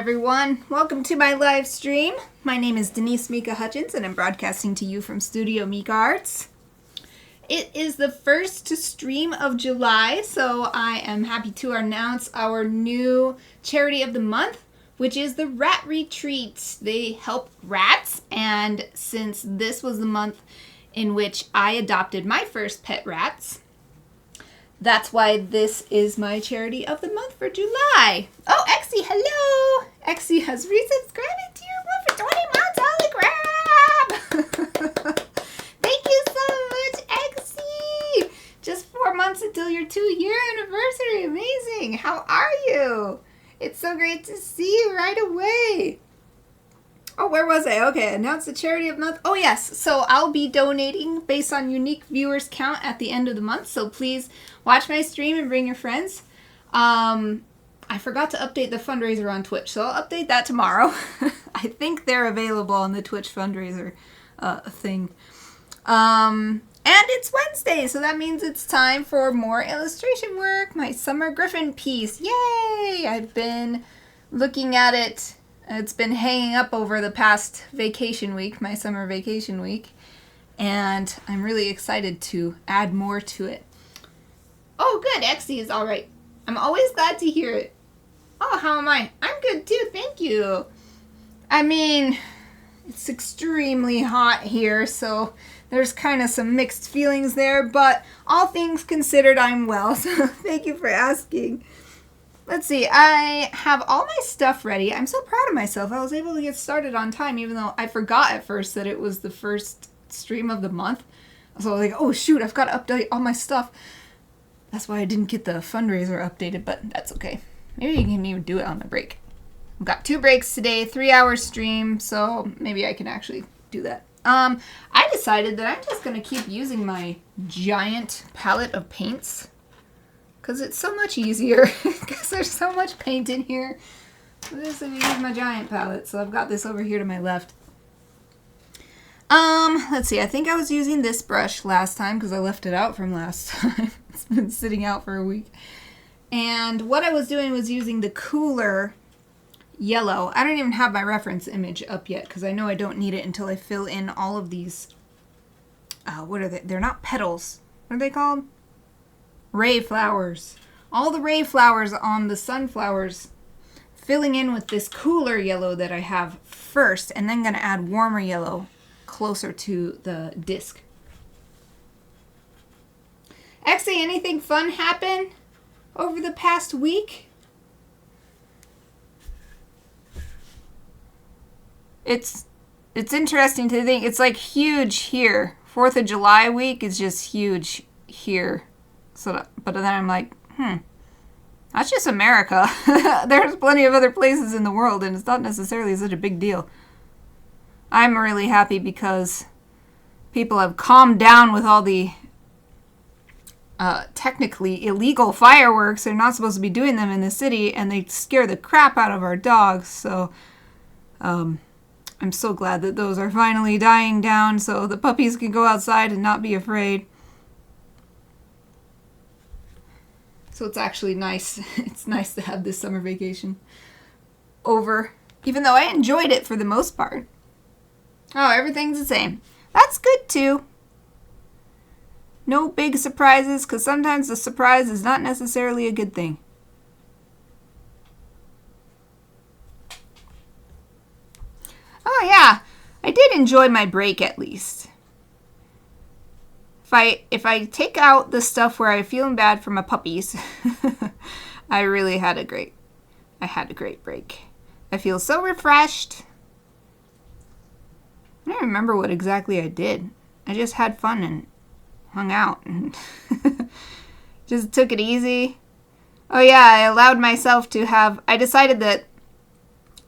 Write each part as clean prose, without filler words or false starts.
everyone. Welcome to my live stream. My name is Denise Hutchins, and I'm broadcasting to you from Studio Mikarts. It is the first stream of July, so I am happy to announce our new charity of the month, which is the Rat Retreat. They help rats, and since this was the month in which I adopted my first pet rats, that's why this is my charity of the month for July. Oh, Exie, hello! Exie has resubscribed to your one for 20 months. Holy crap! Thank you so much, Exie! Just 4 months until your 2-year anniversary. Amazing. How are you? It's so great to see you right away. Oh, where was I? Okay, announce the charity of the month. Oh, yes. So I'll be donating based on unique viewers count at the end of the month. So please watch my stream and bring your friends. I forgot to update the fundraiser on Twitch, so I'll update that tomorrow. I think they're available on the Twitch fundraiser thing. And it's Wednesday, so that means it's time for more illustration work. My Summer Gryphon piece. Yay! I've been looking at it. It's been hanging up over the past vacation week, my summer vacation week, and I'm really excited to add more to it. Oh, good. Exie is all right. I'm always glad to hear it. Oh, how am I? I'm good, too. Thank you. I mean, it's extremely hot here, so there's kind of some mixed feelings there, but all things considered, I'm well, so thank you for asking. Let's see, I have all my stuff ready. I'm so proud of myself. I was able to get started on time, even though I forgot at first that it was the first stream of the month. So I was like, oh shoot, I've got to update all my stuff. That's why I didn't get the fundraiser updated, but that's okay. Maybe you can even do it on my break. I've got 2 breaks today, 3-hour stream, so maybe I can actually do that. I decided that I'm just going to keep using my giant palette of paints, because it's so much easier, because there's so much paint in here. I'm just going to use my giant palette, so I've got this over here to my left. Let's see, I think I was using this brush last time, because I left it out from last time. It's been sitting out for a week. And what I was doing was using the cooler yellow. I don't even have my reference image up yet, because I know I don't need it until I fill in all of these, what are they? They're not petals. What are they called? Ray flowers. All the ray flowers on the sunflowers, filling in with this cooler yellow that I have first, and then going to add warmer yellow closer to the disc. Exie, anything fun happen over the past week? It's interesting to think. It's like huge here. 4th of July week is just huge here. So, but then I'm like, that's just America. There's plenty of other places in the world, and it's not necessarily such a big deal. I'm really happy because people have calmed down with all the technically illegal fireworks. They're not supposed to be doing them in the city, and they scare the crap out of our dogs. So I'm so glad that those are finally dying down so the puppies can go outside and not be afraid. So it's actually nice. It's nice to have this summer vacation over, even though I enjoyed it for the most part. Oh, everything's the same. That's good too. No big surprises, because sometimes the surprise is not necessarily a good thing. Oh yeah, I did enjoy my break at least. If I take out the stuff where I'm feeling bad for my puppies, I really had a great break. I feel so refreshed. I don't remember what exactly I did. I just had fun and hung out and just took it easy. Oh yeah, I allowed myself to I decided that,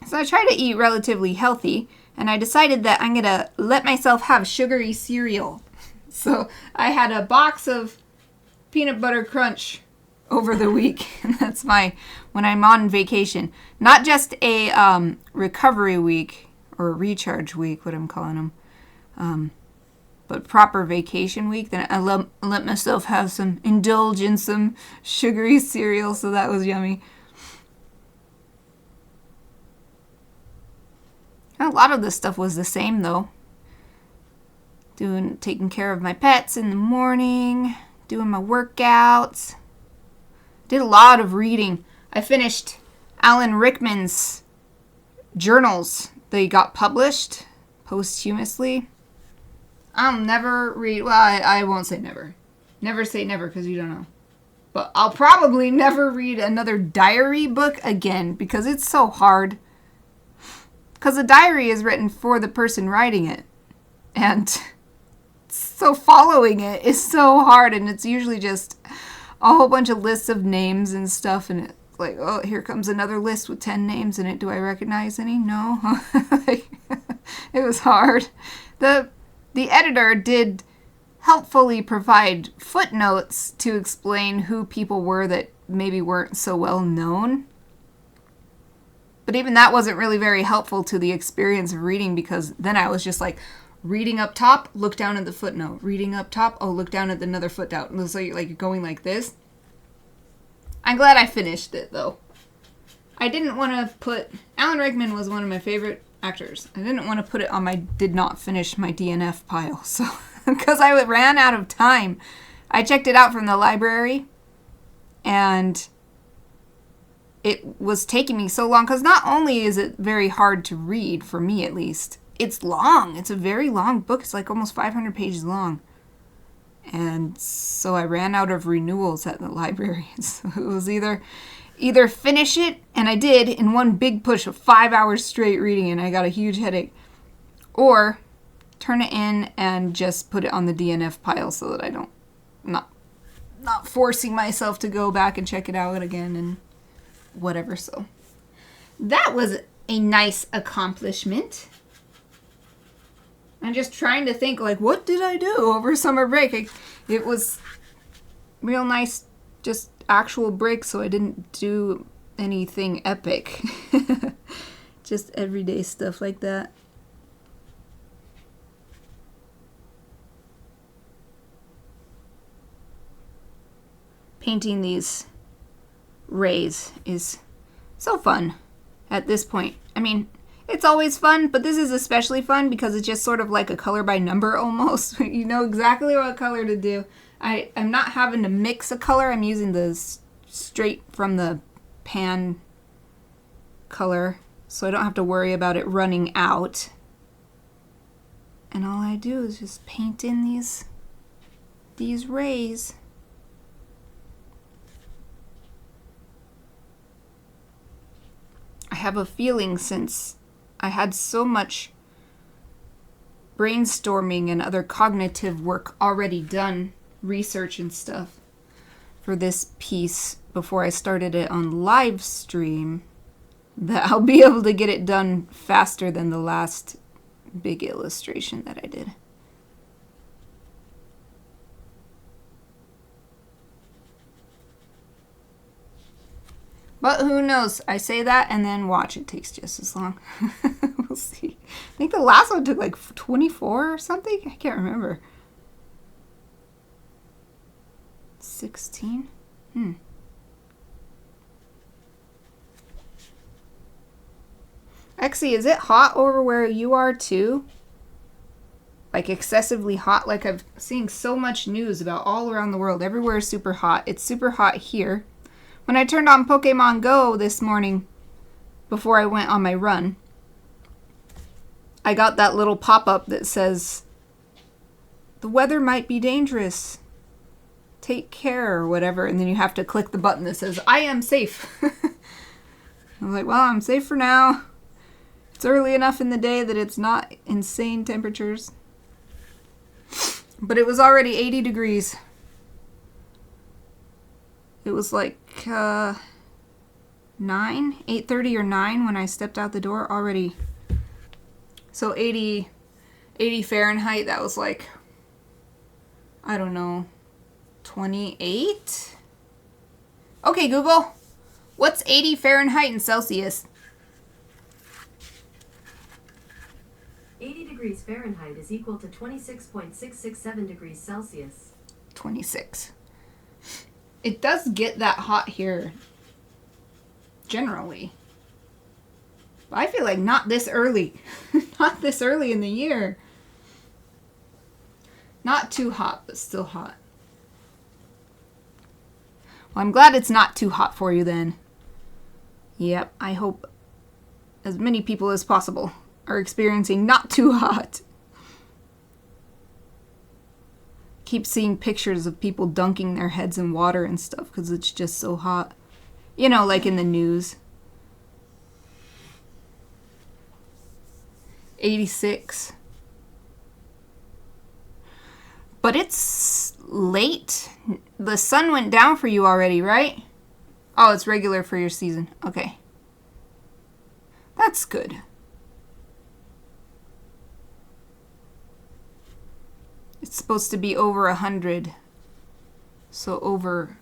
so I try to eat relatively healthy, and I decided that I'm going to let myself have sugary cereal. So I had a box of peanut butter crunch over the week. And that's when I'm on vacation. Not just a recovery week or recharge week, what I'm calling them. But proper vacation week. Then I let myself indulge in some sugary cereal. So that was yummy. A lot of this stuff was the same though. Taking care of my pets in the morning, doing my workouts. Did a lot of reading. I finished Alan Rickman's journals. They got published posthumously. I'll never read, well, I won't say never. Never say never because you don't know. But I'll probably never read another diary book again because it's so hard. Because a diary is written for the person writing it. And so following it is so hard, and it's usually just a whole bunch of lists of names and stuff, and it's like, oh, here comes another list with 10 names in it. Do I recognize any? No. Like, it was hard. The editor did helpfully provide footnotes to explain who people were that maybe weren't so well known. But even that wasn't really very helpful to the experience of reading, because then I was just like, reading up top, look down at the footnote. Reading up top, oh, look down at another footnote. And it's like you're going like this. I'm glad I finished it, though. I didn't want to put... Alan Rickman was one of my favorite actors. I didn't want to put it on my did not finish my DNF pile. So, because I ran out of time. I checked it out from the library. And it was taking me so long. Because not only is it very hard to read, for me at least, it's long. It's a very long book. It's like almost 500 pages long. And so I ran out of renewals at the library. So it was either finish it, and I did in one big push of 5 hours straight reading, and I got a huge headache, or turn it in and just put it on the DNF pile so that I don't, not forcing myself to go back and check it out again and whatever. So that was a nice accomplishment. I'm just trying to think, like, what did I do over summer break? It was real nice, just actual break, so I didn't do anything epic. Just everyday stuff like that. Painting these rays is so fun at this point. I mean, it's always fun, but this is especially fun because it's just sort of like a color by number almost. You know exactly what color to do. I'm not having to mix a color. I'm using the straight from the pan color, so I don't have to worry about it running out. And all I do is just paint in these rays. I have a feeling, since I had so much brainstorming and other cognitive work already done, research and stuff, for this piece before I started it on live stream, that I'll be able to get it done faster than the last big illustration that I did. But who knows? I say that and then watch. It takes just as long. We'll see. I think the last one took like 24 or something. I can't remember. 16? Actually, is it hot over where you are too? Like excessively hot? Like I'm seeing so much news about all around the world. Everywhere is super hot. It's super hot here. When I turned on Pokemon Go this morning, before I went on my run, I got that little pop-up that says, the weather might be dangerous. Take care, or whatever. And then you have to click the button that says, I am safe. I was like, well, I'm safe for now. It's early enough in the day that it's not insane temperatures. But it was already 80 degrees. It was like 8:30 or 9 when I stepped out the door already. So 80 Fahrenheit, that was like, I don't know, 28? Okay, Google, what's 80 Fahrenheit in Celsius? 80 degrees Fahrenheit is equal to 26.667 degrees Celsius. 26. It does get that hot here, generally. But I feel like not this early. Not this early in the year. Not too hot, but still hot. Well, I'm glad it's not too hot for you then. Yep, I hope as many people as possible are experiencing not too hot. Keep seeing pictures of people dunking their heads in water and stuff because it's just so hot. You know, like in the news. 86. But it's late. The sun went down for you already, right? Oh, it's regular for your season. Okay. That's good. It's supposed to be over 100. So over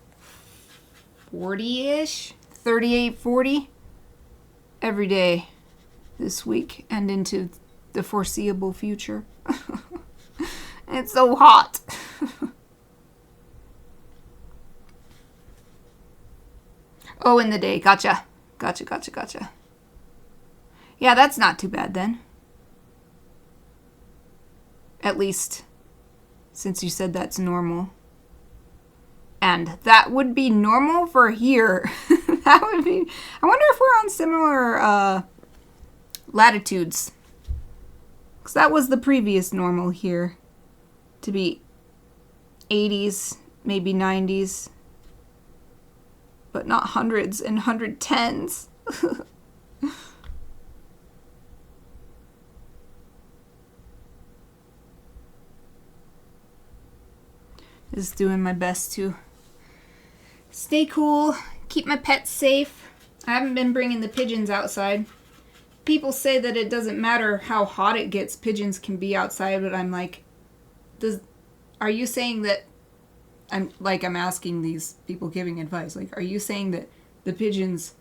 40-ish? 38, 40? Every day this week and into the foreseeable future. It's so hot. Oh, in the day. Gotcha. Gotcha. Yeah, that's not too bad then. At least, since you said that's normal. And that would be normal for here. That would be... I wonder if we're on similar latitudes. Because that was the previous normal here. To be 80s, maybe 90s. But not hundreds and 110s. Just doing my best to stay cool, keep my pets safe. I haven't been bringing the pigeons outside. People say that it doesn't matter how hot it gets, pigeons can be outside, but I'm like, are you saying that, I'm asking these people giving advice, like, are you saying that the pigeons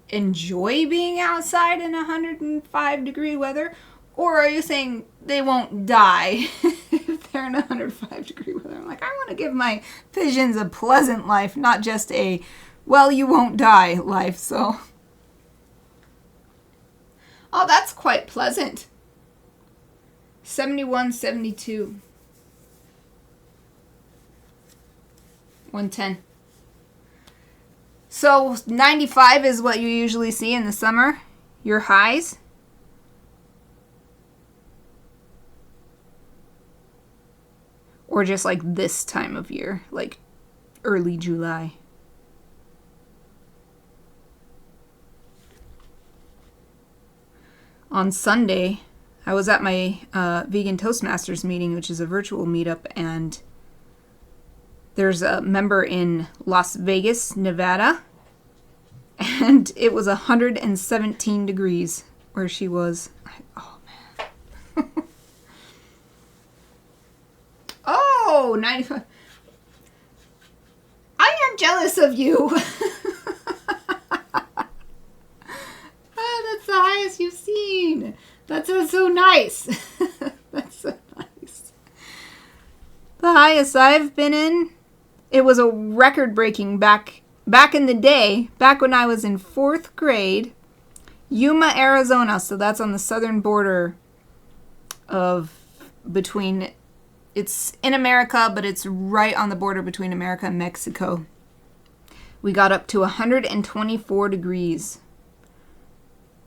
enjoy being outside in 105 degree weather? Or are you saying they won't die if they're in 105 degree weather? I'm like, I want to give my pigeons a pleasant life, not just a, well, you won't die life, so. Oh, that's quite pleasant. 71, 72. 110. So 95 is what you usually see in the summer, your highs. Or just like this time of year, like early July. On Sunday, I was at my Vegan Toastmasters meeting, which is a virtual meetup, and there's a member in Las Vegas, Nevada, and it was 117 degrees where she was. Oh, man. Oh, 95. I am jealous of you. That's the highest you've seen. That's so nice. That's so nice. The highest I've been in, it was a record-breaking back in the day, back when I was in 4th grade, Yuma, Arizona. So that's on the southern border of between, it's in America, but it's right on the border between America and Mexico. We got up to 124 degrees.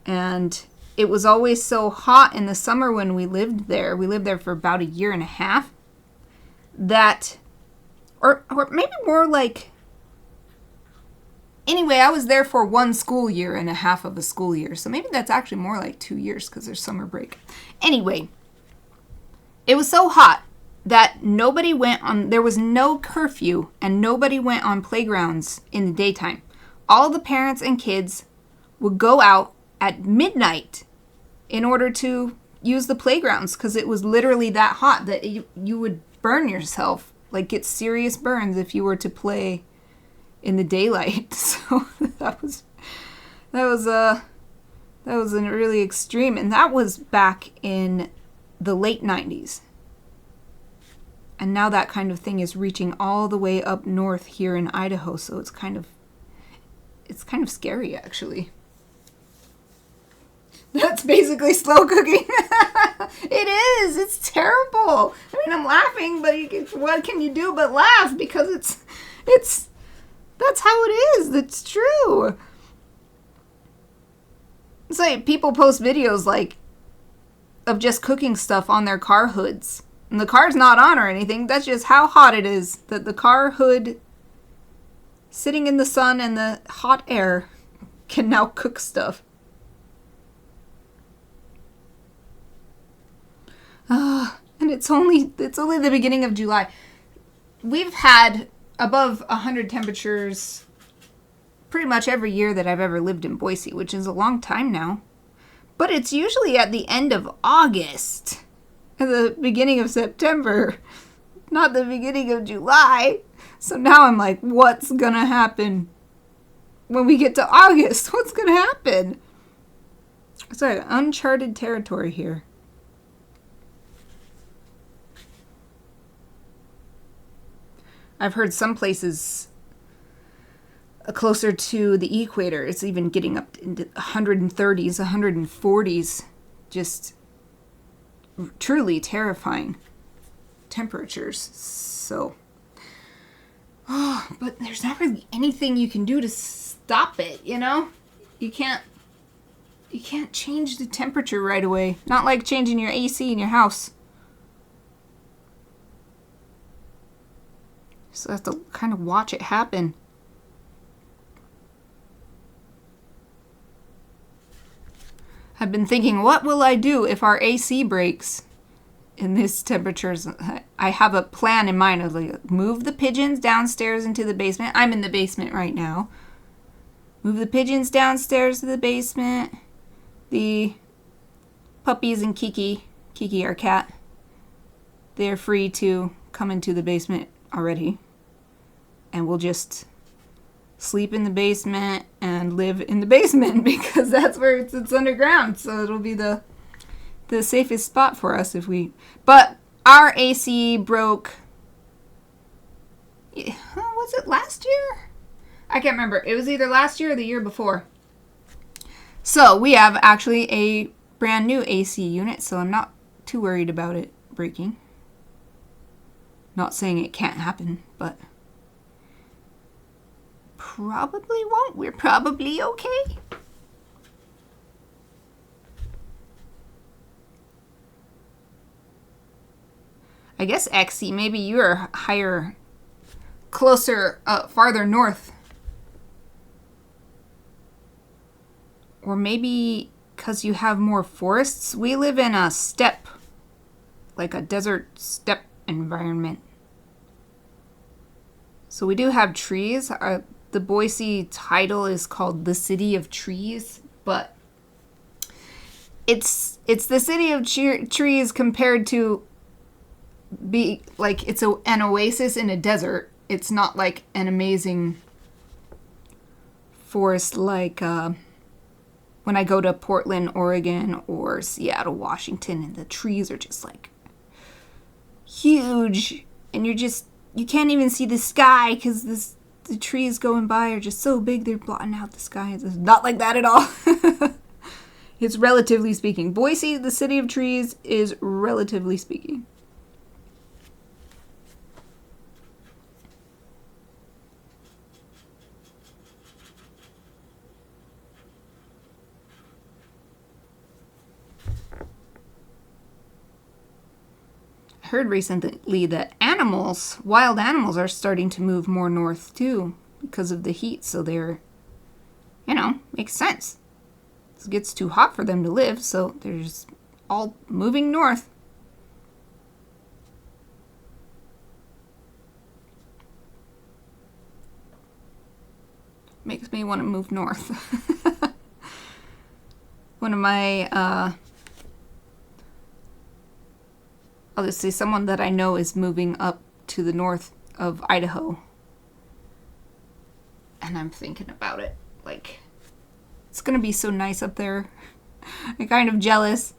And it was always so hot in the summer when we lived there. We lived there for about a year and a half. That, or maybe more like, anyway, I was there for 1 school year and a half of a school year. So maybe that's actually more like 2 years because there's summer break. Anyway, it was so hot that nobody went on, there was no curfew and nobody went on playgrounds in the daytime. All the parents and kids would go out at midnight in order to use the playgrounds because it was literally that hot that you would burn yourself, like get serious burns if you were to play in the daylight. So that was really extreme, and that was back in the late 90s. And now that kind of thing is reaching all the way up north here in Idaho, so it's kind of scary actually. That's basically slow cooking. It is. It's terrible. I mean, I'm laughing, but what can you do but laugh? Because that's how it is. It's true. It's like people post videos like of just cooking stuff on their car hoods. And the car's not on or anything. That's just how hot it is. That the car hood sitting in the sun and the hot air can now cook stuff. And it's only the beginning of July. We've had above 100 temperatures pretty much every year that I've ever lived in Boise, which is a long time now. But it's usually at the end of August and the beginning of September, not the beginning of July. So now I'm like, what's gonna happen when we get to August? What's gonna happen? It's like uncharted territory here. I've heard some places closer to the equator, it's even getting up into 130s, 140s. Just truly terrifying temperatures. So, but there's not really anything you can do to stop it, you know? You can't change the temperature right away. Not like changing your AC in your house. So I have to kind of watch it happen. I've been thinking, what will I do if our AC breaks in this temperatures? I have a plan in mind of like, move the pigeons downstairs into the basement. I'm in the basement right now. Move the pigeons downstairs to the basement. The puppies and Kiki, our cat, they're free to come into the basement already. And we'll just sleep in the basement and live in the basement because that's where it's underground. So it'll be the safest spot for us if we... But our AC broke... Was it last year? I can't remember. It was either last year or the year before. So we have actually a brand new AC unit, so I'm not too worried about it breaking. Not saying it can't happen, but... Probably won't. We're probably okay. I guess XC, maybe you're higher, closer, farther north. Or maybe because you have more forests. We live in a steppe, like a desert steppe environment. So we do have trees. The Boise title is called the City of Trees, but it's the City of Trees compared to be like it's an oasis in a desert. It's not like an amazing forest like when I go to Portland, Oregon or Seattle, Washington, and the trees are just like huge and you can't even see the sky because the trees going by are just so big they're blotting out the sky. It's not like that at all. It's relatively speaking. Boise, the City of Trees, is relatively speaking. I heard recently that wild animals are starting to move more north too because of the heat. So they're, makes sense. It gets too hot for them to live, so they're just all moving north. Makes me want to move north. One of my, I'll just say someone that I know is moving up to the north of Idaho. And I'm thinking about it. Like, it's going to be so nice up there. I'm kind of jealous.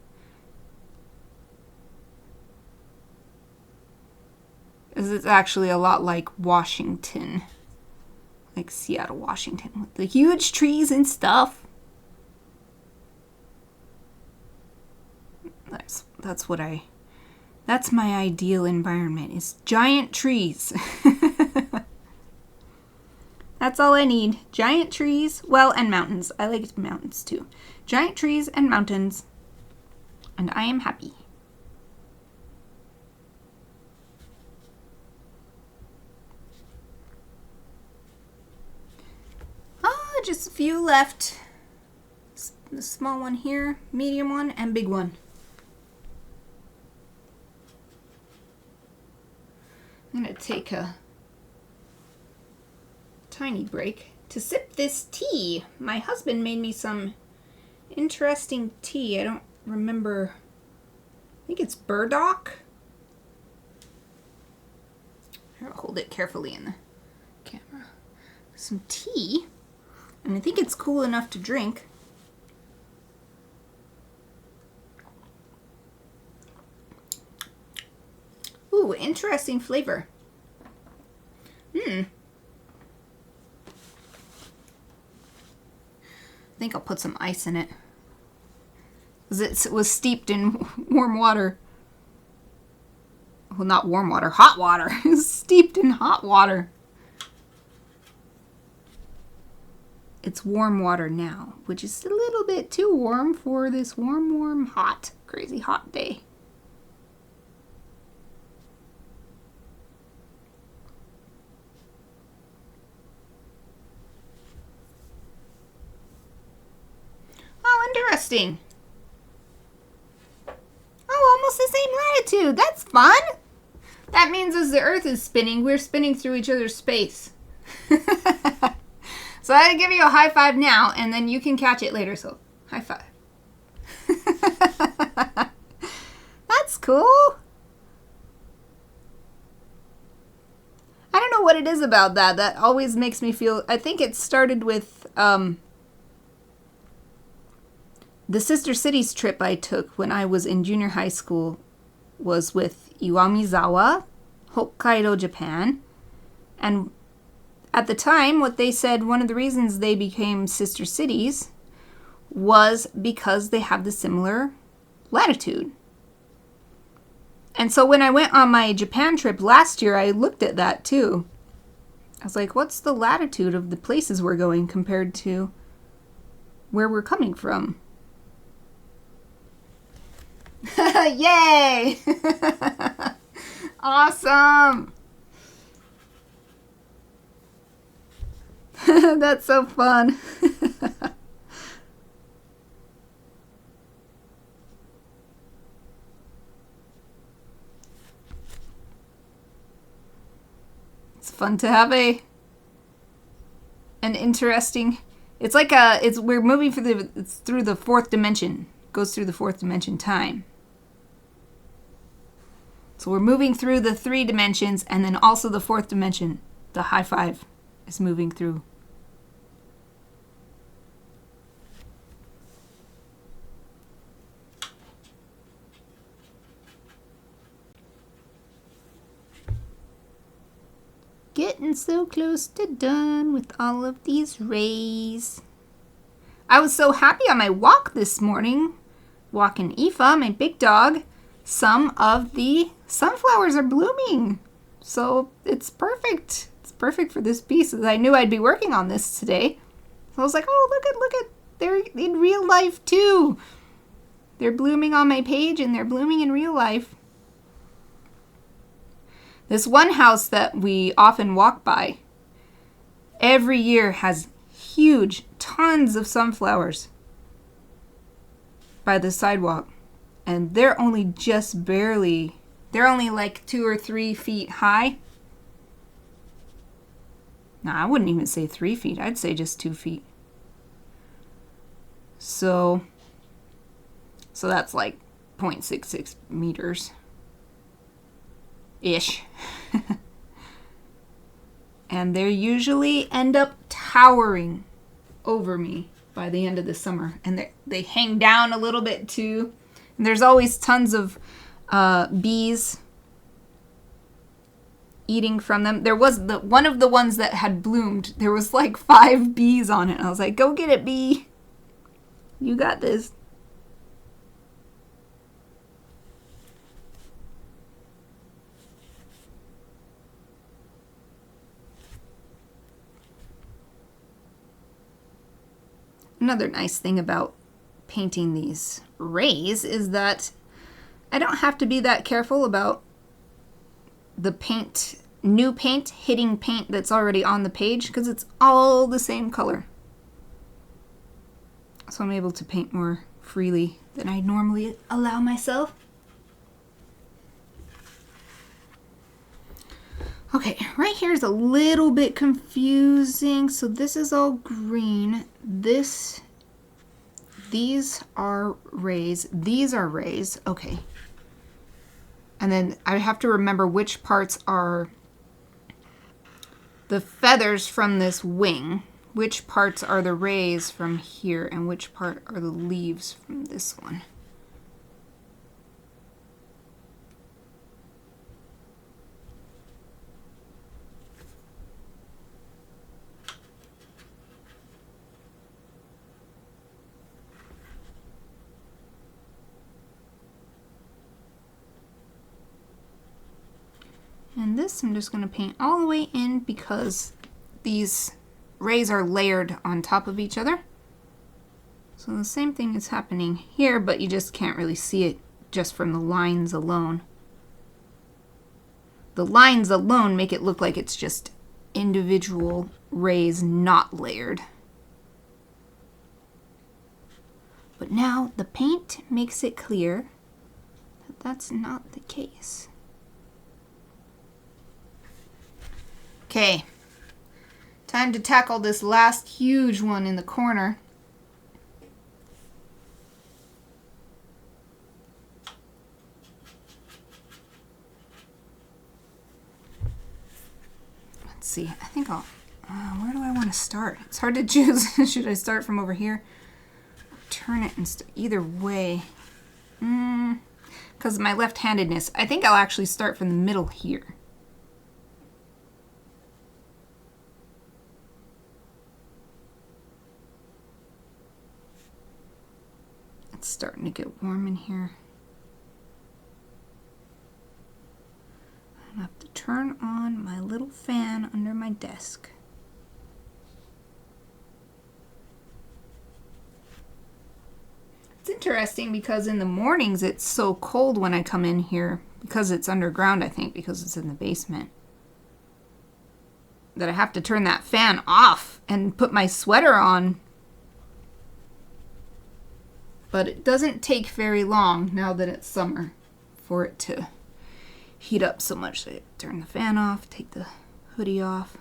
Because it's actually a lot like Washington. Like Seattle, Washington. With the huge trees and stuff. that's my ideal environment, is giant trees. That's all I need. Giant trees, well, and mountains. I like mountains too. Giant trees and mountains, and I am happy. Just a few left. The small one here, medium one, and big one. I'm going to take a tiny break to sip this tea. My husband made me some interesting tea. I don't remember. I think it's burdock. I'll hold it carefully in the camera. Some tea. And I think it's cool enough to drink. Ooh, interesting flavor. I think I'll put some ice in it. Because it was steeped in warm water. Well, not warm water, hot water. It was steeped in hot water. It's warm water now, which is a little bit too warm for this warm, hot, crazy hot day. Oh, interesting. Oh, almost the same latitude. That's fun. That means as the Earth is spinning, we're spinning through each other's space. So I give you a high five now, and then you can catch it later. So, high five. That's cool. I don't know what it is about that. That always makes me feel... I think it started with the Sister Cities trip I took when I was in junior high school was with Iwamizawa, Hokkaido, Japan. And at the time, what they said, one of the reasons they became sister cities was because they have the similar latitude. And so when I went on my Japan trip last year, I looked at that too. I was like, what's the latitude of the places we're going compared to where we're coming from? Yay! Awesome! That's so fun. It's fun to have an interesting. It's like we're moving through the fourth dimension. Goes through the fourth dimension time. So we're moving through the 3 dimensions and then also the 4th dimension. The high five is moving through. Getting so close to done with all of these rays. I was so happy on my walk this morning. Walking Aoife, my big dog. Some of the sunflowers are blooming. So it's perfect. It's perfect for this piece. I knew I'd be working on this today. So I was like, oh, look at, they're in real life too. They're blooming on my page and they're blooming in real life. This one house that we often walk by every year has huge, tons of sunflowers by the sidewalk. And they're only just barely, they're only like 2 or 3 feet high. No, I wouldn't even say 3 feet. I'd say just 2 feet. So that's like 0.66 meters. Ish. And they usually end up towering over me by the end of the summer. And they hang down a little bit too. And there's always tons of bees eating from them. There was one of the ones that had bloomed. There was like 5 bees on it. I was like, go get it, bee. You got this. Another nice thing about painting these rays is that I don't have to be that careful about the paint, new paint hitting paint that's already on the page, because it's all the same color. So I'm able to paint more freely than I normally allow myself. Okay, right here is a little bit confusing. So this is all green. These are rays. These are rays. Okay. And then I have to remember which parts are the feathers from this wing, which parts are the rays from here, and which part are the leaves from this one. And this I'm just going to paint all the way in because these rays are layered on top of each other. So the same thing is happening here, but you just can't really see it just from the lines alone. The lines alone make it look like it's just individual rays not layered. But now the paint makes it clear that that's not the case. Okay, time to tackle this last huge one in the corner. Let's see, I think I'll, where do I want to start? It's hard to choose. Should I start from over here? Turn it and either way. Because of my left-handedness, I think I'll actually start from the middle here. It's starting to get warm in here. I have to turn on my little fan under my desk. It's interesting because in the mornings it's so cold when I come in here, because it's underground, I think, because it's in the basement, that I have to turn that fan off and put my sweater on. But it doesn't take very long now that it's summer for it to heat up so much. So I turn the fan off, take the hoodie off.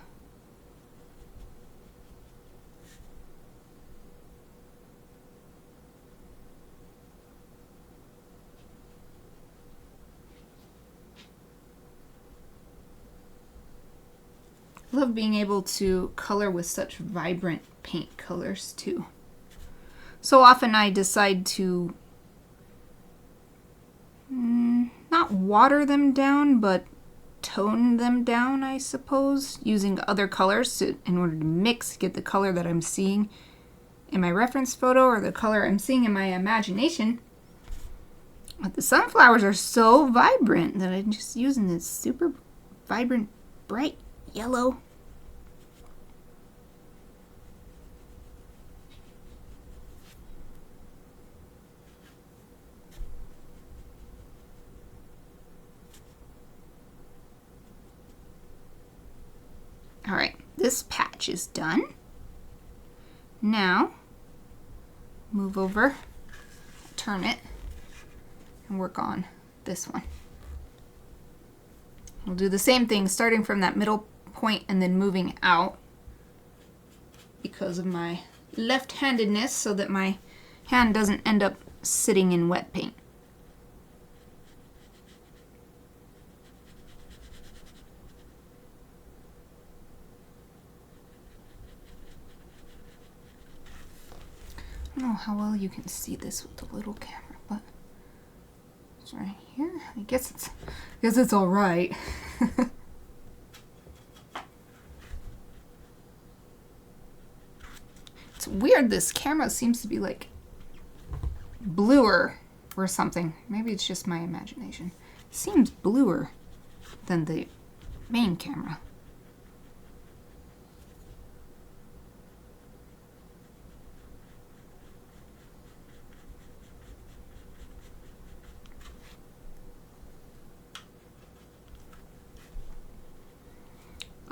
I love being able to color with such vibrant paint colors too. So often I decide to not water them down, but tone them down, I suppose, using other colors in order to get the color that I'm seeing in my reference photo or the color I'm seeing in my imagination. But the sunflowers are so vibrant that I'm just using this super vibrant, bright yellow. All right, this patch is done. Now, move over, turn it, and work on this one. We'll do the same thing, starting from that middle point and then moving out because of my left-handedness, so that my hand doesn't end up sitting in wet paint. I don't know how well you can see this with the little camera, but it's right here. I guess it's all right. It's weird. This camera seems to be like bluer or something. Maybe it's just my imagination. It seems bluer than the main camera.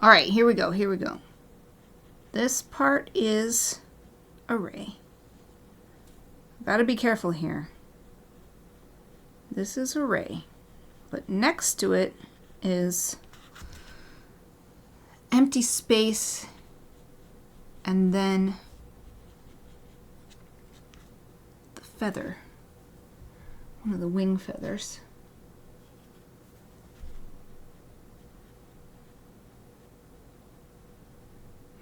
All right, here we go, here we go. This part is array. Gotta be careful here. This is array, but next to it is empty space, and then the feather, one of the wing feathers.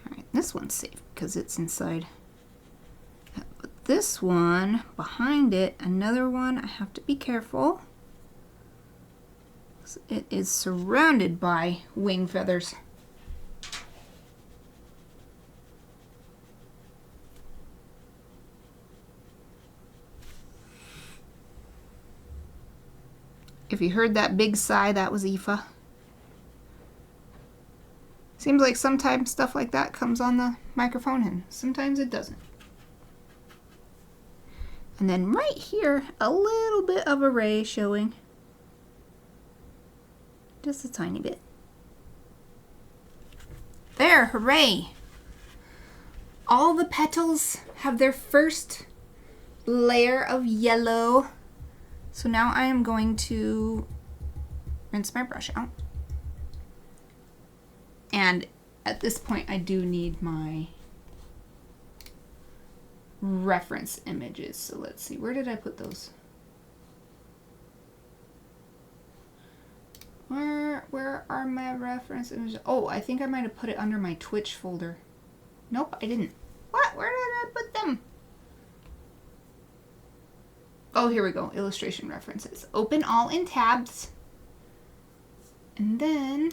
All right, this one's safe because it's inside. But this one, behind it, another one, I have to be careful. It is surrounded by wing feathers. If you heard that big sigh, that was Aoife. Seems like sometimes stuff like that comes on the microphone and sometimes it doesn't. And then right here, a little bit of array showing. Just a tiny bit. There, hooray! All the petals have their first layer of yellow. So now I am going to rinse my brush out. And at this point I do need my reference images. So let's see, where did I put those? Where are my reference images? Oh, I think I might have put it under my Twitch folder. Nope, I didn't. What? Where did I put them? Oh, here we go. Illustration references. Open all in tabs. And then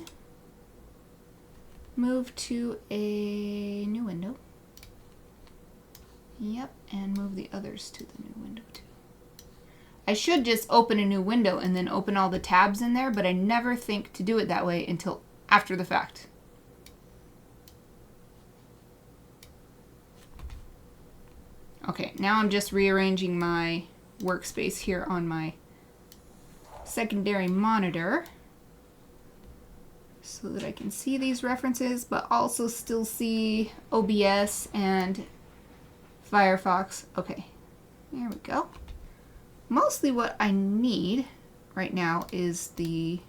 move to a new window. Yep, and move the others to the new window too. I should just open a new window and then open all the tabs in there, but I never think to do it that way until after the fact. Okay, now I'm just rearranging my workspace here on my secondary monitor so that I can see these references, but also still see OBS and Firefox. Okay, there we go. Mostly what I need right now is the...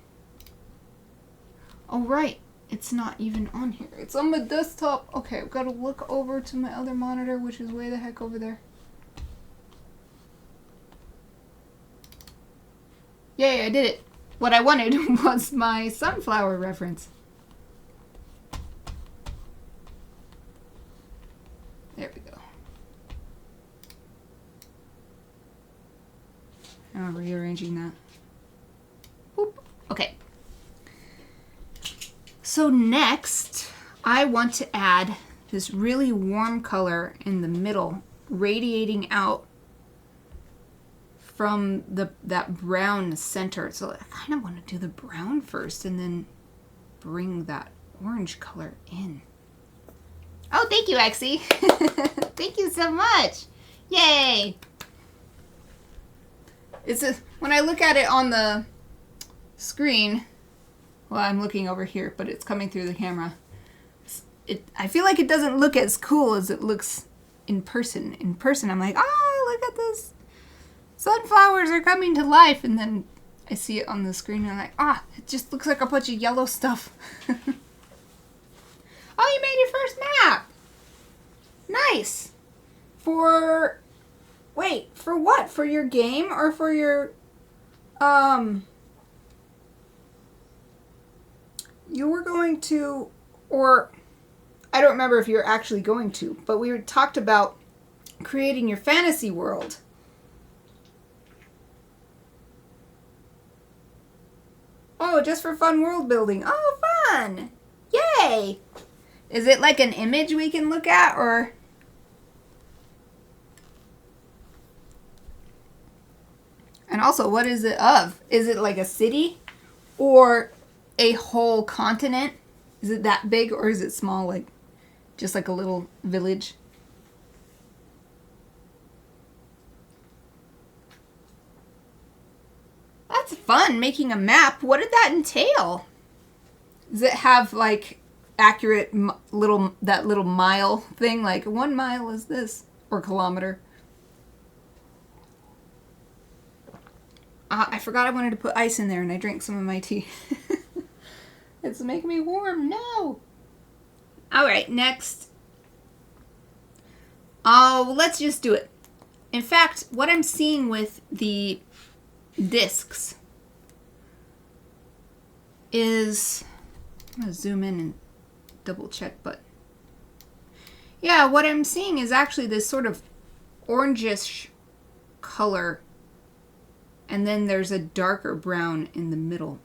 Oh, right. It's not even on here. It's on my desktop. Okay, I've got to look over to my other monitor, which is way the heck over there. Yay, I did it. What I wanted was my sunflower reference. There we go. I'm rearranging that. Boop. Okay. So next, I want to add this really warm color in the middle, radiating out from that brown center. So I kind of want to do the brown first and then bring that orange color in. Oh, thank you, Exie. Thank you so much. Yay. When I look at it on the screen, well, I'm looking over here, but it's coming through the camera. I feel like it doesn't look as cool as it looks in person. In person, I'm like, oh, look at this. Sunflowers are coming to life. And then I see it on the screen and I'm like, ah, it just looks like a bunch of yellow stuff. Oh, you made your first map. Nice. Wait, for what? For your game or for your, you were going to, or I don't remember if you're actually going to, but we talked about creating your fantasy world. Oh, just for fun world building. Oh, fun. Yay. Is it like an image we can look at, or? And also, what is it of? Is it like a city or a whole continent? Is it that big or is it small, like just like a little village? That's fun, making a map. What did that entail? Does it have like accurate that little mile thing, like 1 mile is this, or kilometer. I forgot I wanted to put ice in there, and I drank some of my tea. It's making me warm. No. All right, next. Oh, let's just do it. In fact, what I'm seeing with the discs is, I'm going to zoom in and double check, but yeah, what I'm seeing is actually this sort of orangish color, and then there's a darker brown in the middle.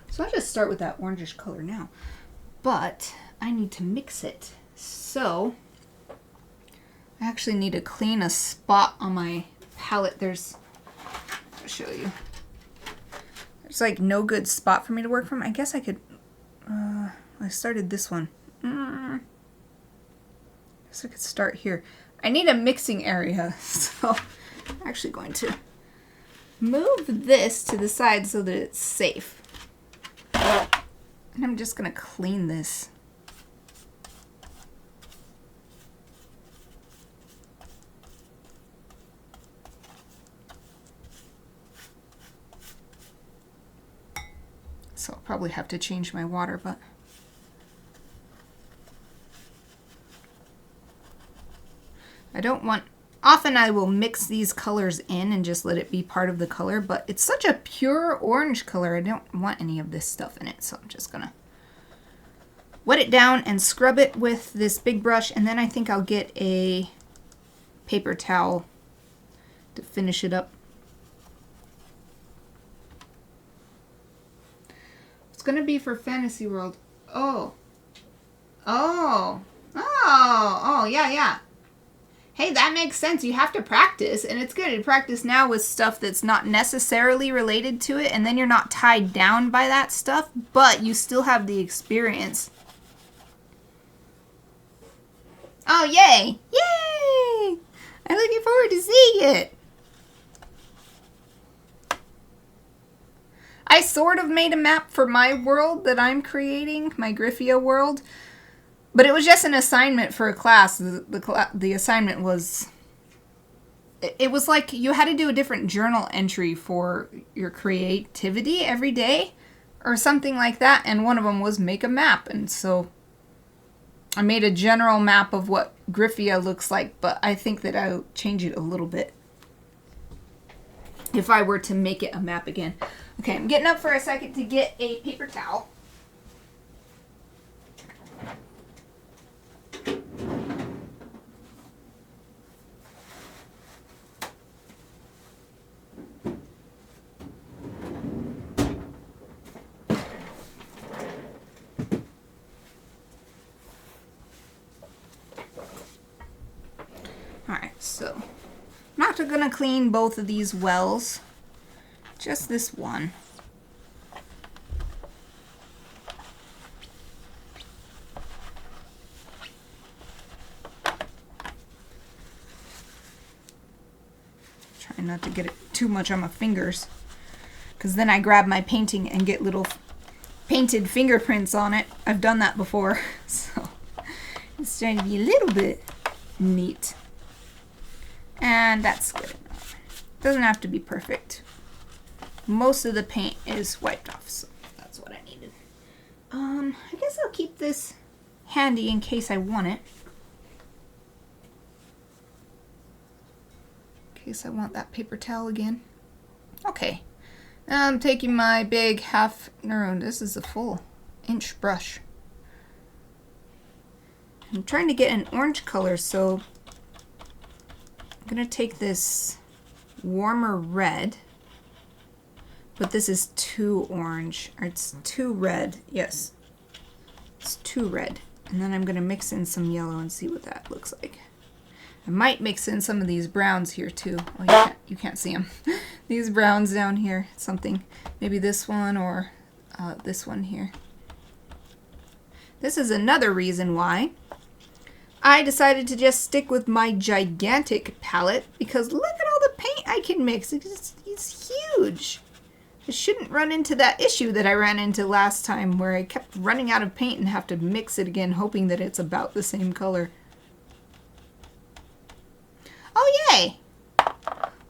So I'll just start with that orangish color now, but I need to mix it. So I actually need to clean a spot on my palette. I'll show you. There's like no good spot for me to work from. I guess I could, I started this one. I guess I could start here. I need a mixing area, so I'm actually going to move this to the side so that it's safe. And I'm just going to clean this. So I'll probably have to change my water, but I don't want, often I will mix these colors in and just let it be part of the color, but it's such a pure orange color, I don't want any of this stuff in it, so I'm just gonna wet it down and scrub it with this big brush, and then I think I'll get a paper towel to finish it up. It's gonna be for Fantasy World. Oh, yeah. Hey, that makes sense. You have to practice, and it's good to practice now with stuff that's not necessarily related to it, and then you're not tied down by that stuff, but you still have the experience. Oh, yay! Yay! I'm looking forward to seeing it. I sort of made a map for my world that I'm creating, my Gryphia world. But it was just an assignment for a class. The assignment was, it was like you had to do a different journal entry for your creativity every day or something like that. And one of them was make a map. And so I made a general map of what Gryphia looks like, but I think that I'll change it a little bit if I were to make it a map again. Okay, I'm getting up for a second to get a paper towel. Alright, so I'm not going to clean both of these wells, just this one. Trying not to get it too much on my fingers, because then I grab my painting and get little painted fingerprints on it. I've done that before, so it's trying to be a little bit neat. And that's good enough. Doesn't have to be perfect. Most of the paint is wiped off, so that's what I needed. I guess I'll keep this handy in case I want it. In case I want that paper towel again. Okay. Now I'm taking my big this is a full inch brush. I'm trying to get an orange color, so I'm going to take this warmer red, but this is too orange, or it's too red. Yes, it's too red. And then I'm going to mix in some yellow and see what that looks like. I might mix in some of these browns here too. Oh, you can't see them. These browns down here, something. Maybe this one or this one here. This is another reason why I decided to just stick with my gigantic palette, because look at all the paint I can mix. It's huge. I shouldn't run into that issue that I ran into last time where I kept running out of paint and have to mix it again, hoping that it's about the same color. Oh, yay!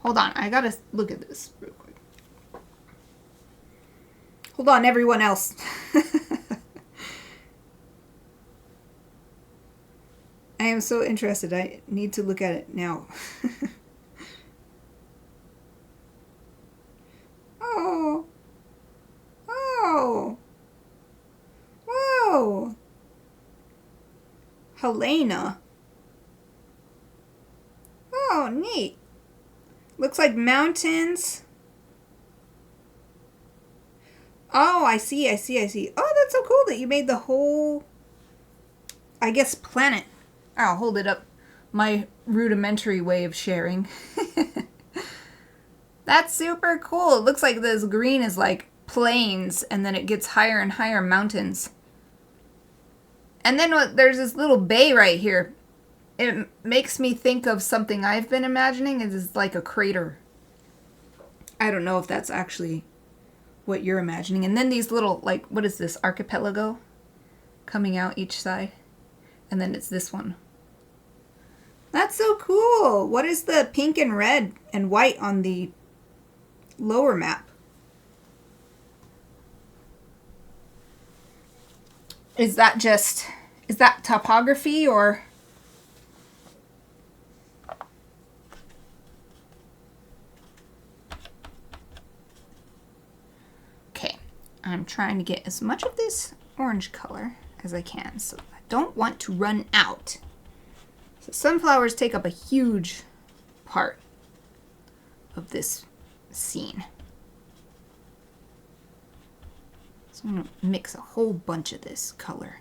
Hold on, I gotta look at this real quick. Hold on, everyone else. I am so interested. I need to look at it now. Oh. Oh. Whoa. Helena. Oh, neat. Looks like mountains. Oh, I see. Oh, that's so cool that you made the whole, I guess, planet. I'll hold it up. My rudimentary way of sharing. That's super cool. It looks like this green is like plains, and then it gets higher and higher mountains. And then there's this little bay right here. It makes me think of something I've been imagining. It is like a crater. I don't know if that's actually what you're imagining. And then these little, like, what is this, archipelago coming out each side? And then it's this one. That's so cool. What is the pink and red and white on the lower map? Is that topography or? Okay, I'm trying to get as much of this orange color as I can, so I don't want to run out. So sunflowers take up a huge part of this scene. So I'm going to mix a whole bunch of this color.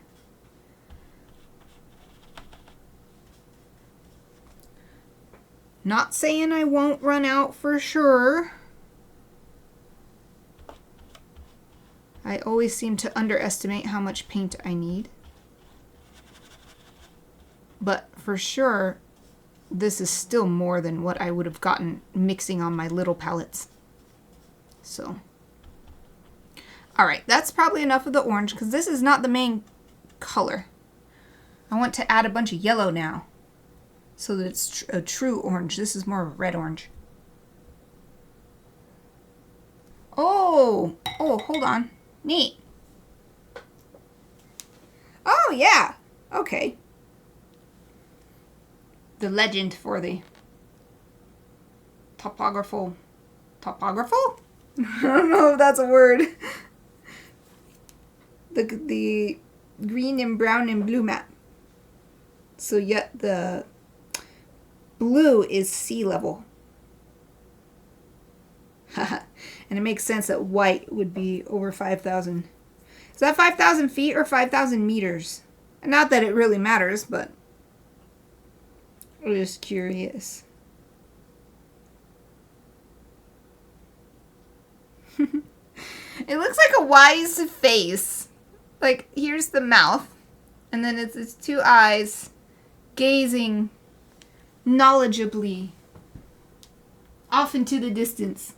Not saying I won't run out for sure. I always seem to underestimate how much paint I need. But for sure, this is still more than what I would have gotten mixing on my little palettes. So, all right, that's probably enough of the orange because this is not the main color. I want to add a bunch of yellow now so that it's a true orange. This is more of a red orange. Oh, hold on. Neat. Oh, yeah. Okay. The legend for the topographical. Topographical? I don't know if that's a word. The green and brown and blue map. So yet the blue is sea level. And it makes sense that white would be over 5,000. Is that 5,000 feet or 5,000 meters? Not that it really matters, but I'm just curious. It looks like a wise face. Like, here's the mouth. And then it's its two eyes gazing knowledgeably off into the distance.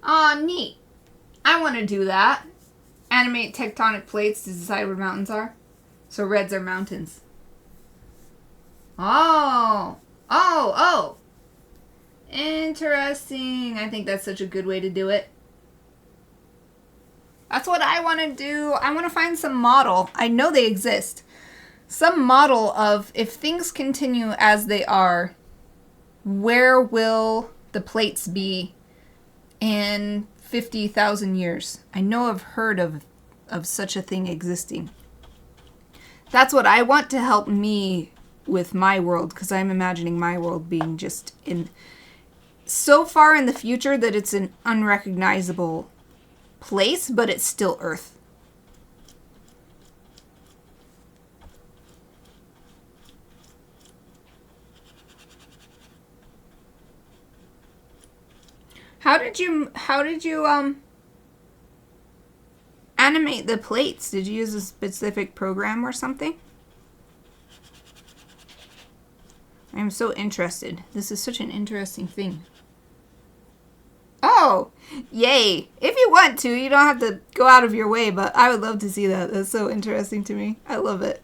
Aw, neat. I want to do that. Animate tectonic plates to decide where mountains are. So reds are mountains. Oh. Interesting. I think that's such a good way to do it. That's what I want to do. I want to find some model. I know they exist. Some model of if things continue as they are, where will the plates be in 50,000 years? I know I've heard of such a thing existing. That's what I want to help me with my world, because I'm imagining my world being just in so far in the future that it's an unrecognizable place, but it's still Earth. How did you animate the plates? Did you use a specific program or something? I'm so interested. This is such an interesting thing. Oh, yay. If you want to, you don't have to go out of your way, but I would love to see that. That's so interesting to me. I love it.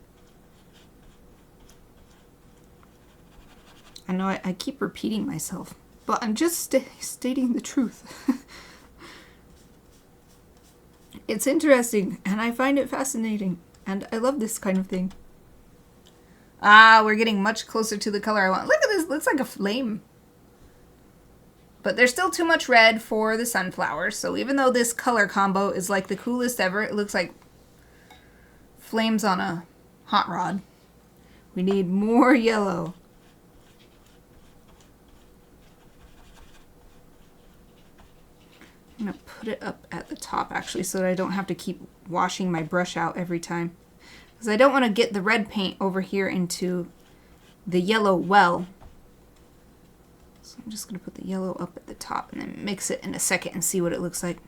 I know I keep repeating myself, but I'm just stating the truth. It's interesting, and I find it fascinating, and I love this kind of thing. Ah, we're getting much closer to the color I want. Look at this. It looks like a flame. But there's still too much red for the sunflowers, so even though this color combo is like the coolest ever, it looks like flames on a hot rod. We need more yellow. I'm going to put it up at the top, actually, so that I don't have to keep washing my brush out every time. Because I don't want to get the red paint over here into the yellow well. So I'm just going to put the yellow up at the top and then mix it in a second and see what it looks like.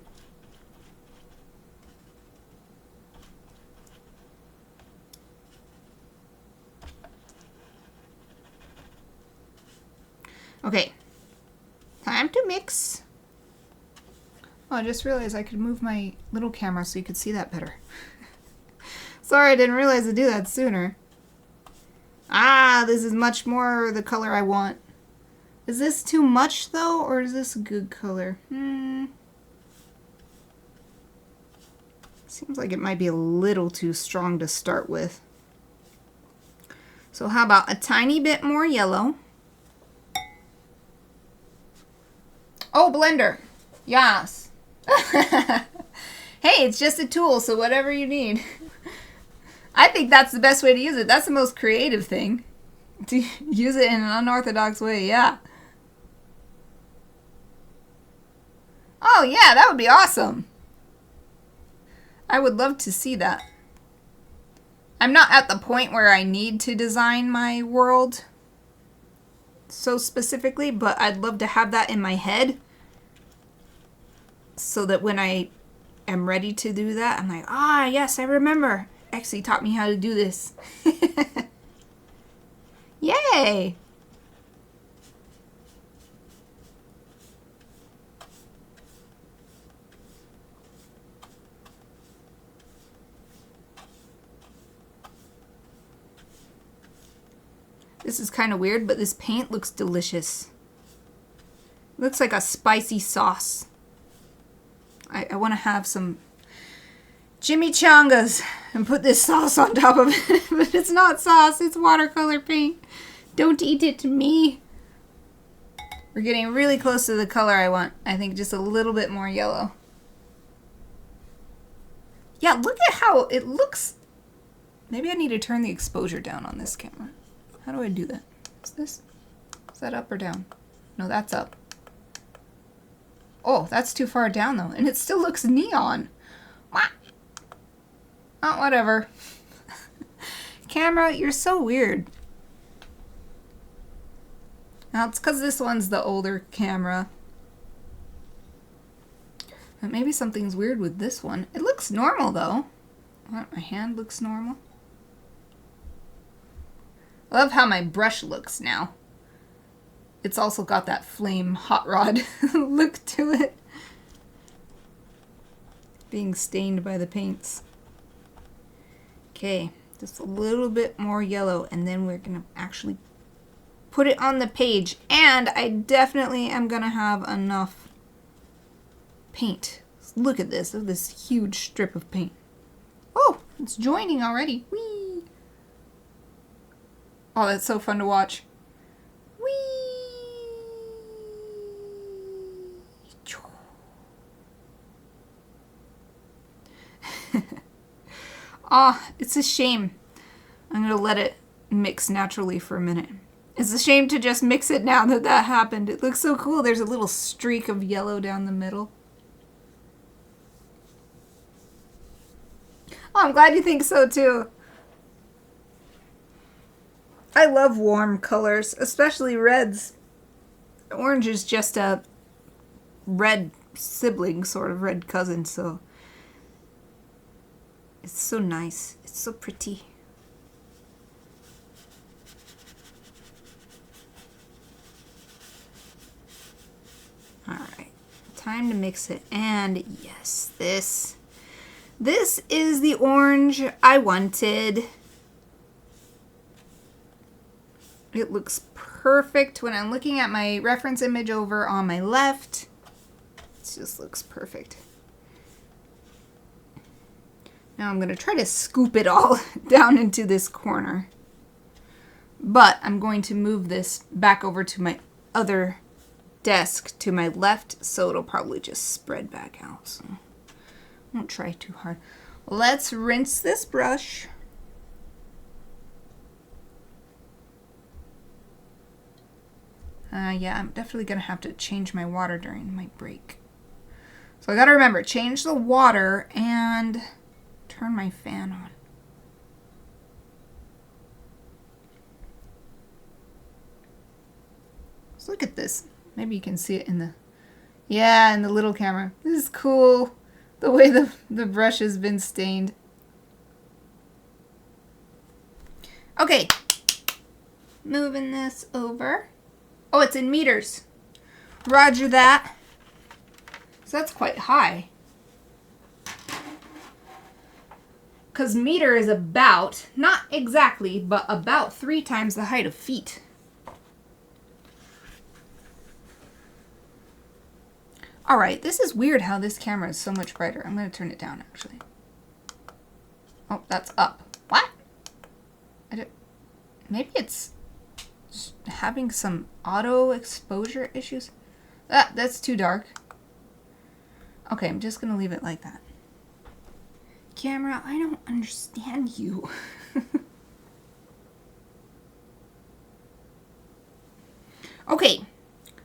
Okay, time to mix. Oh, I just realized I could move my little camera so you could see that better. Sorry, I didn't realize to do that sooner. Ah, this is much more the color I want. Is this too much, though, or is this a good color? Seems like it might be a little too strong to start with. So how about a tiny bit more yellow? Oh, blender. Yes. Hey, it's just a tool, so whatever you need. I think that's the best way to use it. That's the most creative thing. To use it in an unorthodox way, yeah. Oh, yeah, that would be awesome. I would love to see that. I'm not at the point where I need to design my world so specifically, but I'd love to have that in my head so that when I am ready to do that, I'm like, ah, yes, I remember. Exie taught me how to do this. Yay! This is kind of weird, but this paint looks delicious. It looks like a spicy sauce. I want to have some chimichangas and put this sauce on top of it, but it's not sauce, it's watercolor paint. Don't eat it to me. We're getting really close to the color I want. I think just a little bit more yellow. Yeah, look at how it looks. Maybe I need to turn the exposure down on this camera. How do I do that? Is that up or down? No, that's up. Oh, that's too far down though, and it still looks neon. Oh, whatever. Camera, you're so weird. Now, it's because this one's the older camera. But maybe something's weird with this one. It looks normal though. My hand looks normal. I love how my brush looks now. It's also got that flame hot rod look to it. Being stained by the paints. Okay, just a little bit more yellow, and then we're gonna actually put it on the page. And I definitely am gonna have enough paint. Look at this huge strip of paint. Oh, it's joining already. Whee! Oh, that's so fun to watch. Whee! Ah, it's a shame. I'm going to let it mix naturally for a minute. It's a shame to just mix it now that that happened. It looks so cool. There's a little streak of yellow down the middle. Oh, I'm glad you think so too. I love warm colors, especially reds. Orange is just a red sibling, sort of red cousin, so it's so nice. It's so pretty. All right, time to mix it. And yes, this is the orange I wanted. It looks perfect when I'm looking at my reference image over on my left. It just looks perfect. Now I'm going to try to scoop it all down into this corner. But I'm going to move this back over to my other desk to my left, so it'll probably just spread back out. So I won't try too hard. Let's rinse this brush. Yeah, I'm definitely going to have to change my water during my break. So I got to remember, change the water and turn my fan on. So look at this. Maybe you can see it in the, yeah, in the little camera. This is cool, the way the brush has been stained. Okay, moving this over. Oh, it's in meters. Roger that. So that's quite high. Because meter is about, not exactly, but about 3 times the height of feet. Alright, this is weird how this camera is so much brighter. I'm going to turn it down, actually. Oh, that's up. What? Maybe it's having some auto exposure issues. That's too dark. Okay, I'm just going to leave it like that. Camera, I don't understand you. Okay,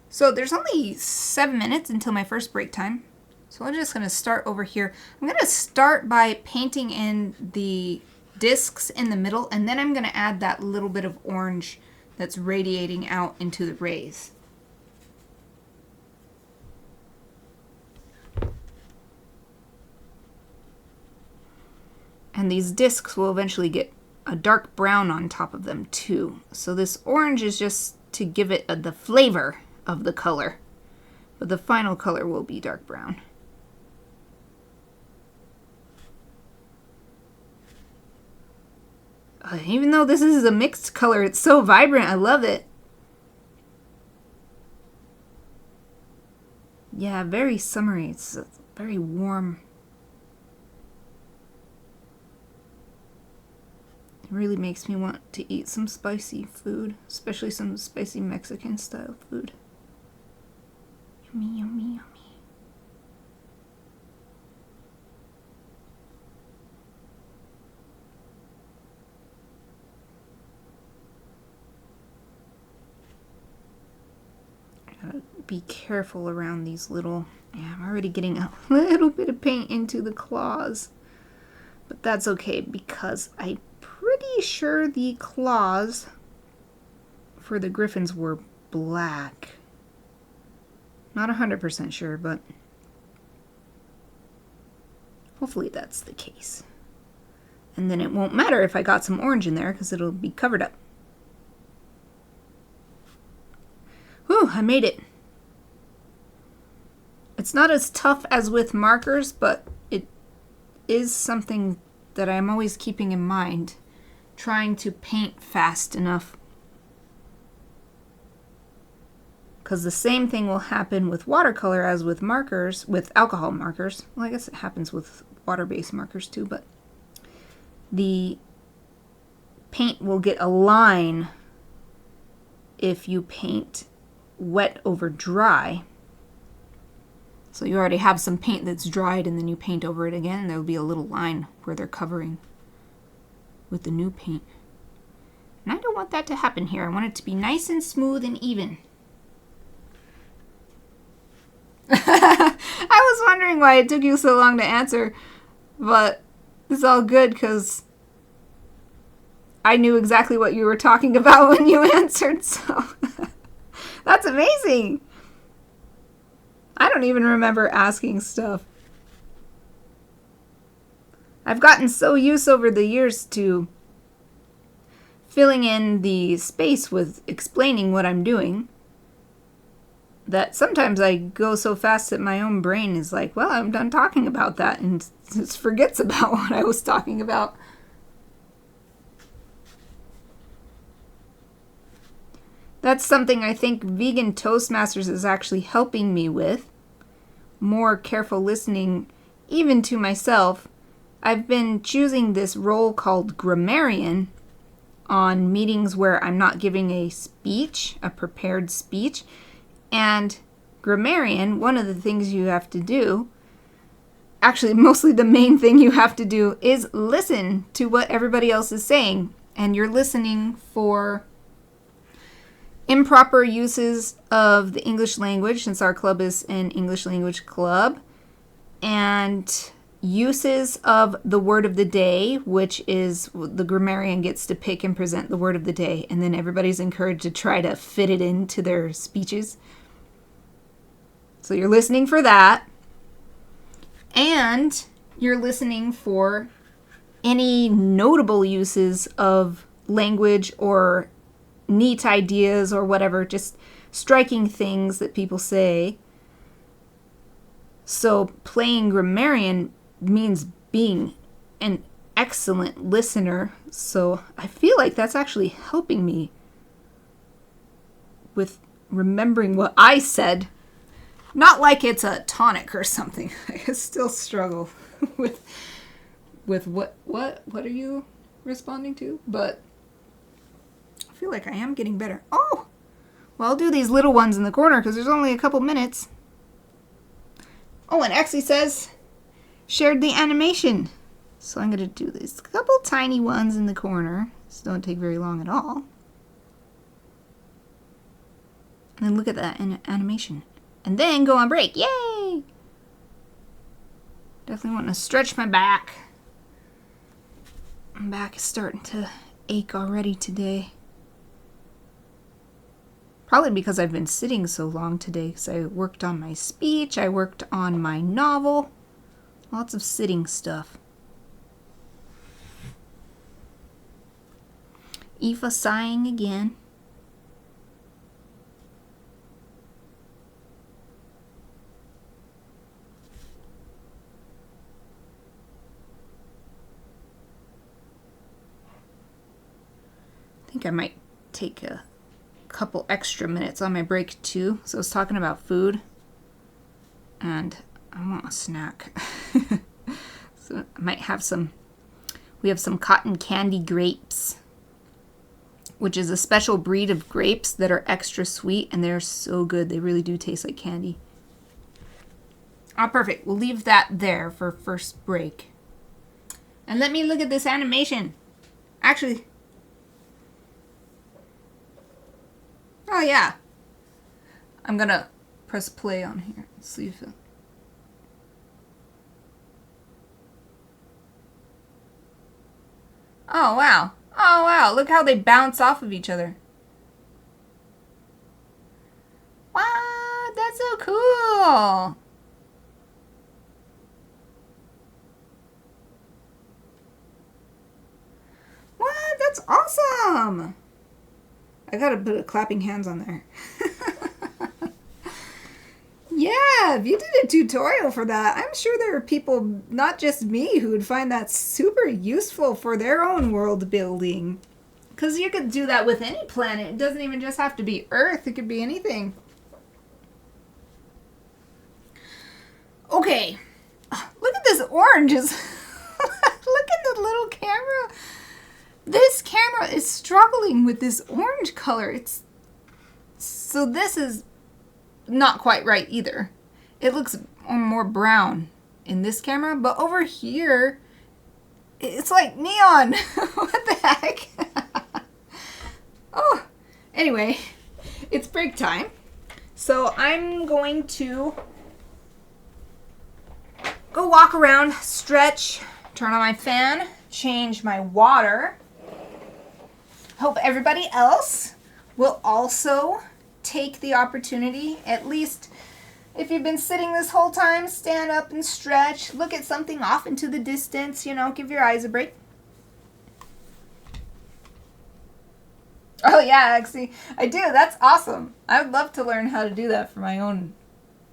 so there's only 7 minutes until my first break time. So I'm just going to start over here. I'm going to start by painting in the discs in the middle, and then I'm going to add that little bit of orange that's radiating out into the rays. And these discs will eventually get a dark brown on top of them too. So this orange is just to give it the flavor of the color. But the final color will be dark brown. Even though this is a mixed color, it's so vibrant. I love it. Yeah, very summery. It's very warm. It really makes me want to eat some spicy food, especially some spicy Mexican style food. Yummy, yummy, yummy. Gotta be careful around these little, yeah, I'm already getting a little bit of paint into the claws. But that's okay because I'm pretty sure the claws for the griffins were black. Not 100% sure, but hopefully that's the case. And then it won't matter if I got some orange in there because it'll be covered up. Whew, I made it. It's not as tough as with markers, but it is something that I'm always keeping in mind, trying to paint fast enough. Because the same thing will happen with watercolor as with markers, with alcohol markers. Well, I guess it happens with water-based markers too, but the paint will get a line if you paint wet over dry. So you already have some paint that's dried and then you paint over it again, and there will be a little line where they're covering with the new paint. And I don't want that to happen here. I want it to be nice and smooth and even. I was wondering why it took you so long to answer, but it's all good because I knew exactly what you were talking about when you answered, so that's amazing. I don't even remember asking stuff. I've gotten so used over the years to filling in the space with explaining what I'm doing that sometimes I go so fast that my own brain is like, well, I'm done talking about that, and just forgets about what I was talking about. That's something I think Vegan Toastmasters is actually helping me with. More careful listening, even to myself. I've been choosing this role called grammarian on meetings where I'm not giving a speech, a prepared speech. And grammarian, one of the things you have to do, actually mostly the main thing you have to do, is listen to what everybody else is saying. And you're listening for improper uses of the English language, since our club is an English language club, and uses of the word of the day, which is the grammarian gets to pick and present the word of the day, and then everybody's encouraged to try to fit it into their speeches. So you're listening for that, and you're listening for any notable uses of language or neat ideas or whatever, just striking things that people say. So playing grammarian means being an excellent listener. So I feel like that's actually helping me with remembering what I said. Not like it's a tonic or something. I still struggle with what are you responding to? But I feel like I am getting better. Oh! Well, I'll do these little ones in the corner because there's only a couple minutes. Oh, and Exie says, shared the animation. So I'm going to do these couple tiny ones in the corner. This don't take very long at all. And then look at that animation. And then go on break. Yay! Definitely want to stretch my back. My back is starting to ache already today. Probably because I've been sitting so long today, because I worked on my speech, I worked on my novel. Lots of sitting stuff. Aoife sighing again. I think I might take a couple extra minutes on my break too. So I was talking about food, and I want a snack. So I might have some. We have some cotton candy grapes, which is a special breed of grapes that are extra sweet, and they're so good. They really do taste like candy. Ah, perfect. We'll leave that there for first break. And let me look at this animation. Actually, oh yeah. I'm gonna press play on here. Let's see if it... Oh wow. Oh wow. Look how they bounce off of each other. Wow, that's so cool. What? That's awesome. I gotta put a clapping hands on there. Yeah, if you did a tutorial for that, I'm sure there are people, not just me, who would find that super useful for their own world building. Because you could do that with any planet. It doesn't even just have to be Earth. It could be anything. Okay. Look at this orange. Look at the little camera. This camera is struggling with this orange color. So this is not quite right either. It looks more brown in this camera, but over here, it's like neon. What the heck? Oh, anyway, it's break time. So I'm going to go walk around, stretch, turn on my fan, change my water. Hope everybody else will also take the opportunity, at least if you've been sitting this whole time, stand up and stretch. Look at something off into the distance, give your eyes a break. Oh yeah, actually, I do. That's awesome. I would love to learn how to do that for my own.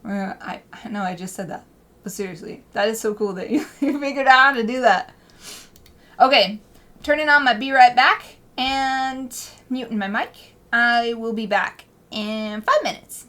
I know I just said that, but seriously, that is so cool that you figured out how to do that. Okay, turning on my Be Right Back and muting my mic. I will be back in 5 minutes.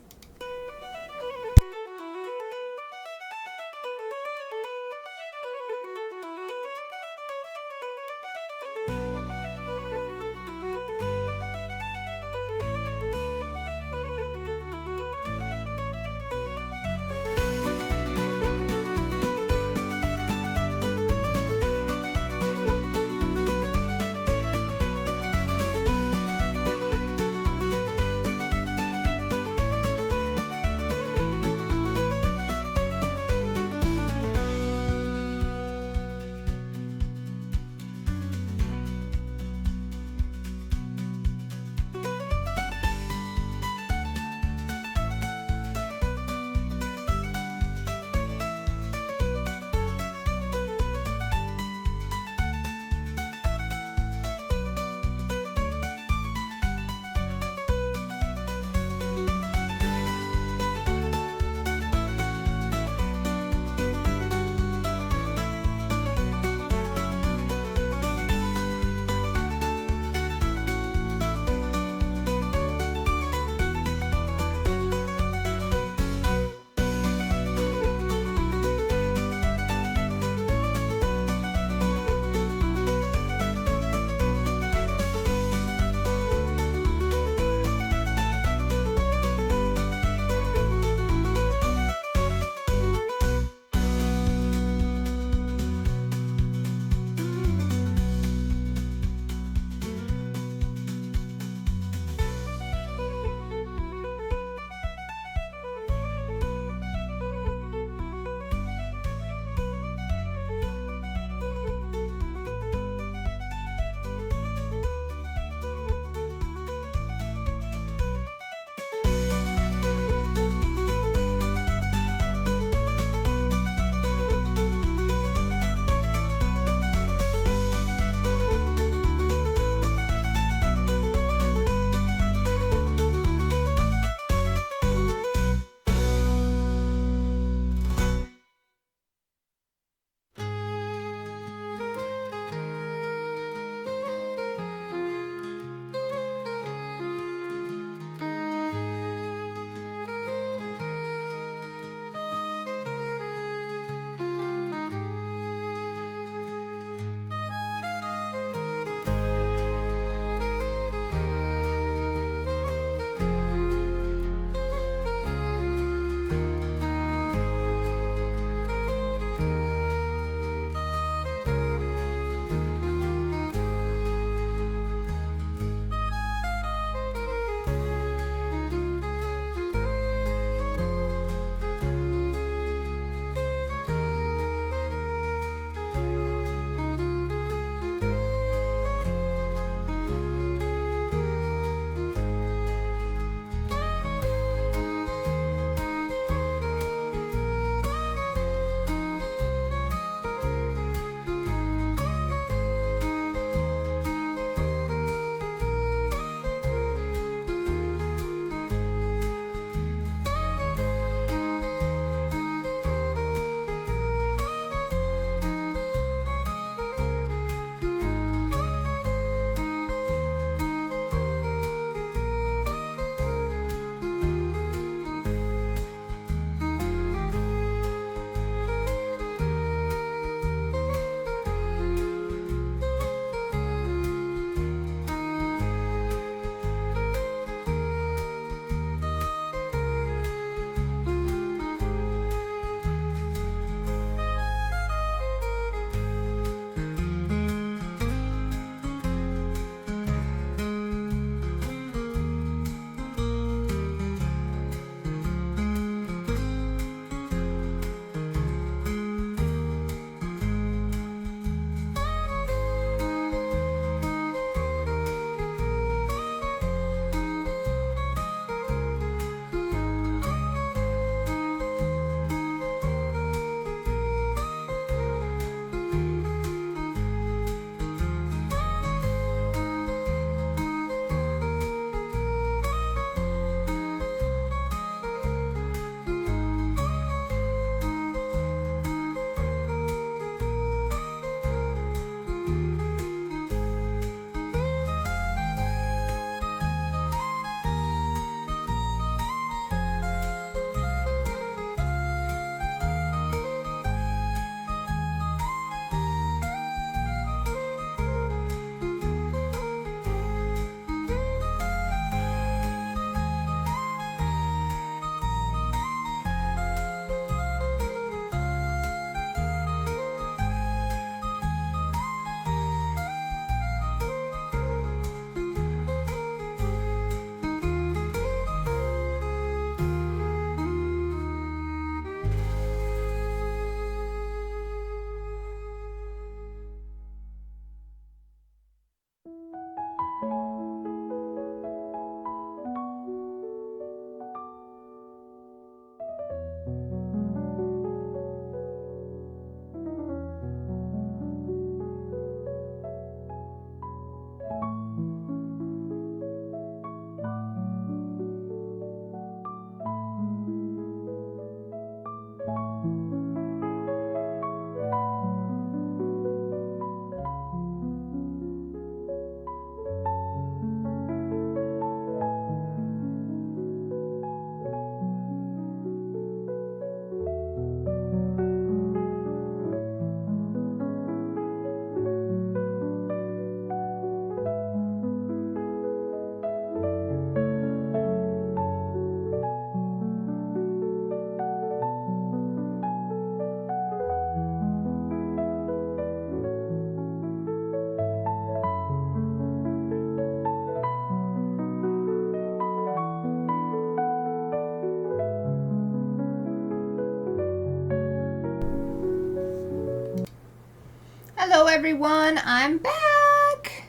Hello everyone, I'm back.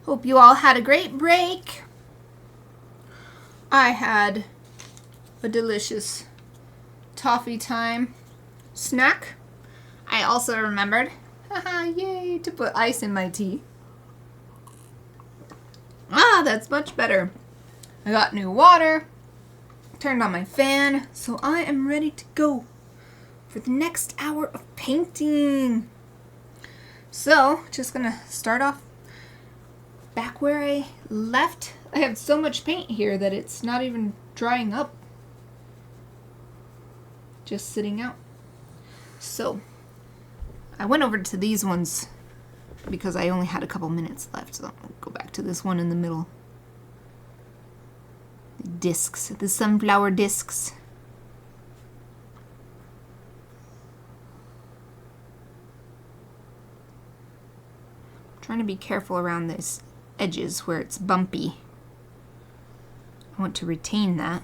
Hope you all had a great break. I had a delicious toffee time snack. I also remembered, haha, yay, to put ice in my tea. That's much better. I got new water, turned on my fan, so I am ready to go for the next hour of painting. So, just gonna start off back where I left. I have so much paint here that it's not even drying up. Just sitting out. So, I went over to these ones because I only had a couple minutes left, so I'll go back to this one in the middle. The discs, the sunflower discs. I'm trying to be careful around these edges where it's bumpy. I want to retain that.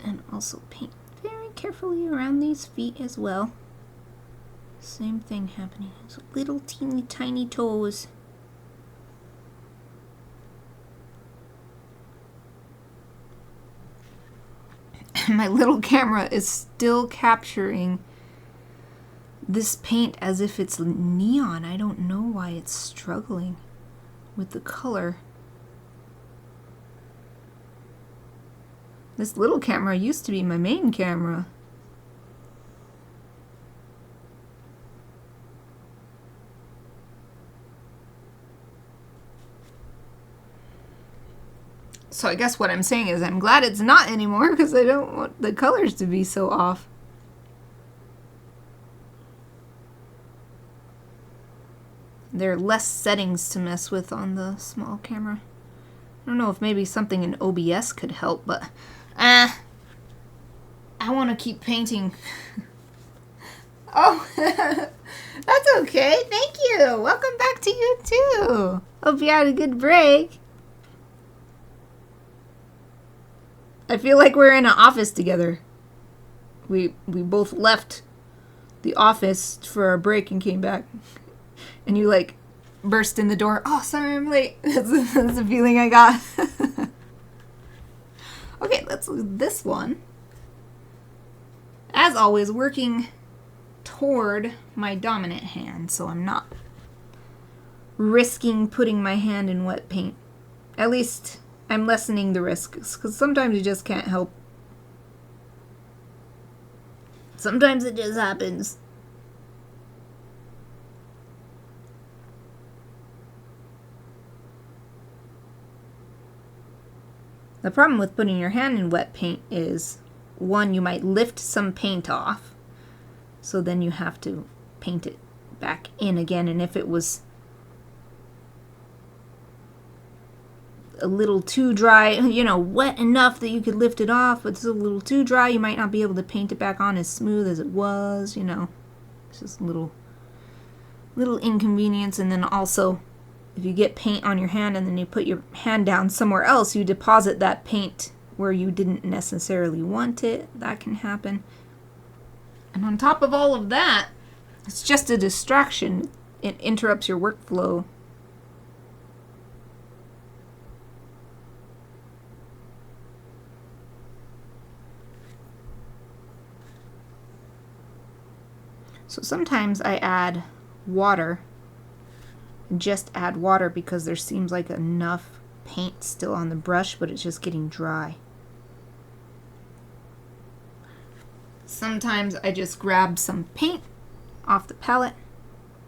And also paint very carefully around these feet as well. Same thing happening. Those little teeny tiny toes. My little camera is still capturing this paint as if it's neon. I don't know why it's struggling with the color. This little camera used to be my main camera. So I guess what I'm saying is I'm glad it's not anymore because I don't want the colors to be so off. There are less settings to mess with on the small camera. I don't know if maybe something in OBS could help, but I want to keep painting. Oh, that's okay. Thank you. Welcome back to you too. Hope you had a good break. I feel like we're in an office together. We both left the office for our break and came back. And you like burst in the door. Oh, sorry, I'm late. That's the feeling I got. Okay, let's do this one. As always, working toward my dominant hand, so I'm not risking putting my hand in wet paint. At least I'm lessening the risks, because sometimes you just can't help. Sometimes it just happens. The problem with putting your hand in wet paint is, one, you might lift some paint off, so then you have to paint it back in again, and if it was a little too dry, you know, wet enough that you could lift it off, but it's a little too dry, you might not be able to paint it back on as smooth as it was, you know. It's just a little inconvenience. And then also, if you get paint on your hand and then you put your hand down somewhere else, you deposit that paint where you didn't necessarily want it. That can happen. And on top of all of that, it's just a distraction. It interrupts your workflow. So sometimes I add water. Just add water because there seems like enough paint still on the brush, but it's just getting dry. Sometimes I just grab some paint off the palette,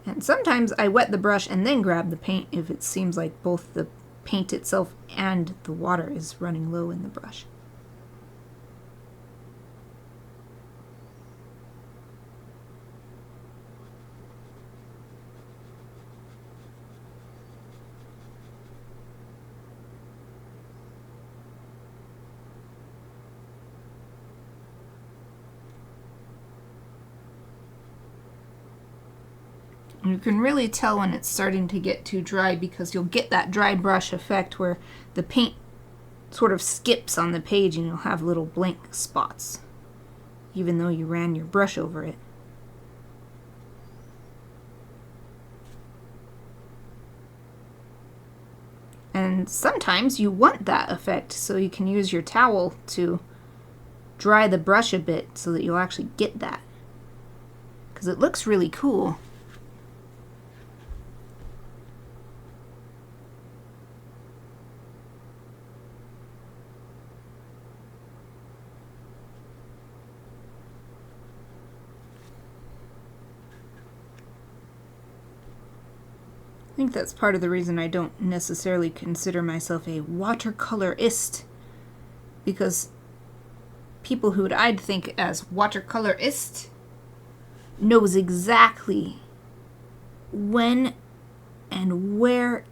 and sometimes I wet the brush and then grab the paint if it seems like both the paint itself and the water is running low in the brush. You can really tell when it's starting to get too dry because you'll get that dry brush effect where the paint sort of skips on the page and you'll have little blank spots, even though you ran your brush over it. And sometimes you want that effect, so you can use your towel to dry the brush a bit so that you'll actually get that. Because it looks really cool. I think that's part of the reason I don't necessarily consider myself a watercolorist, because people who I'd think as watercolorist knows exactly when and where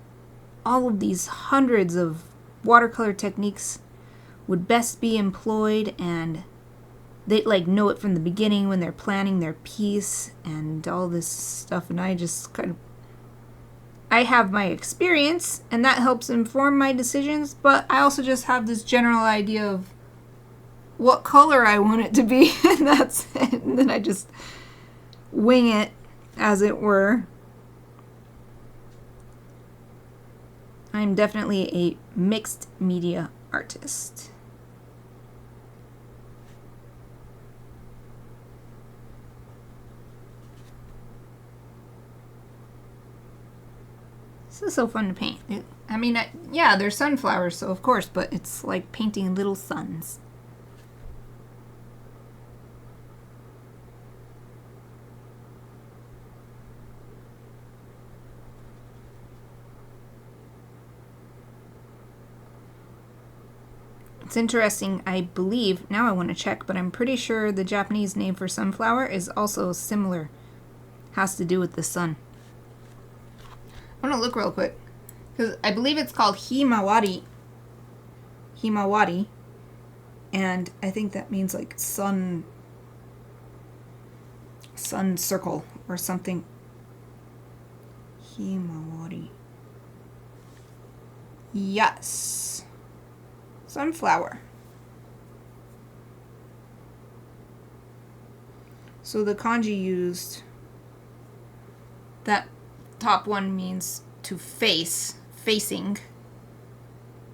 all of these hundreds of watercolor techniques would best be employed, and they like know it from the beginning when they're planning their piece and all this stuff, and I just kind of I have my experience, and that helps inform my decisions, but I also just have this general idea of what color I want it to be, and that's it. And then I just wing it, as it were. I'm definitely a mixed media artist. This is so fun to paint. Yeah, they're sunflowers, so of course, but it's like painting little suns. It's interesting, I believe, now I want to check, but I'm pretty sure the Japanese name for sunflower is also similar. Has to do with the sun. I'm going to look real quick, because I believe it's called himawari. Himawari. And I think that means like sun circle or something. Himawari. Yes. Sunflower. So the kanji used, that top one means to face, facing,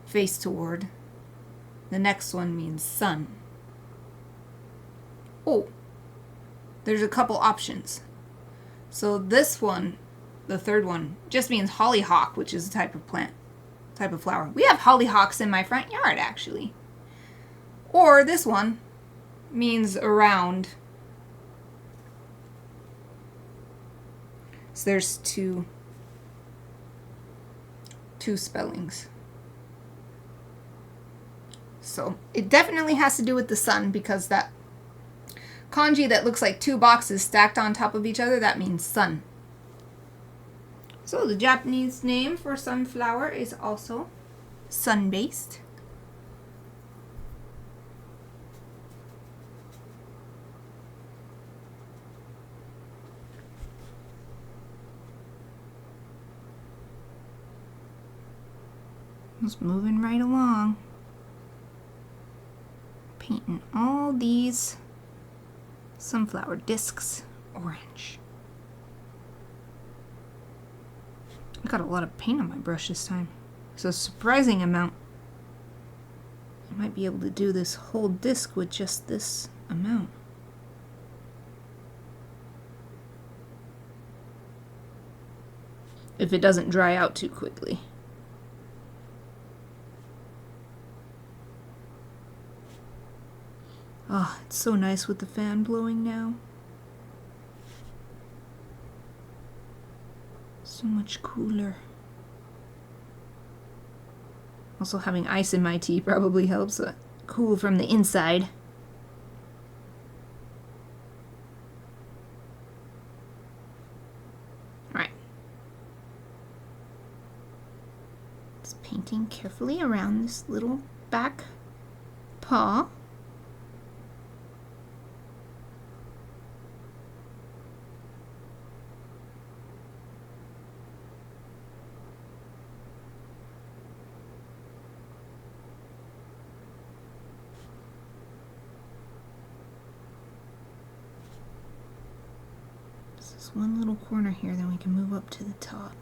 face toward. The next one means sun. Oh, there's a couple options. So this one, the third one, just means hollyhock, which is a type of plant, type of flower. We have hollyhocks in my front yard, actually. Or this one means around. So there's two spellings. So it definitely has to do with the sun, because that kanji that looks like two boxes stacked on top of each other, that means sun. So the Japanese name for sunflower is also sun-based. Just moving right along. Painting all these sunflower discs orange. I got a lot of paint on my brush this time. It's a surprising amount. I might be able to do this whole disc with just this amount. If it doesn't dry out too quickly. Oh, it's so nice with the fan blowing now. So much cooler. Also, having ice in my tea probably helps cool from the inside. Alright. Just painting carefully around this little back paw. Just one little corner here, then we can move up to the top.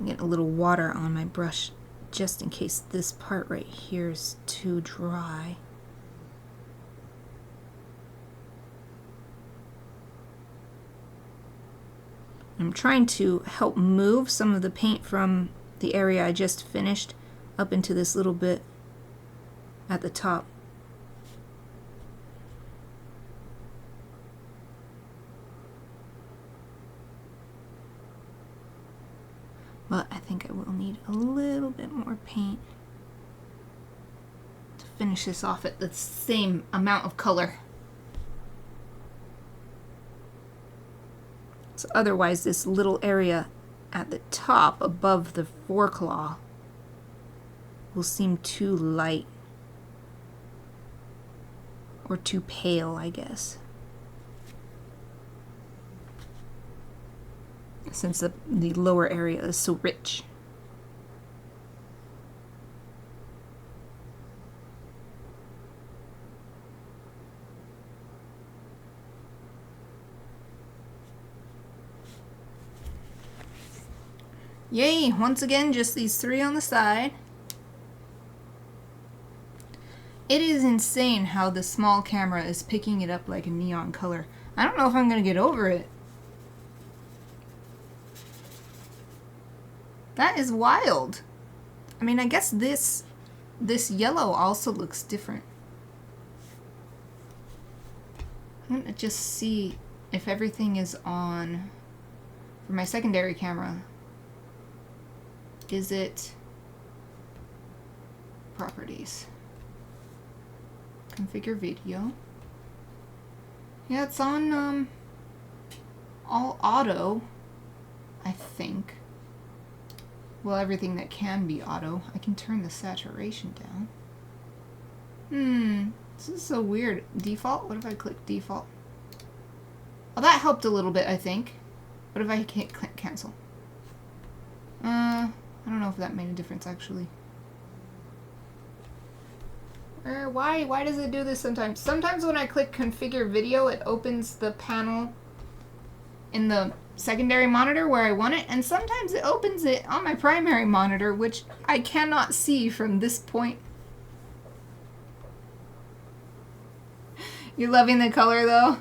Get a little water on my brush just in case this part right here is too dry. I'm trying to help move some of the paint from the area I just finished up into this little bit at the top. But I think I will need a little bit more paint to finish this off at the same amount of color. So otherwise this little area at the top above the foreclaw will seem too light. Or too pale, I guess. Since the lower area is so rich. Yay! Once again, just these three on the side. It is insane how the small camera is picking it up like a neon color. I don't know if I'm going to get over it. That is wild. I mean, I guess this yellow also looks different. I'm going to just see if everything is on for my secondary camera. Is it properties? Configure video. Yeah, it's on all auto, I think. Well, everything that can be auto. I can turn the saturation down. This is so weird. Default? What if I click default? Well, that helped a little bit, I think. What if I can't click cancel? I don't know if that made a difference, actually. Why does it do this sometimes? Sometimes when I click configure video, it opens the panel in the secondary monitor where I want it, and sometimes it opens it on my primary monitor, which I cannot see from this point. You're loving the color though?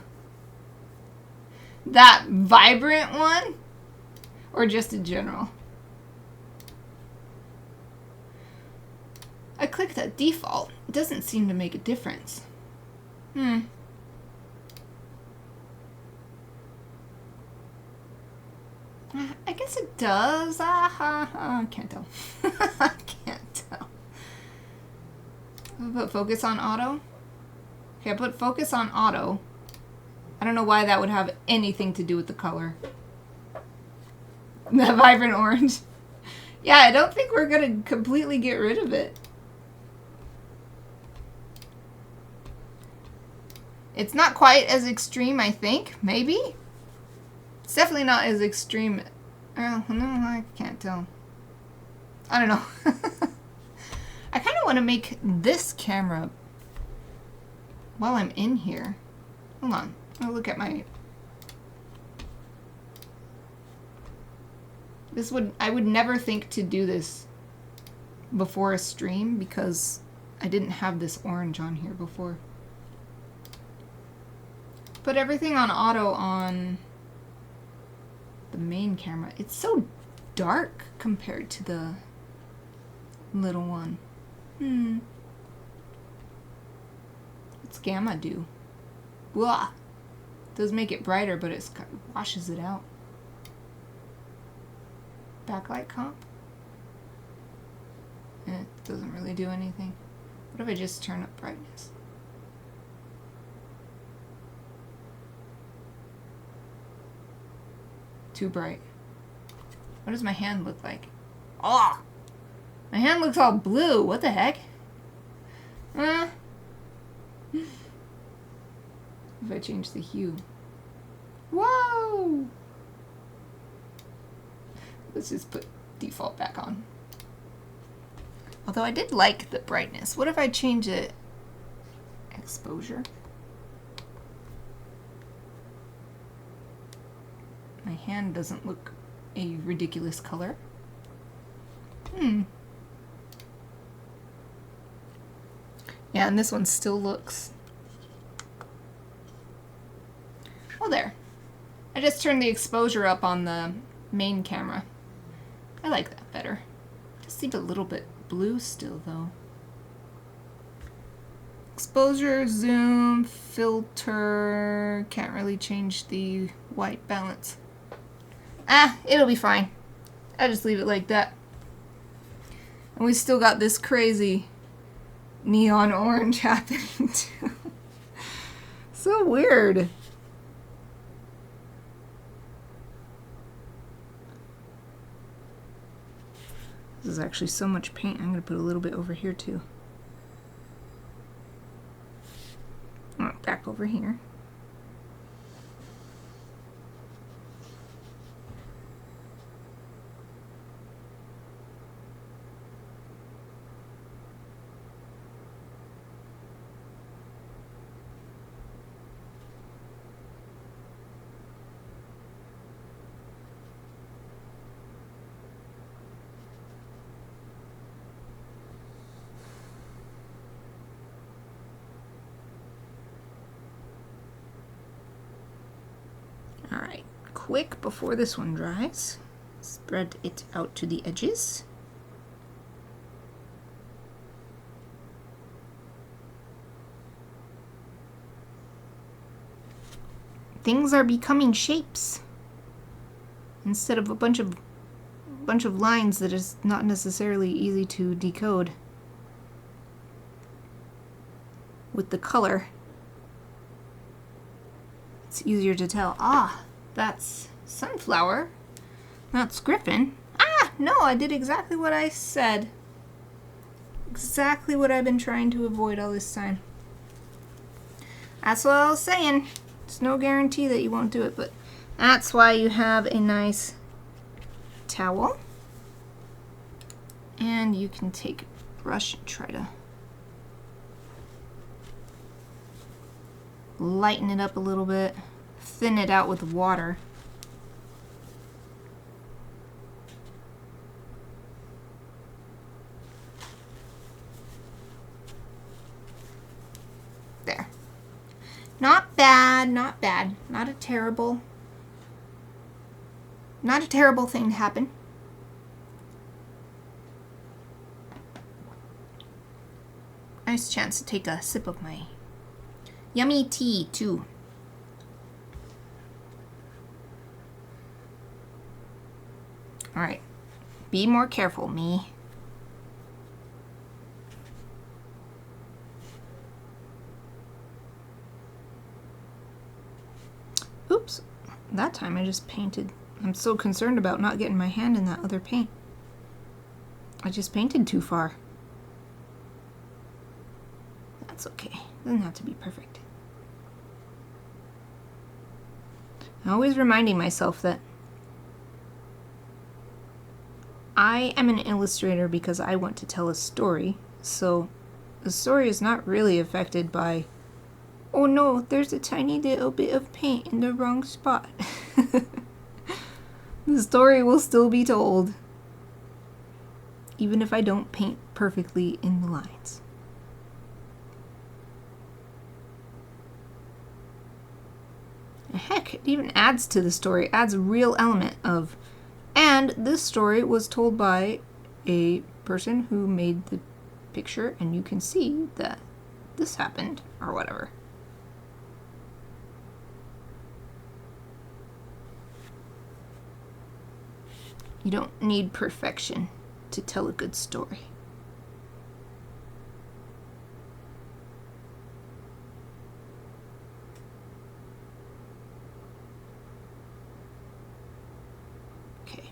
That vibrant one? Or just in general? I clicked that default. It doesn't seem to make a difference. I guess it does. I can't tell. I can't tell. I'll put focus on auto. Okay, I put focus on auto. I don't know why that would have anything to do with the color. That vibrant orange. Yeah, I don't think we're gonna completely get rid of it. It's not quite as extreme, I think. Maybe? It's definitely not as extreme. Oh, no, I can't tell. I don't know. I kind of want to make this camera while I'm in here. Hold on. I'll look at my... I would never think to do this before a stream because I didn't have this orange on here before. Put everything on auto on the main camera. It's so dark compared to the little one. What's gamma do? Blah. Does make it brighter, but it washes it out. Backlight comp? It doesn't really do anything. What if I just turn up brightness? Too bright. What does my hand look like? Oh! My hand looks all blue. What the heck? If I change the hue. Whoa! Let's just put default back on. Although I did like the brightness. What if I change it? Exposure. My hand doesn't look a ridiculous color. Yeah, and this one still looks... Oh, there. I just turned the exposure up on the main camera. I like that better. Just seems a little bit blue still, though. Exposure, zoom, filter. Can't really change the white balance. Ah, it'll be fine. I'll just leave it like that. And we still got this crazy neon orange happening too. So weird. This is actually so much paint. I'm going to put a little bit over here too. Oh, back over here. Alright, quick before this one dries, spread it out to the edges. Things are becoming shapes instead of a bunch of lines that is not necessarily easy to decode with the color. It's easier to tell. Ah, that's sunflower. That's Gryphon. Ah, no, I did exactly what I said. Exactly what I've been trying to avoid all this time. That's what I was saying. It's no guarantee that you won't do it, but that's why you have a nice towel. And you can take a brush and try to lighten it up a little bit, thin it out with water. There. Not bad, not bad. Not a terrible thing to happen. Nice chance to take a sip of my yummy tea, too. Alright. Be more careful, me. Oops. That time I just painted. I'm so concerned about not getting my hand in that other paint. I just painted too far. That's okay. Doesn't have to be perfect. I'm always reminding myself that I am an illustrator because I want to tell a story, so the story is not really affected by, oh no, there's a tiny little bit of paint in the wrong spot. The story will still be told, even if I don't paint perfectly in the lines. Heck, it even adds to the story, adds a real element of, and this story was told by a person who made the picture, and you can see that this happened, or whatever. You don't need perfection to tell a good story. Okay.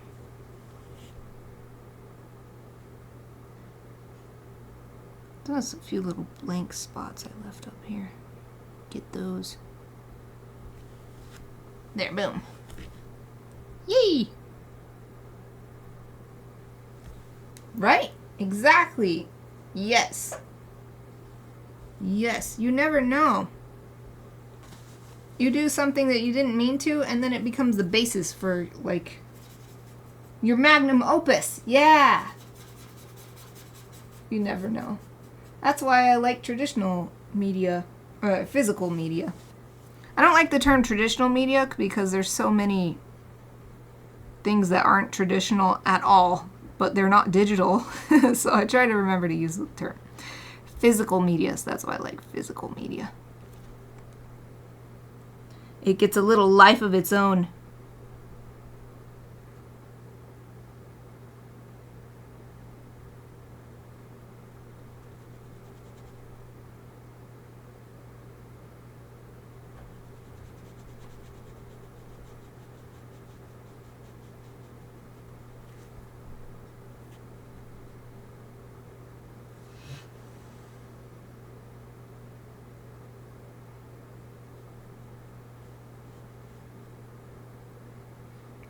There's a few little blank spots I left up here. Get those. There, boom. Yay! Right? Exactly. Yes. Yes, you never know. You do something that you didn't mean to, and then it becomes the basis for, like, your magnum opus. Yeah. You never know. That's why I like traditional media, physical media. I don't like the term traditional media because there's so many things that aren't traditional at all, but they're not digital. So I try to remember to use the term physical media. So that's why I like physical media. It gets a little life of its own.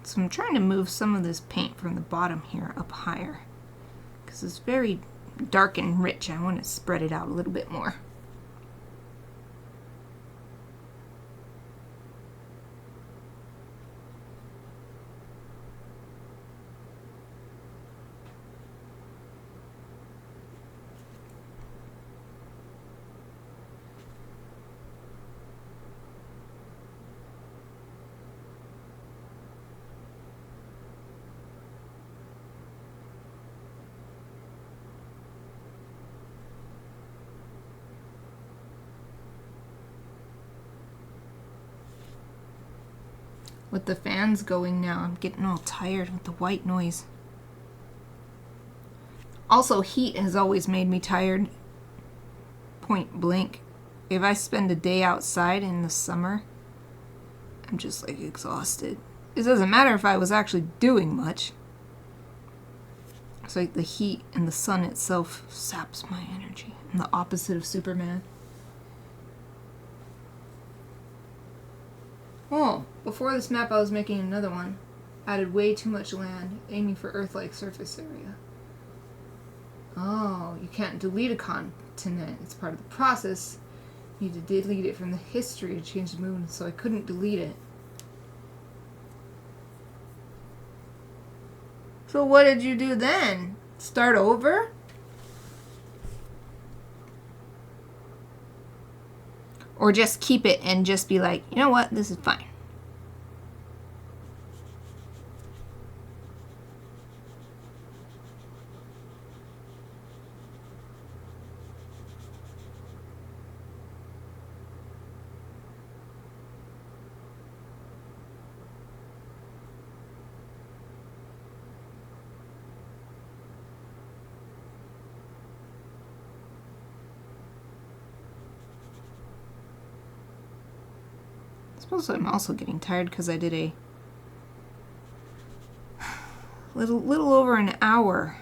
So I'm trying to move some of this paint from the bottom here up higher because it's very dark and rich. I want to spread it out a little bit more. With the fans going now, I'm getting all tired with the white noise. Also, heat has always made me tired. Point blank. If I spend a day outside in the summer, I'm just like exhausted. It doesn't matter if I was actually doing much. It's like the heat and the sun itself saps my energy. I'm the opposite of Superman. Oh, before this map I was making another one. Added way too much land, aiming for Earth-like surface area. Oh, you can't delete a continent. It's part of the process. You need to delete it from the history to change the moon, so I couldn't delete it. So what did you do then? Start over? Or just keep it and just be like, you know what, this is fine. I suppose I'm also getting tired because I did a little over an hour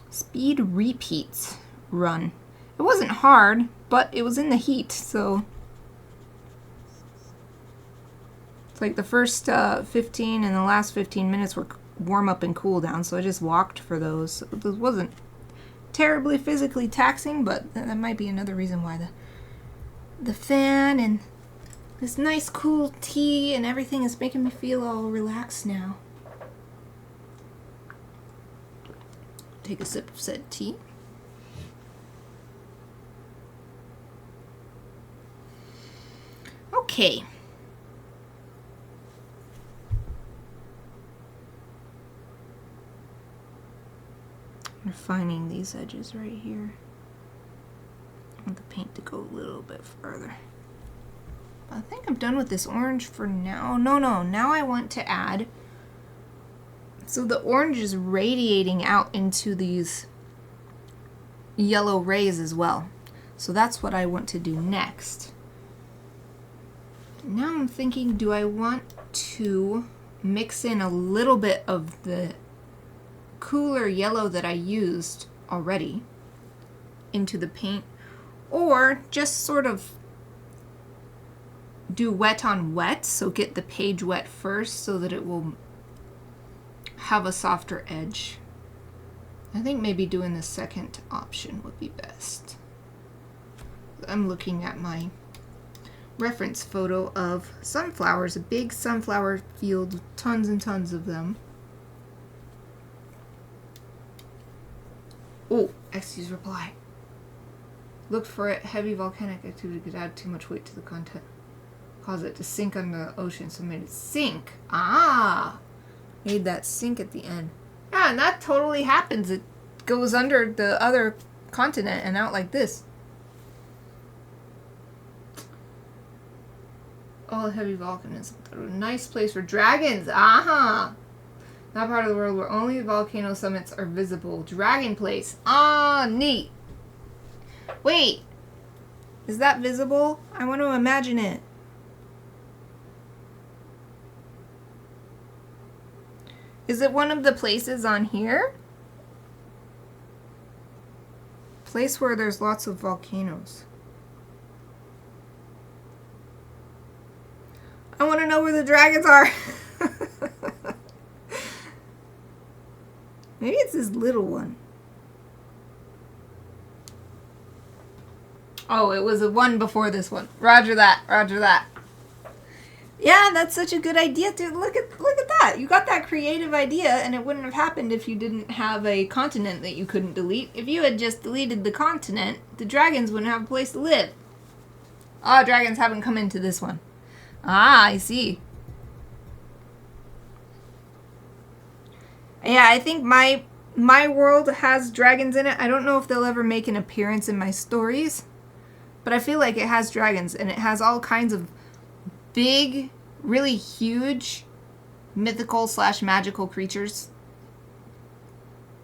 speed repeats run. It wasn't hard, but it was in the heat, so it's like the first 15 and the last 15 minutes were warm up and cool down, so I just walked for those. It wasn't terribly physically taxing, but that might be another reason why the fan and this nice cool tea and everything is making me feel all relaxed now. Take a sip of said tea. Okay. Refining these edges right here. I want the paint to go a little bit further. I think I'm done with this orange for now. No, now I want to add. So the orange is radiating out into these yellow rays as well. So that's what I want to do next. Now I'm thinking, do I want to mix in a little bit of the cooler yellow that I used already into the paint, or just sort of do wet on wet, so get the page wet first so that it will have a softer edge. I think maybe doing the second option would be best. I'm looking at my reference photo of sunflowers, a big sunflower field with tons and tons of them. Oh, X's reply. Looked for it. Heavy volcanic activity could add too much weight to the content. Cause it to sink under the ocean, so made it sink. Ah! Made that sink at the end. Yeah, and that totally happens. It goes under the other continent and out like this. All heavy volcanism. A nice place for dragons. Aha! That part of the world where only volcano summits are visible. Dragon place. Ah, neat. Wait. Is that visible? I want to imagine it. Is it one of the places on here? Place where there's lots of volcanoes. I want to know where the dragons are. Maybe it's this little one. Oh, it was the one before this one. Roger that. Roger that. Yeah, that's such a good idea, dude. Look at that. You got that creative idea, and it wouldn't have happened if you didn't have a continent that you couldn't delete. If you had just deleted the continent, the dragons wouldn't have a place to live. Oh, dragons haven't come into this one. Ah, I see. Yeah, I think my world has dragons in it. I don't know if they'll ever make an appearance in my stories, but I feel like it has dragons, and it has all kinds of big, really huge, mythical / magical creatures.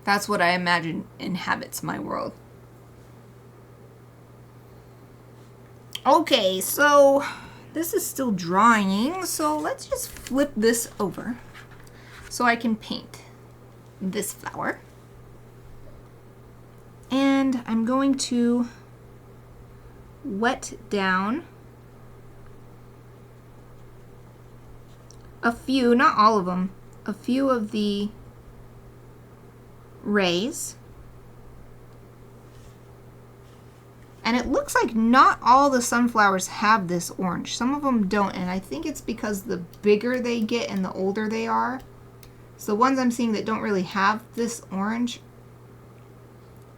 That's what I imagine inhabits my world. Okay, so this is still drying, so let's just flip this over so I can paint this flower. And I'm going to wet down a few, not all of them, a few of the rays. And it looks like not all the sunflowers have this orange. Some of them don't, and I think it's because the bigger they get and the older they are. So the ones I'm seeing that don't really have this orange,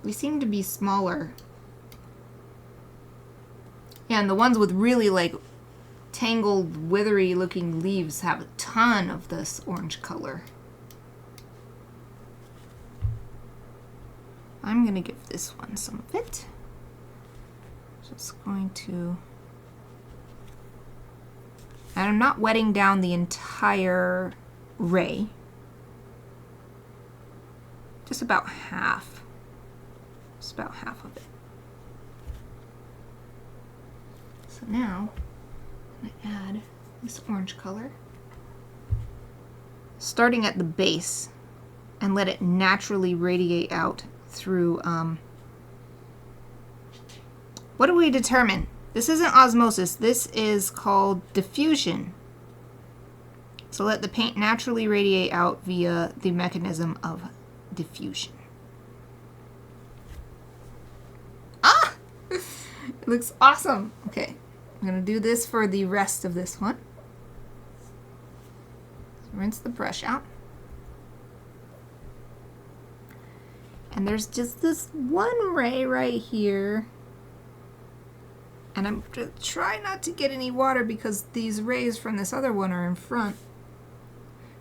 they seem to be smaller. Yeah, and the ones with really like tangled, withery looking leaves have a ton of this orange color. I'm going to give this one some of it. Just going to... And I'm not wetting down the entire ray. Just about half. Just about half of it. So now, I'm going to add this orange color. Starting at the base, and let it naturally radiate out through, what do we determine? This isn't osmosis, this is called diffusion. So let the paint naturally radiate out via the mechanism of diffusion. Ah! It looks awesome. Okay, I'm gonna do this for the rest of this one. Rinse the brush out. And there's just this one ray right here. And I'm going to try not to get any water because these rays from this other one are in front.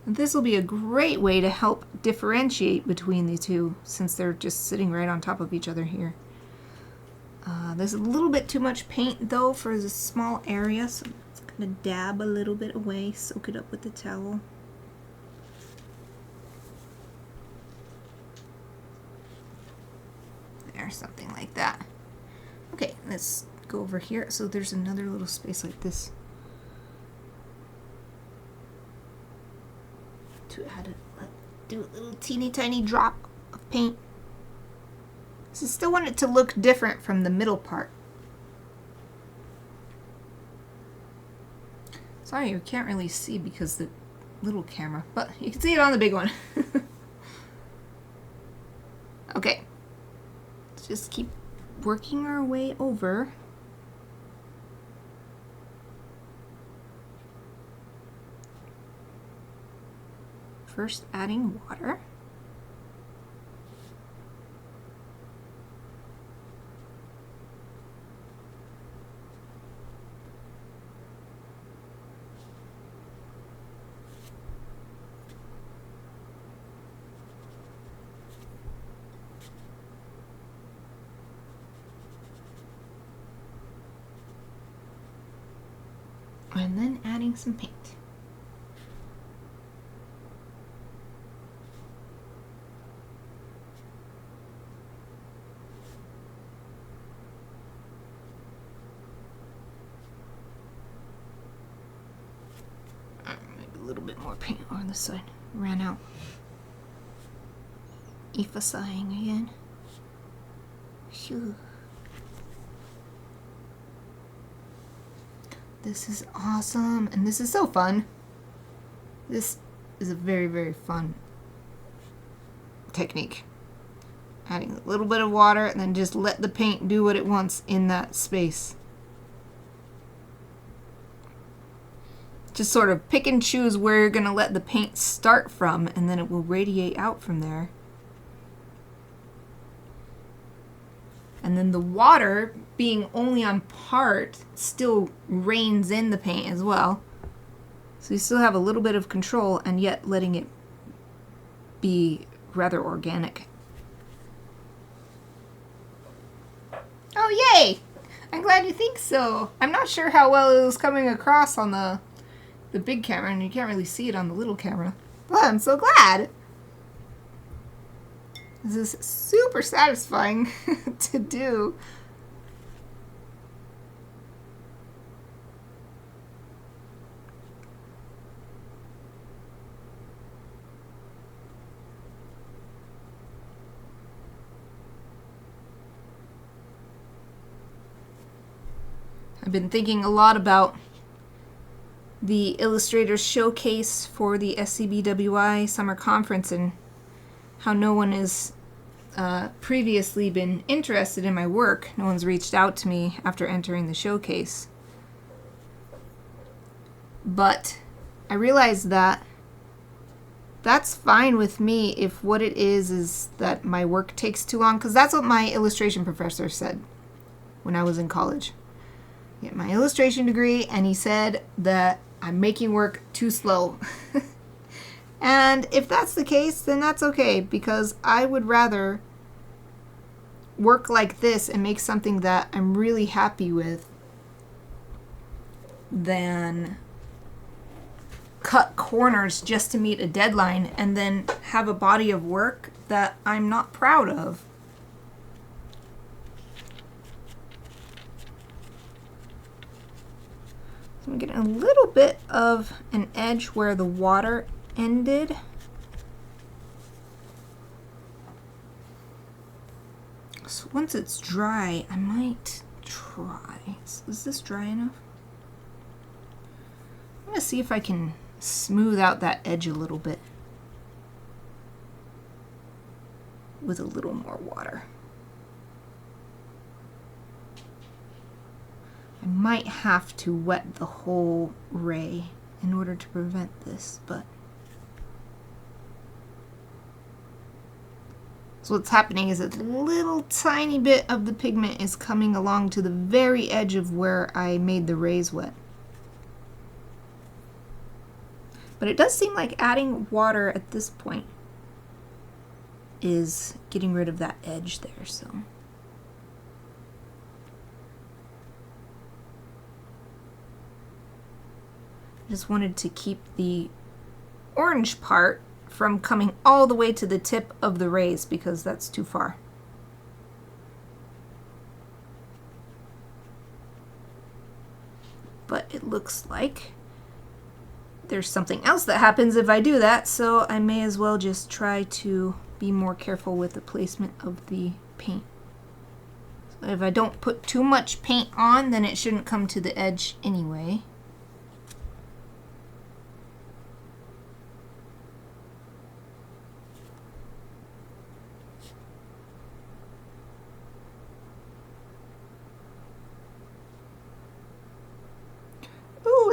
And this will be a great way to help differentiate between the two since they're just sitting right on top of each other here. There's a little bit too much paint though for this small area, so I'm just going to dab a little bit away, soak it up with the towel. There, something like that. Okay, let's go over here. So there's another little space like this to add do a little teeny tiny drop of paint. So I still want it to look different from the middle part. Sorry, you can't really see because the little camera, but you can see it on the big one. Okay. Let's just keep working our way over. First adding water. And then adding some paint. Maybe a little bit more paint on this side. Ran out. Emphasizing again. Phew. This is awesome, and this is so fun. This is a very, very fun technique. Adding a little bit of water and then just let the paint do what it wants in that space. Just sort of pick and choose where you're going to let the paint start from, and then it will radiate out from there. And then the water, being only on part, still rains in the paint as well. So you still have a little bit of control, and yet letting it be rather organic. Oh, yay! I'm glad you think so. I'm not sure how well it was coming across on the big camera, and you can't really see it on the little camera. But I'm so glad. This is super satisfying to do. I've been thinking a lot about the Illustrators Showcase for the SCBWI Summer Conference and how no one has previously been interested in my work. No one's reached out to me after entering the showcase. But I realized that that's fine with me if what it is that my work takes too long, because that's what my illustration professor said when I was in college. I get my illustration degree, and he said that I'm making work too slow. And if that's the case, then that's okay, because I would rather work like this and make something that I'm really happy with than cut corners just to meet a deadline and then have a body of work that I'm not proud of. So I'm getting a little bit of an edge where the water ended. So once it's dry, I might try. Is this dry enough? I'm going to see if I can smooth out that edge a little bit with a little more water. I might have to wet the whole ray in order to prevent this, but so what's happening is that a little tiny bit of the pigment is coming along to the very edge of where I made the rays wet. But it does seem like adding water at this point is getting rid of that edge there, so. I just wanted to keep the orange part from coming all the way to the tip of the rays because that's too far. But it looks like there's something else that happens if I do that, so I may as well just try to be more careful with the placement of the paint. So if I don't put too much paint on, then it shouldn't come to the edge anyway.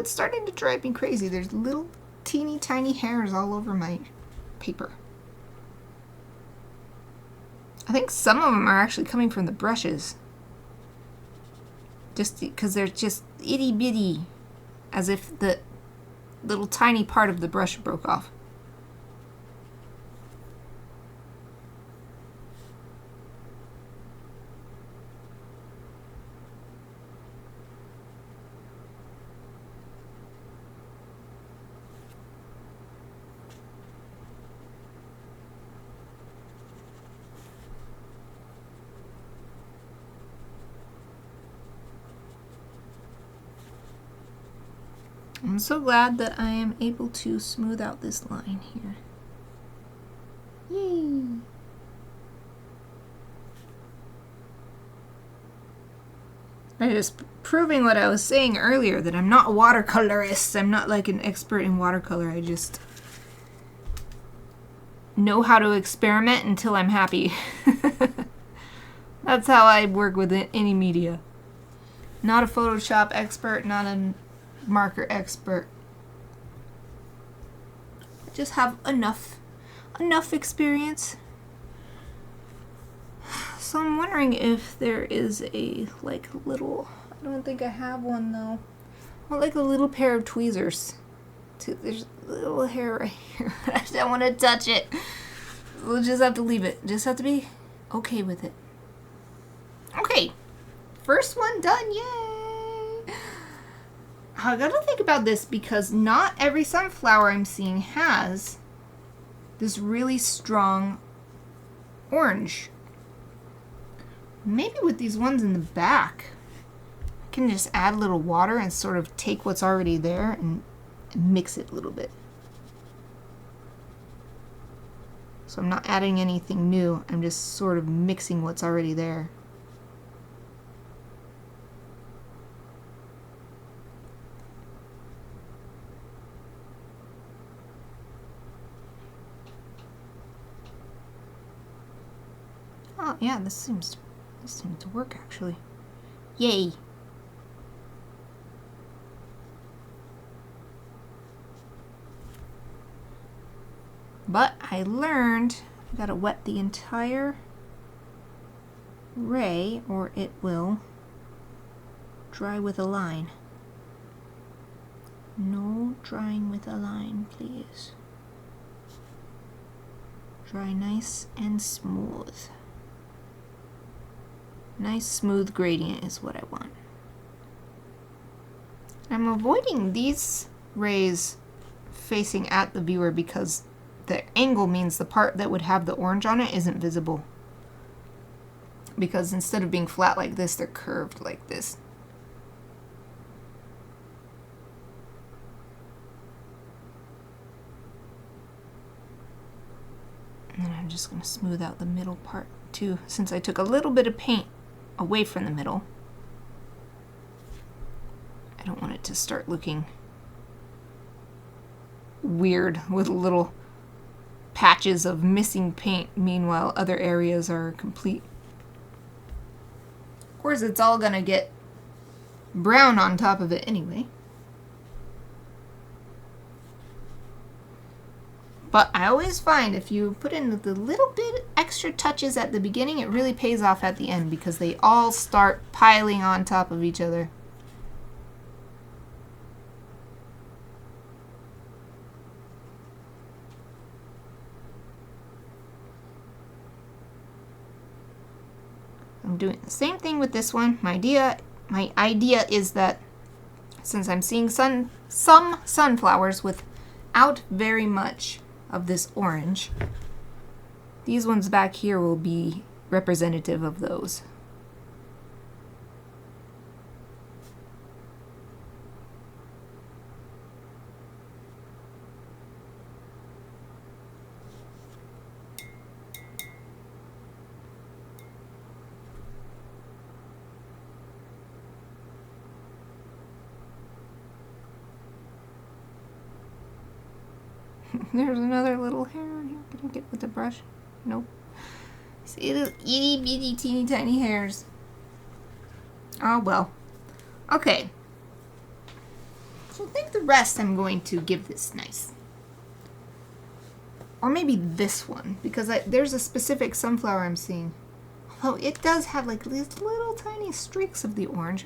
it's starting to drive me crazy. There's little teeny tiny hairs all over my paper. I think some of them are actually coming from the brushes. Just because they're just itty bitty, as if the little tiny part of the brush broke off. I'm so glad that I am able to smooth out this line here. Yay! I'm just proving what I was saying earlier, that I'm not a watercolorist. I'm not like an expert in watercolor. I just know how to experiment until I'm happy. That's how I work with any media. Not a Photoshop expert, not a marker expert. I just have enough experience. So I'm wondering if there is a like little, I don't think I have one though. Or like a little pair of tweezers. There's a little hair right here. I don't want to touch it. We'll just have to leave it. Just have to be okay with it. Okay. First one done. Yay! I gotta think about this because not every sunflower I'm seeing has this really strong orange. Maybe with these ones in the back, I can just add a little water and sort of take what's already there and mix it a little bit. So I'm not adding anything new, I'm just sort of mixing what's already there. Oh yeah, this seems to work actually. Yay! But I learned I gotta wet the entire ray or it will dry with a line. No drying with a line, please. Dry nice and smooth. Nice smooth gradient is what I want. I'm avoiding these rays facing at the viewer because the angle means the part that would have the orange on it isn't visible. Because instead of being flat like this, they're curved like this. And then I'm just going to smooth out the middle part too, since I took a little bit of paint away from the middle. I don't want it to start looking weird with little patches of missing paint, meanwhile other areas are complete. Of course, it's all gonna get brown on top of it anyway. But I always find if you put in the little bit extra touches at the beginning, it really pays off at the end because they all start piling on top of each other. I'm doing the same thing with this one. My idea is that since I'm seeing some sunflowers without very much of this orange, these ones back here will be representative of those. There's another little hair on here. Can I get with the brush? Nope. See those itty bitty teeny tiny hairs. Oh well. Okay. So I think the rest I'm going to give this nice. Or maybe this one, because there's a specific sunflower I'm seeing. Although it does have like these little tiny streaks of the orange.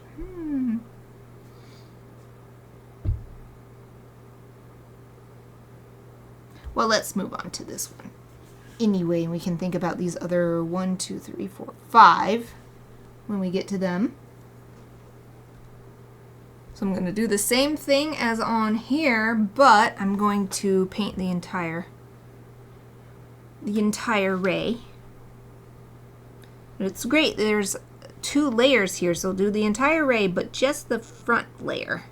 Well, let's move on to this one. Anyway, we can think about these other 1, 2, 3, 4, 5 when we get to them. So I'm going to do the same thing as on here, but I'm going to paint the entire ray. And it's great. There's 2 layers here, so I'll do the entire ray, but just the front layer.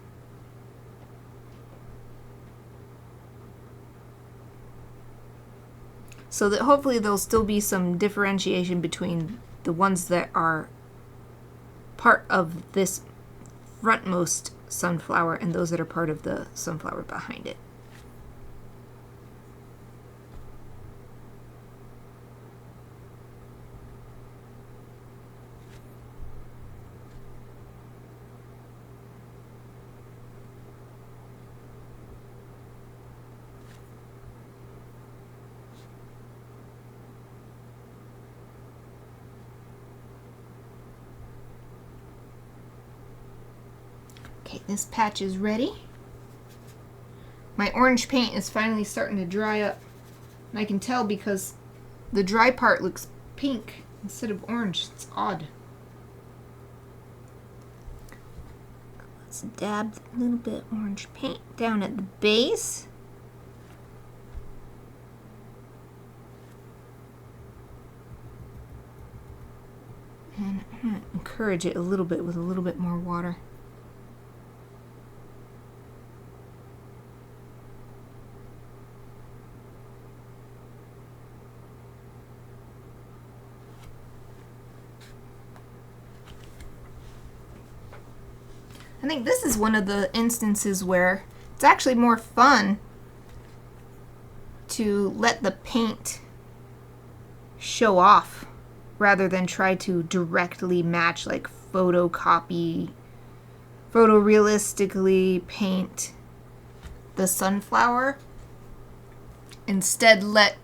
So that hopefully there'll still be some differentiation between the ones that are part of this frontmost sunflower and those that are part of the sunflower behind it. Okay, this patch is ready. My orange paint is finally starting to dry up. And I can tell because the dry part looks pink instead of orange. It's odd. Let's dab a little bit of orange paint down at the base. And I'm going to encourage it a little bit with a little bit more water. I think this is one of the instances where it's actually more fun to let the paint show off rather than try to directly match, like photorealistically paint the sunflower. Instead, let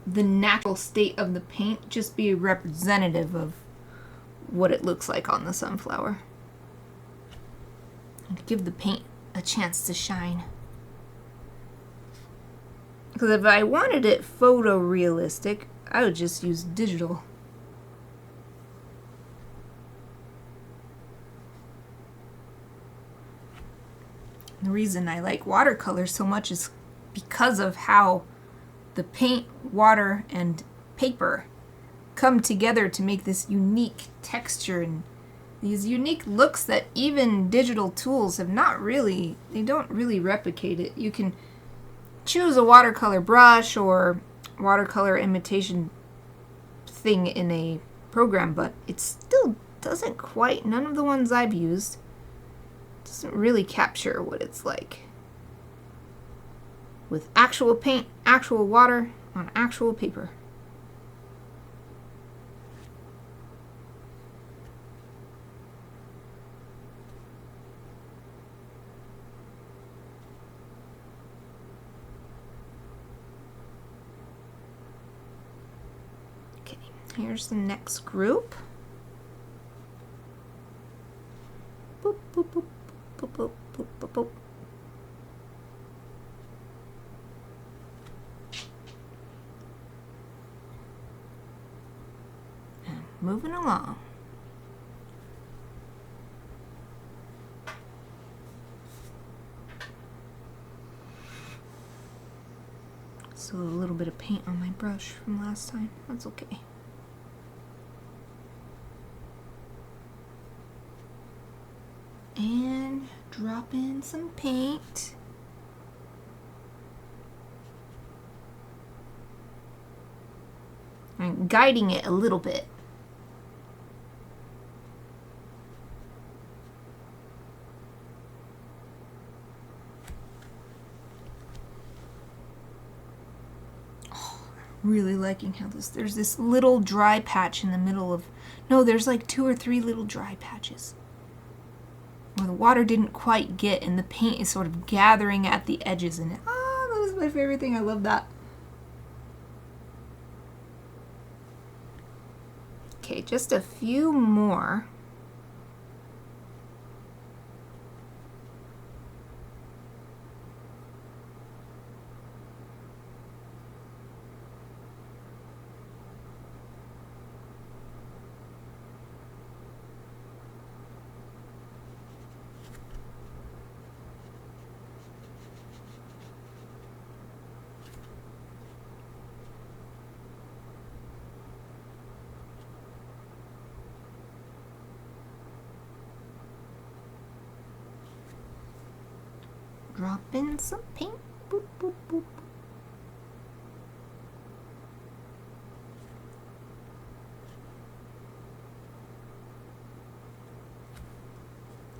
the natural state of the paint just be representative of what it looks like on the sunflower. And give the paint a chance to shine. Because if I wanted it photorealistic, I would just use digital. The reason I like watercolor so much is because of how the paint, water, and paper come together to make this unique texture and these unique looks that even digital tools have not really, they don't really replicate it. You can choose a watercolor brush or watercolor imitation thing in a program, but it still doesn't quite, none of the ones I've used, doesn't really capture what it's like. With actual paint, actual water, on actual paper. Here's the next group. Boop, boop, boop, boop, boop, boop, boop, boop. And moving along. So a little bit of paint on my brush from last time. That's okay. And drop in some paint. I'm guiding it a little bit. Oh, really liking how there's this little dry patch in the middle of, no, there's like 2 or 3 little dry patches. where the water didn't quite get and the paint is sort of gathering at the edges. And that was my favorite thing. I love that. Okay, just a few more. Drop in some paint. Boop, boop, boop.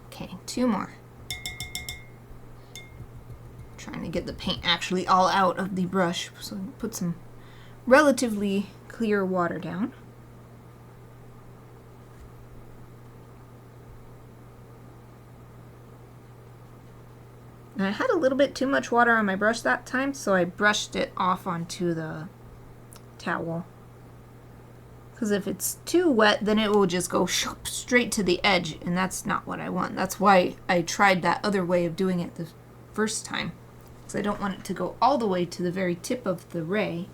Okay, two more. Trying to get the paint actually all out of the brush, so put some relatively clear water down. And I had a little bit too much water on my brush that time, so I brushed it off onto the towel. Because if it's too wet, then it will just go straight to the edge, and that's not what I want. That's why I tried that other way of doing it the first time. Because I don't want it to go all the way to the very tip of the ray.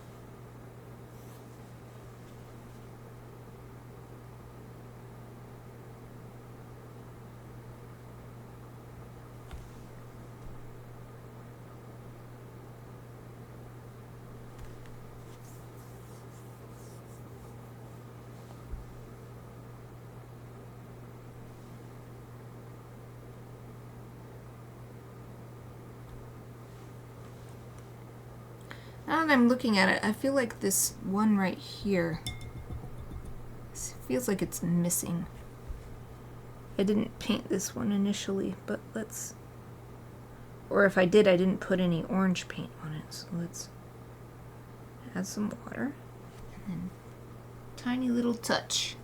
Now that I'm looking at it, I feel like this one right here feels like it's missing. I didn't paint this one initially, but let's... Or if I did, I didn't put any orange paint on it. So let's add some water. And then tiny little touch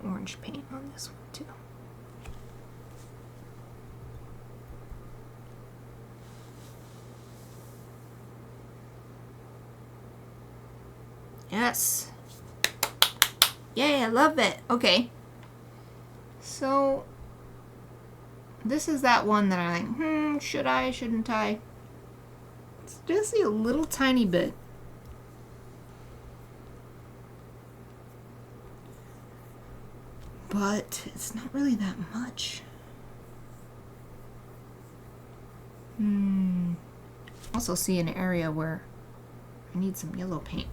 orange paint on this one too. Yes. Yay, I love it. Okay. So, this is that one that I'm like, should I, shouldn't I? It's just a little tiny bit. But it's not really that much. Also see an area where I need some yellow paint.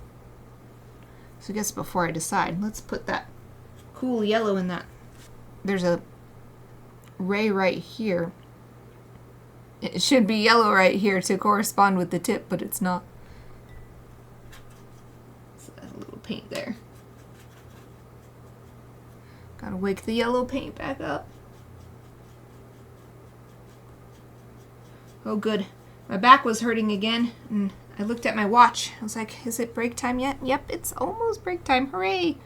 So I guess before I decide, let's put that cool yellow in that. There's a ray right here. It should be yellow right here to correspond with the tip, but it's not. So a little paint there. Gotta wake the yellow paint back up. Oh good. My back was hurting again, and I looked at my watch. I was like, is it break time yet? Yep, it's almost break time. Hooray!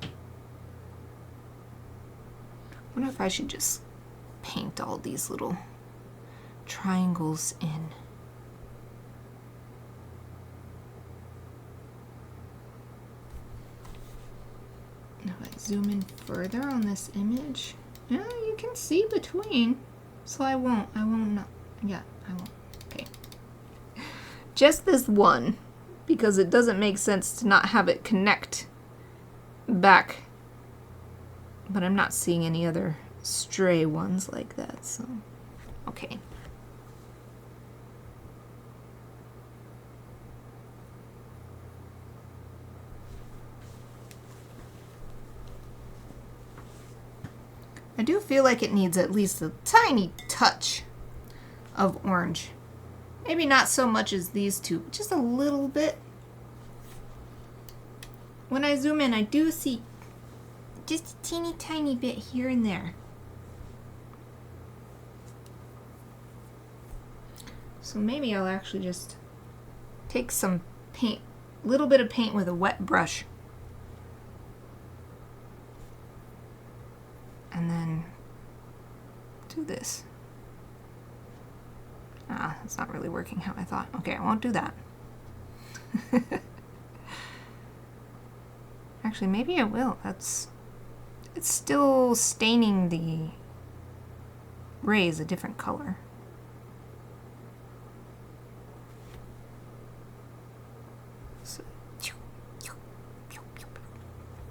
I wonder if I should just paint all these little triangles in. If I zoom in further on this image, yeah, you can see between. So I won't not. Yeah, I won't. Okay. Just this one, because it doesn't make sense to not have it connect back. But I'm not seeing any other stray ones like that, so okay. I do feel like it needs at least a tiny touch of orange. Maybe not so much as these two, but just a little bit. When I zoom in, I do see just a teeny tiny bit here and there. So maybe I'll actually just take some paint little bit of paint with a wet brush. And then do this. Ah, it's not really working how I thought. Okay, I won't do that. Actually, maybe I will. It's still staining the rays a different color. So,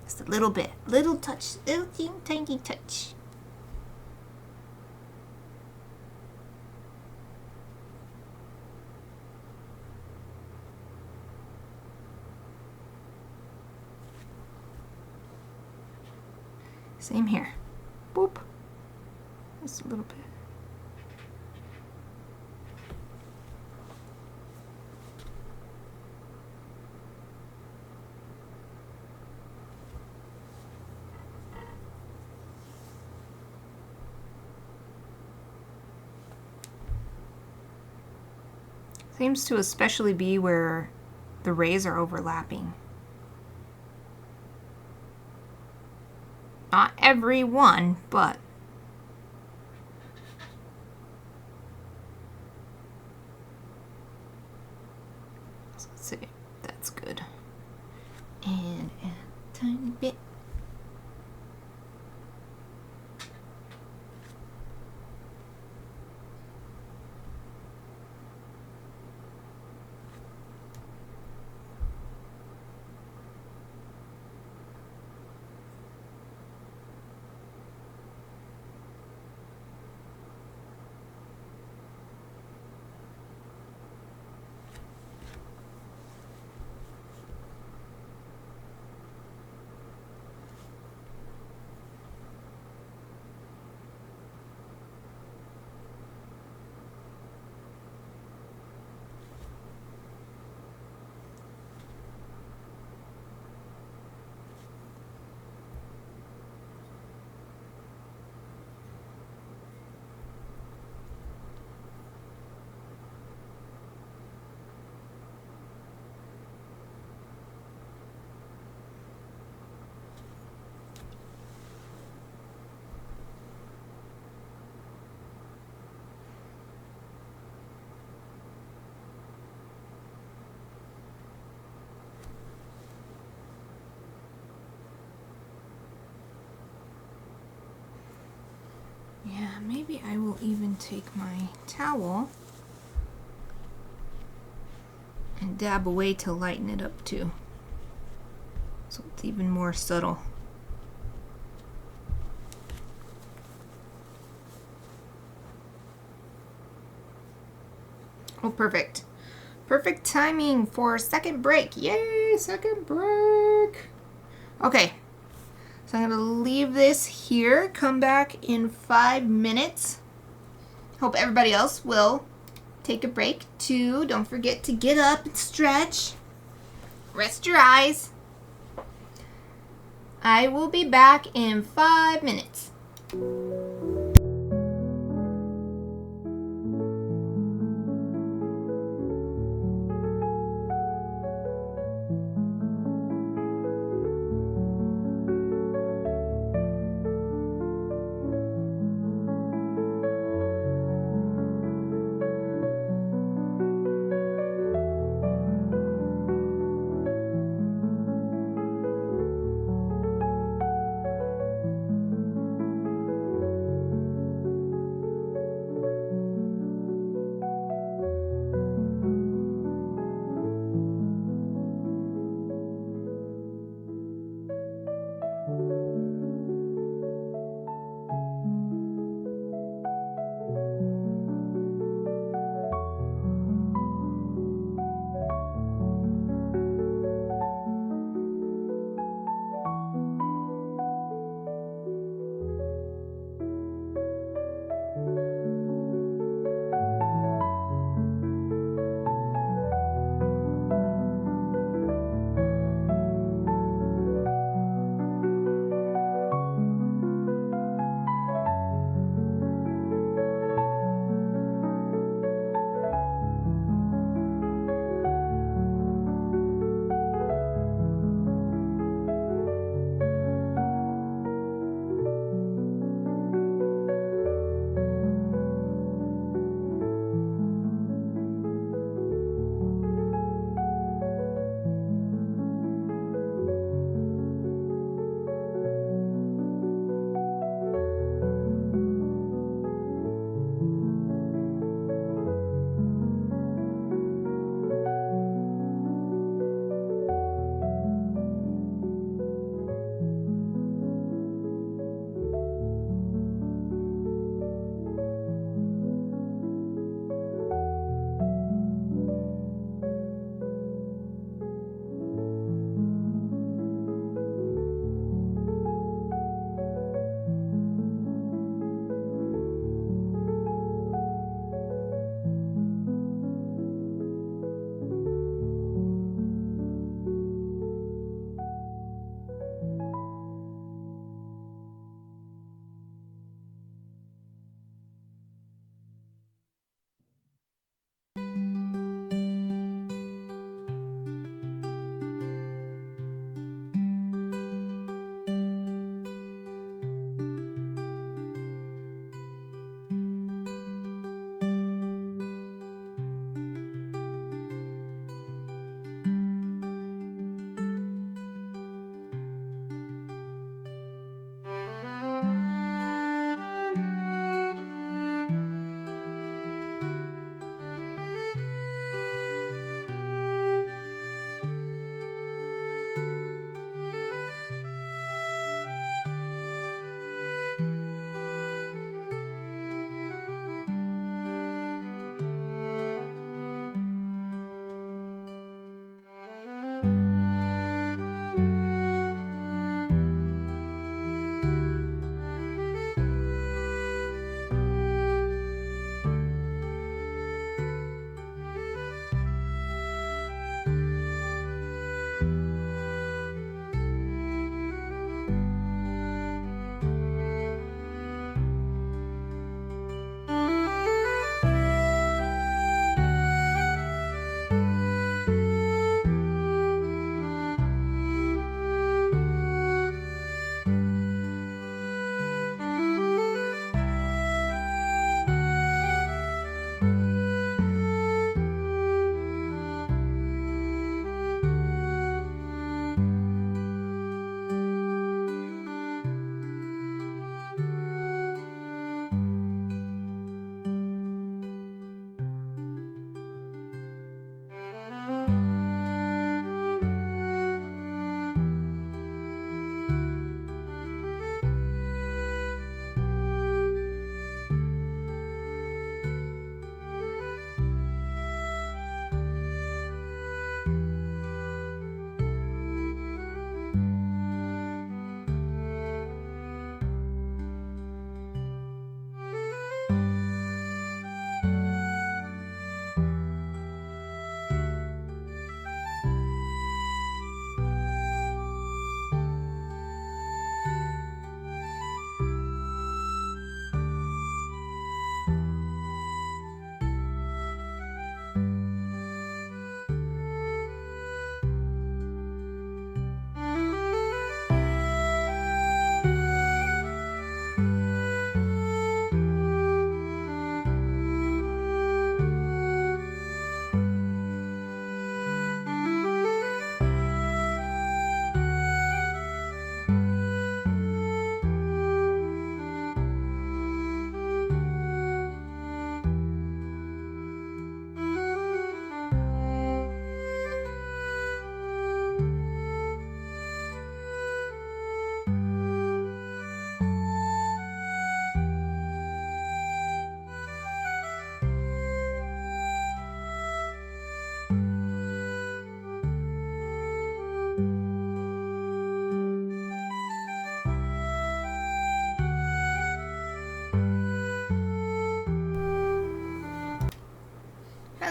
just a little bit, little touch, little tiny touch. Same here. Boop. Just a little bit. Seems to especially be where the rays are overlapping. Not every one, but so let's see. That's good. And a tiny bit. Yeah, maybe I will even take my towel and dab away to lighten it up too, so it's even more subtle. Oh, perfect. Perfect timing for second break. Yay, second break. Okay, so I'm gonna leave this here, come back in 5 minutes. Hope everybody else will take a break too. Don't forget to get up and stretch. Rest your eyes. I will be back in 5 minutes.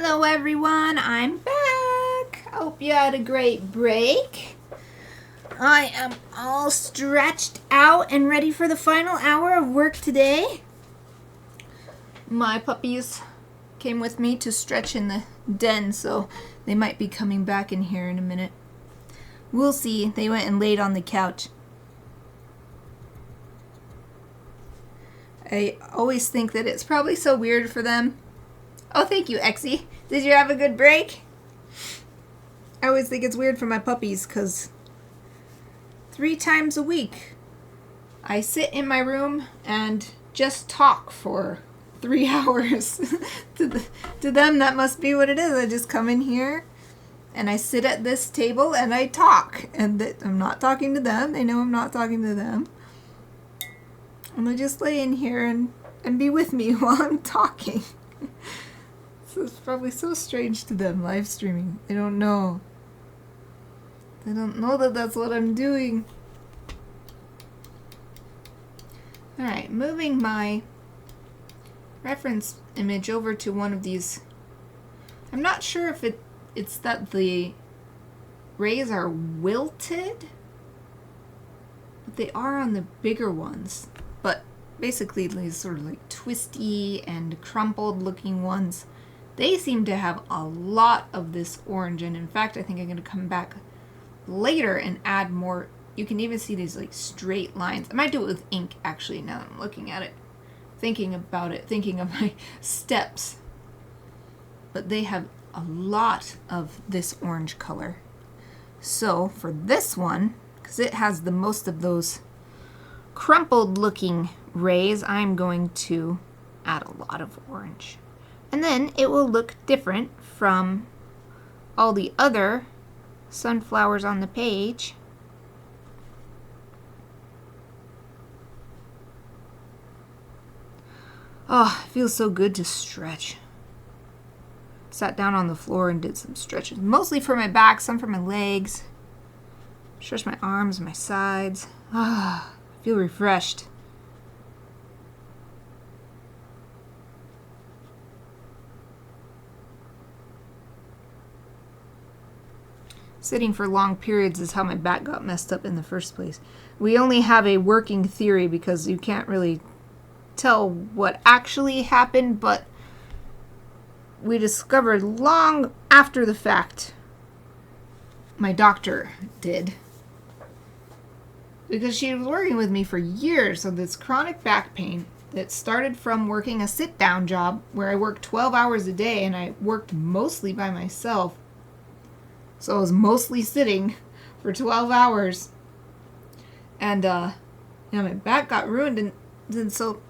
Hello everyone, I'm back. Hope you had a great break. I am all stretched out and ready for the final hour of work today. My puppies came with me to stretch in the den, so they might be coming back in here in a minute. We'll see. They went and laid on the couch. I always think that it's probably so weird for them. Oh, thank you, Exie. Did you have a good break? I always think it's weird for my puppies because 3 times a week I sit in my room and just talk for 3 hours. To them, that must be what it is. I just come in here and I sit at this table and I talk. And I'm not talking to them. They know I'm not talking to them. And they just lay in here and be with me while I'm talking. So it's probably so strange to them, live streaming. They don't know. They don't know that that's what I'm doing. Alright, moving my reference image over to one of these. I'm not sure if it's that the rays are wilted, but they are on the bigger ones. But basically these sort of like twisty and crumpled looking ones. They seem to have a lot of this orange, and in fact I think I'm going to come back later and add more. You can even see these like straight lines. I might do it with ink actually now that I'm looking at it, thinking about it, thinking of my steps. But they have a lot of this orange color. So for this one, because it has the most of those crumpled looking rays, I'm going to add a lot of orange. And then it will look different from all the other sunflowers on the page. Oh, it feels so good to stretch. Sat down on the floor and did some stretches. Mostly for my back, some for my legs. Stretch my arms, my sides. Ah, I feel refreshed. Sitting for long periods is how my back got messed up in the first place. We only have a working theory because you can't really tell what actually happened, but we discovered long after the fact, my doctor did, because she was working with me for years on this chronic back pain that started from working a sit-down job where I worked 12 hours a day and I worked mostly by myself. So I was mostly sitting for 12 hours. And, my back got ruined. And so,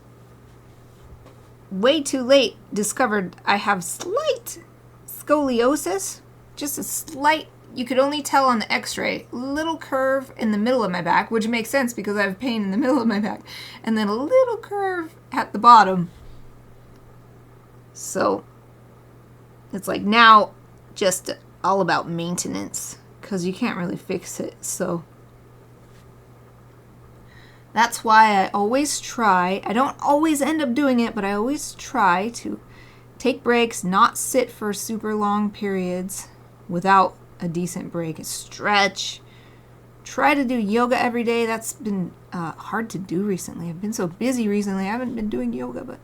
way too late, discovered I have slight scoliosis. Just a slight, you could only tell on the x-ray, little curve in the middle of my back, which makes sense because I have pain in the middle of my back. And then a little curve at the bottom. So, it's like now just all about maintenance because you can't really fix it. So that's why I always try, I don't always end up doing it, but I always try to take breaks, not sit for super long periods without a decent break. Stretch, try to do yoga every day. That's been hard to do recently. I've been so busy recently. I haven't been doing yoga, but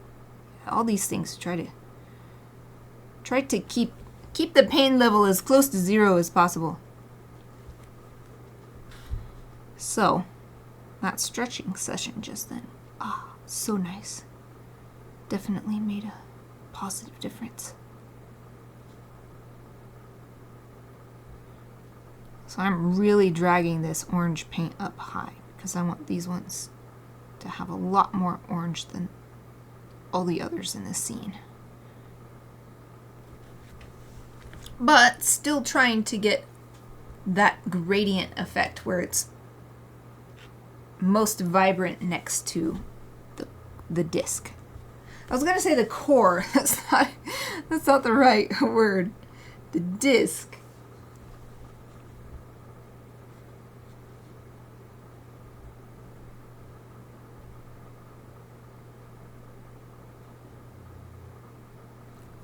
all these things, try to keep the pain level as close to 0 as possible. So, that stretching session just then, so nice. Definitely made a positive difference. So I'm really dragging this orange paint up high because I want these ones to have a lot more orange than all the others in the scene. But still trying to get that gradient effect where it's most vibrant next to the disc. I was going to say the core. That's not the right word. The disc.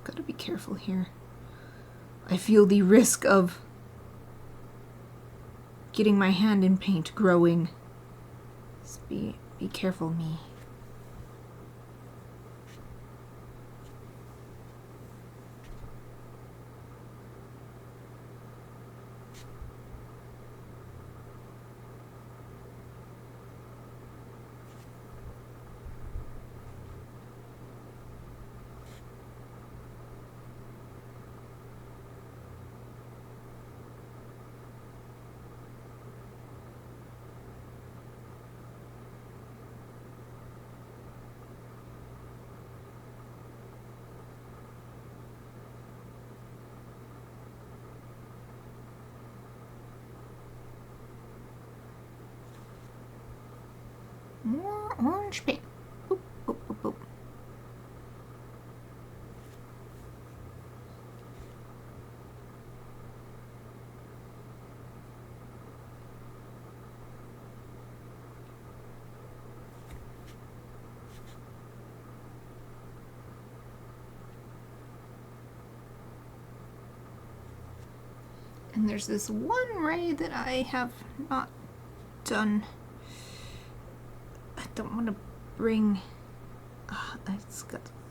Gotta be careful here. I feel the risk of getting my hand in paint growing. Just be careful, me. More orange paint. Boop, boop, boop, boop. And there's this one ray that I have not done. I don't want to bring... I've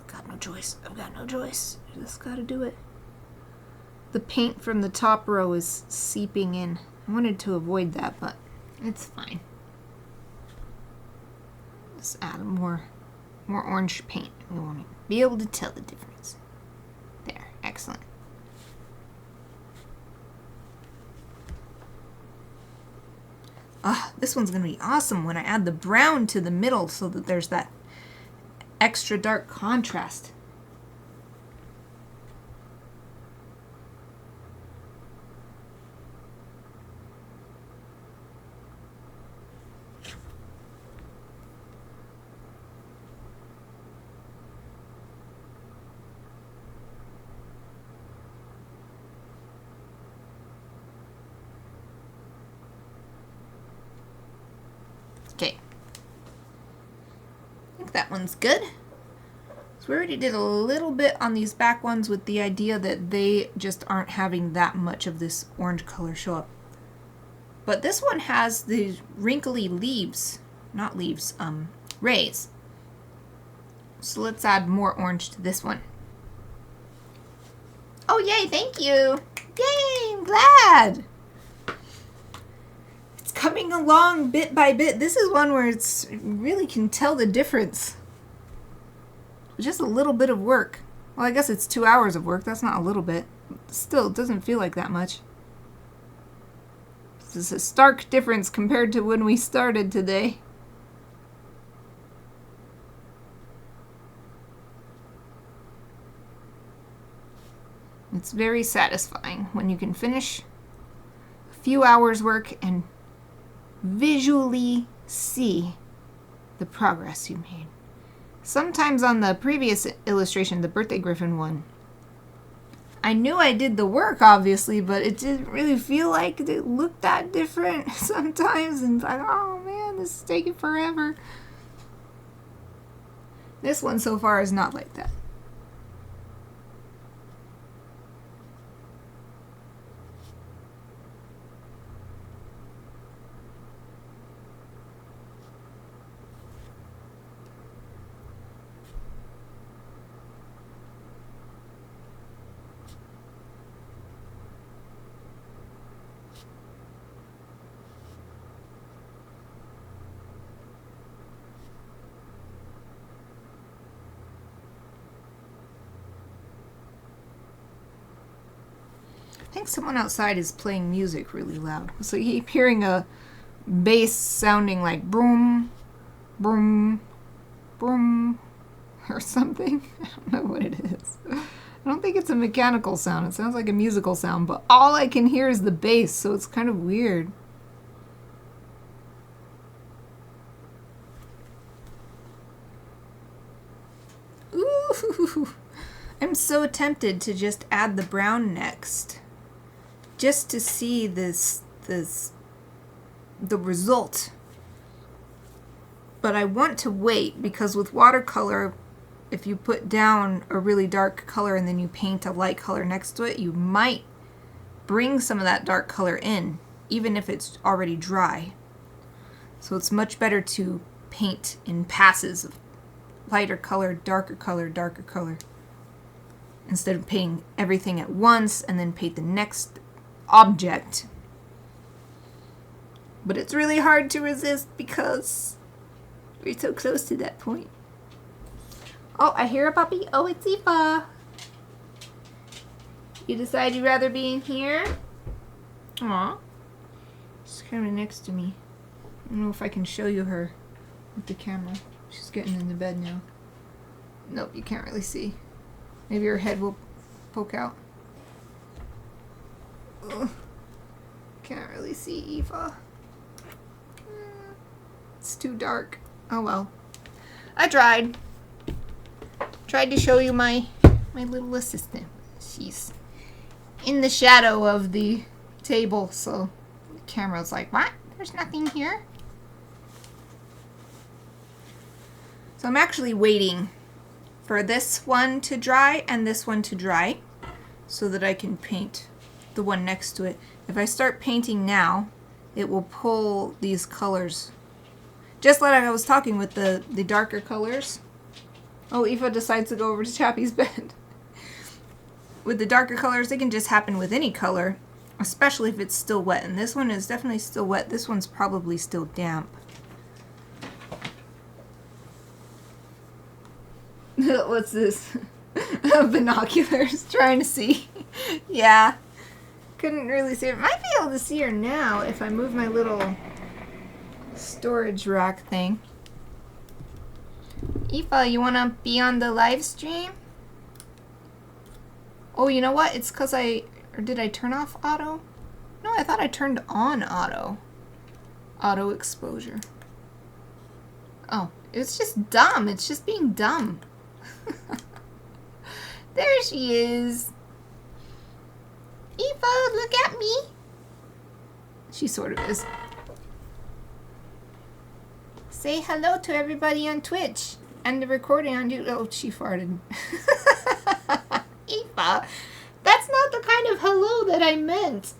got no choice. I've got no choice. I just got to do it. The paint from the top row is seeping in. I wanted to avoid that, but it's fine. Just add more orange paint. We won't be able to tell the difference. There, excellent. This one's going to be awesome when I add the brown to the middle so that there's that extra dark contrast. Okay. I think that one's good. So we already did a little bit on these back ones with the idea that they just aren't having that much of this orange color show up. But this one has these wrinkly leaves, not leaves, rays. So let's add more orange to this one. Oh, yay, thank you. Yay, I'm glad. Coming along bit by bit. This is one where it's really can tell the difference. Just a little bit of work. Well, I guess it's 2 hours of work. That's not a little bit. Still, it doesn't feel like that much. This is a stark difference compared to when we started today. It's very satisfying when you can finish a few hours work and visually see the progress you made. Sometimes on the previous illustration, the birthday griffin one, I knew I did the work, obviously, but it didn't really feel like it looked that different sometimes, and like, oh man, this is taking forever. This one so far is not like that. I think someone outside is playing music really loud. So you keep hearing a bass sounding like boom, boom, boom, or something. I don't know what it is. I don't think it's a mechanical sound. It sounds like a musical sound, but all I can hear is the bass, so it's kind of weird. Ooh, I'm so tempted to just add the brown next. Just to see the result. But I want to wait because with watercolor, if you put down a really dark color and then you paint a light color next to it, you might bring some of that dark color in, even if it's already dry. So it's much better to paint in passes of lighter color, darker color, darker color, instead of painting everything at once and then paint the next object. But it's really hard to resist because we're so close to that point. Oh, I hear a puppy. Oh, it's Aoife. You decide you'd rather be in here? Aw. She's kind of next to me. I don't know if I can show you her with the camera. She's getting in the bed now. Nope, you can't really see. Maybe her head will poke out. Ugh. Can't really see Aoife. It's too dark. Oh well. I tried. Tried to show you my little assistant. She's in the shadow of the table, so the camera's like, what? There's nothing here. So I'm actually waiting for this one to dry and this one to dry so that I can paint the one next to it. If I start painting now, it will pull these colors. Just like I was talking with the darker colors. Oh, Aoife decides to go over to Chappie's bed. With the darker colors, they can just happen with any color, especially if it's still wet. And this one is definitely still wet. This one's probably still damp. What's this? Binoculars, trying to see. Yeah. Couldn't really see her. Might be able to see her now if I move my little storage rack thing. Aoife, you want to be on the live stream? Oh, you know what? It's because or did I turn off auto? No, I thought I turned on auto. Auto exposure. Oh, it's just dumb. It's just being dumb. There she is. Aoife, look at me. She sort of is. Say hello to everybody on Twitch and the recording on YouTube. Oh, she farted. Aoife, that's not the kind of hello that I meant.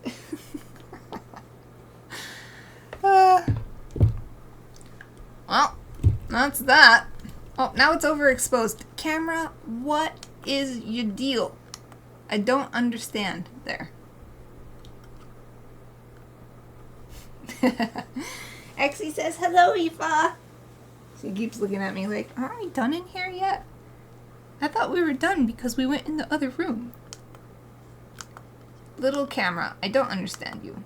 Well, that's that. Oh, now it's overexposed. Camera, what is your deal? I don't understand. There. Exie says, hello, Aoife. She keeps looking at me like, aren't we done in here yet? I thought we were done because we went in the other room. Little camera, I don't understand you.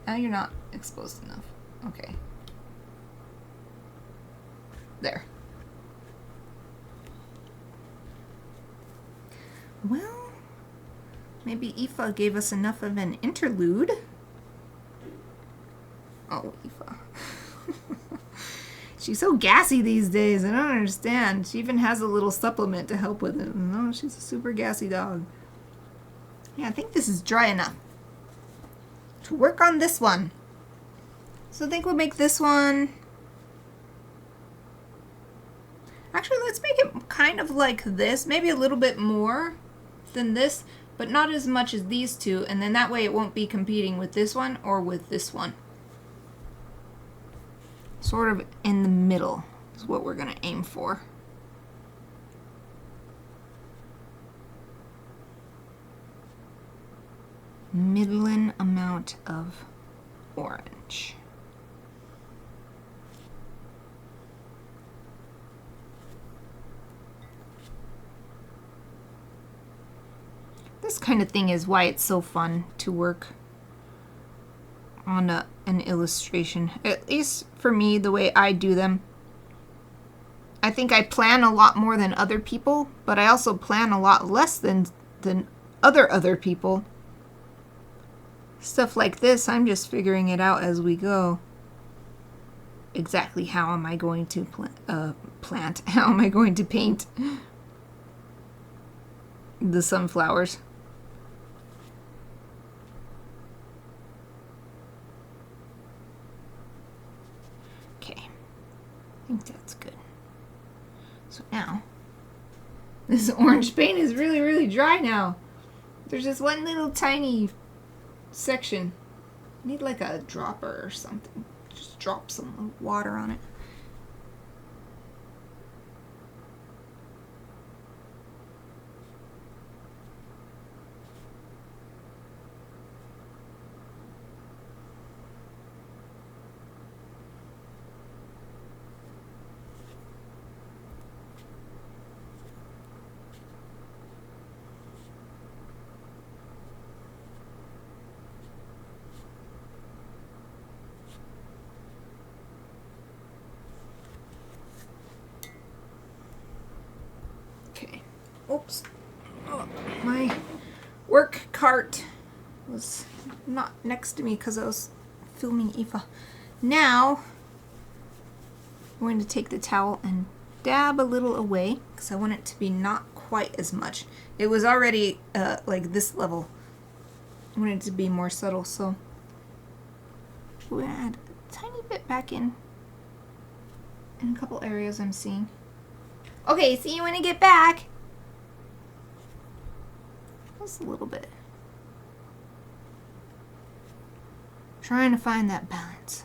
Now you're not exposed enough. Okay. There. Well, maybe Aoife gave us enough of an interlude. Oh, Aoife. She's so gassy these days. I don't understand. She even has a little supplement to help with it. No, she's a super gassy dog. Yeah, I think this is dry enough to work on this one. So I think we'll make this one. Actually, let's make it kind of like this. Maybe a little bit more than this, but not as much as these two. And then that way it won't be competing with this one or with this one. Sort of in the middle is what we're going to aim for. Middling amount of orange. This kind of thing is why it's so fun to work on an illustration. At least for me, the way I do them. I think I plan a lot more than other people, but I also plan a lot less than other people. Stuff like this, I'm just figuring it out as we go. Exactly how am I going to plant? How am I going to paint the sunflowers? Okay, I think that's good. So now, this orange paint is really, really dry now. There's just one little tiny section. I need like a dropper or something. Just drop some water on it. Okay. Oops. Oh, my work cart was not next to me because I was filming Aoife. Now, I'm going to take the towel and dab a little away because I want it to be not quite as much. It was already like this level. I want it to be more subtle, so we're going to add a tiny bit back in a couple areas I'm seeing. Okay, see you when I get back. Just a little bit. Trying to find that balance.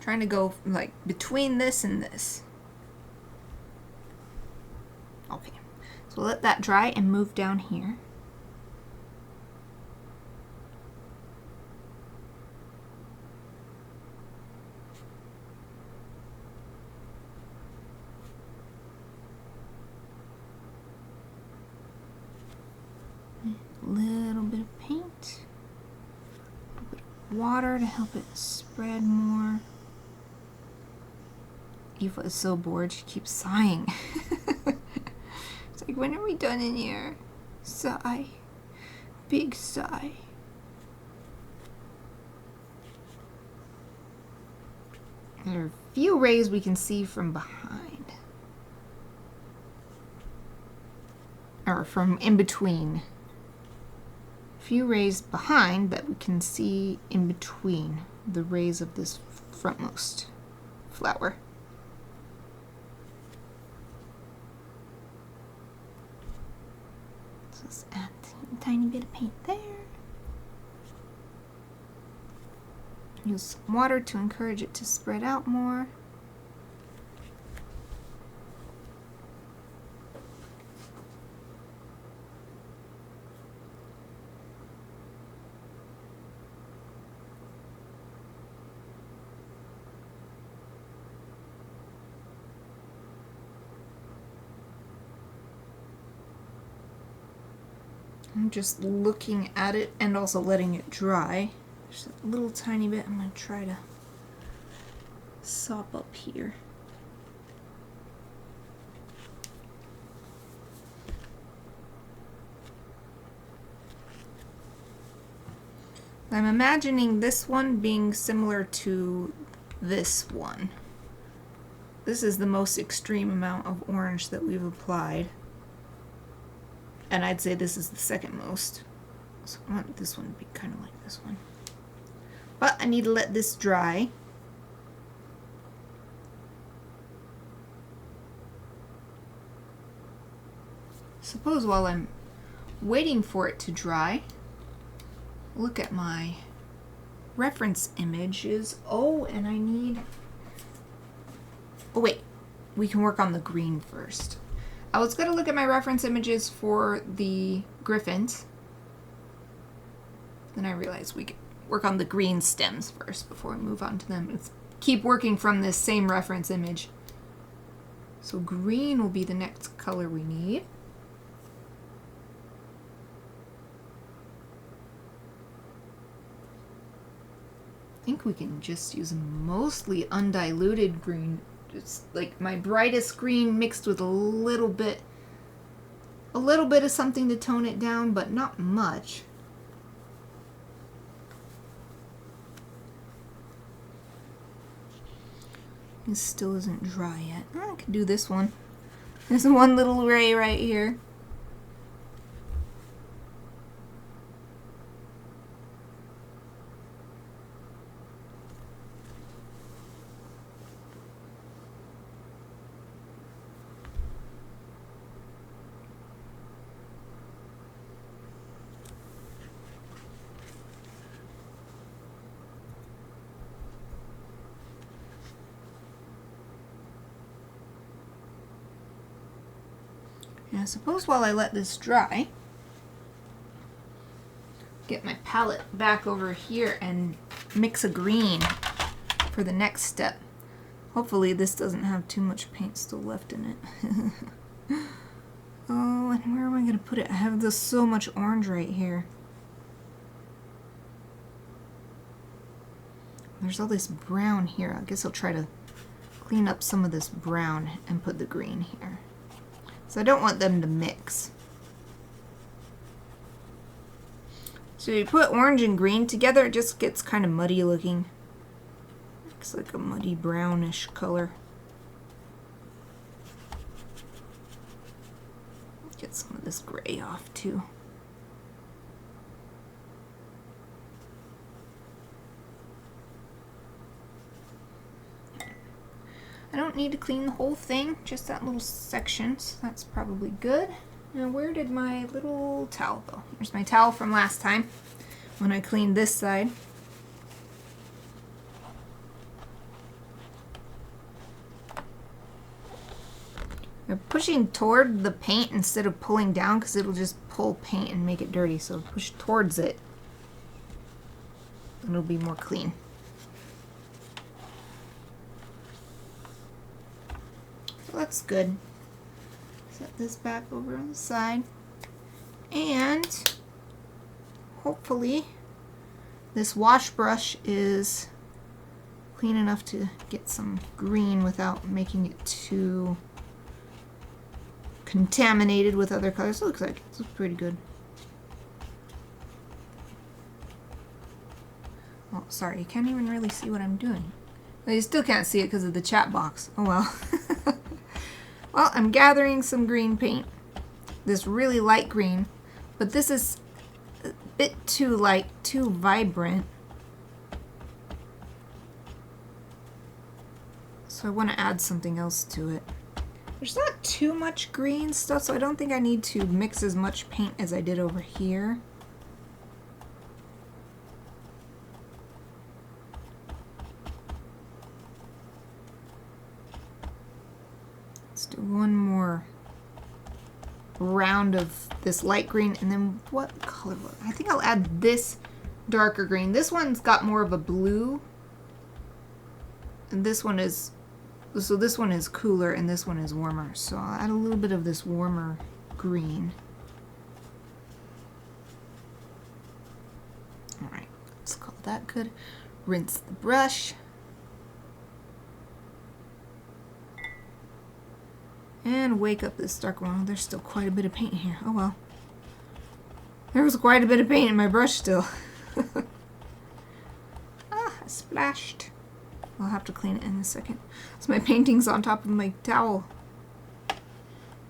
Trying to go like between this and this. Okay, so let that dry and move down here. Little bit of paint, a little bit of water to help it spread more. Eva is so bored, she keeps sighing. It's like, when are we done in here? Sigh. Big sigh. There are a few rays we can see from behind. Or from in between. Few rays behind that we can see in between the rays of this frontmost flower. So let's add a tiny bit of paint there. Use some water to encourage it to spread out more. I'm just looking at it and also letting it dry. Just a little tiny bit. I'm going to try to sop up here. I'm imagining this one being similar to this one. This is the most extreme amount of orange that we've applied. And I'd say this is the second most. So I want this one to be kind of like this one. But I need to let this dry. Suppose while I'm waiting for it to dry, look at my reference images. Oh, and I need... Oh wait, we can work on the green first. I was going to look at my reference images for the griffins. Then I realized we could work on the green stems first before we move on to them. Let's keep working from this same reference image. So green will be the next color we need. I think we can just use mostly undiluted green. It's like my brightest green mixed with a little bit of something to tone it down, but not much. This still isn't dry yet. I could do this one. There's one little ray right here. Now suppose while I let this dry, get my palette back over here and mix a green for the next step. Hopefully this doesn't have too much paint still left in it. Oh, and where am I going to put it? I have this so much orange right here. There's all this brown here. I guess I'll try to clean up some of this brown and put the green here. So I don't want them to mix. So you put orange and green together, it just gets kind of muddy looking. Looks like a muddy brownish color. Get some of this gray off too. I don't need to clean the whole thing, just that little section, so that's probably good. Now where did my little towel go? Here's my towel from last time when I cleaned this side. We're pushing toward the paint instead of pulling down because it'll just pull paint and make it dirty. So push towards it and it'll be more clean. So that's good. Set this back over on the side. And hopefully this wash brush is clean enough to get some green without making it too contaminated with other colors. It looks like it's pretty good. Oh, sorry, you can't even really see what I'm doing. Well, you still can't see it because of the chat box. Oh well. Well, I'm gathering some green paint. This really light green, but this is a bit too light, too vibrant. So I want to add something else to it. There's not too much green stuff, so I don't think I need to mix as much paint as I did over here. Let's do one more round of this light green, and then what color? I think I'll add this darker green. This one's got more of a blue, and this one is... So this one is cooler and this one is warmer. So I'll add a little bit of this warmer green. Alright, let's call that good. Rinse the brush. And wake up this dark one. Oh, there's still quite a bit of paint here. Oh well. There was quite a bit of paint in my brush still. I splashed. I'll have to clean it in a second. So my painting's on top of my towel.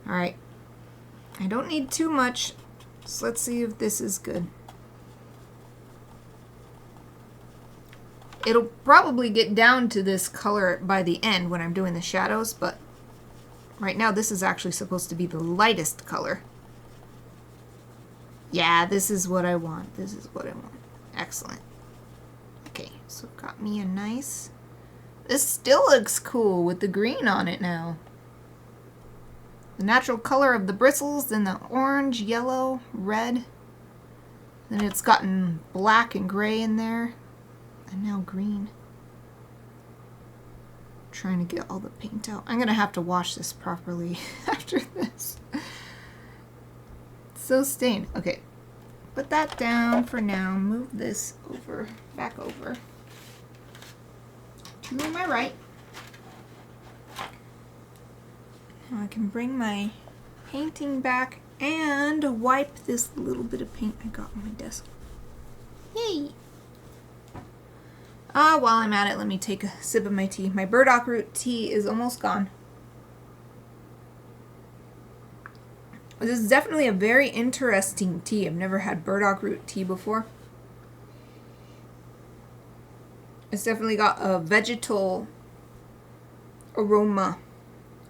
Alright. I don't need too much. So let's see if this is good. It'll probably get down to this color by the end when I'm doing the shadows, but right now this is actually supposed to be the lightest color. Yeah, this is what I want. This is what I want. Excellent. Okay, so got me a nice... This still looks cool with the green on it now. The natural color of the bristles, then the orange, yellow, red. Then it's gotten black and gray in there. And now green. Trying to get all the paint out. I'm going to have to wash this properly after this. It's so stained. Okay. Put that down for now. Move this over, back over. To my right. Now I can bring my painting back and wipe this little bit of paint I got on my desk. Yay! While I'm at it, let me take a sip of my tea. My burdock root tea is almost gone. This is definitely a very interesting tea. I've never had burdock root tea before. It's definitely got a vegetal aroma.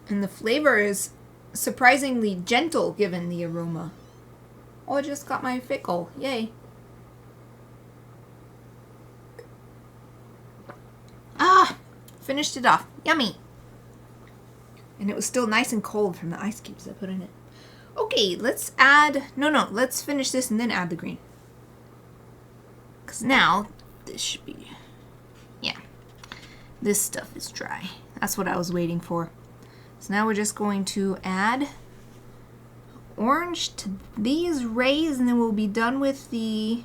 And the flavor is surprisingly gentle given the aroma. Oh, I just got my fickle. Yay. Ah! Finished it off. Yummy! And it was still nice and cold from the ice cubes I put in it. Okay, let's add... No, let's finish this and then add the green. Because now, this should be... Yeah. This stuff is dry. That's what I was waiting for. So now we're just going to add orange to these rays, and then we'll be done with the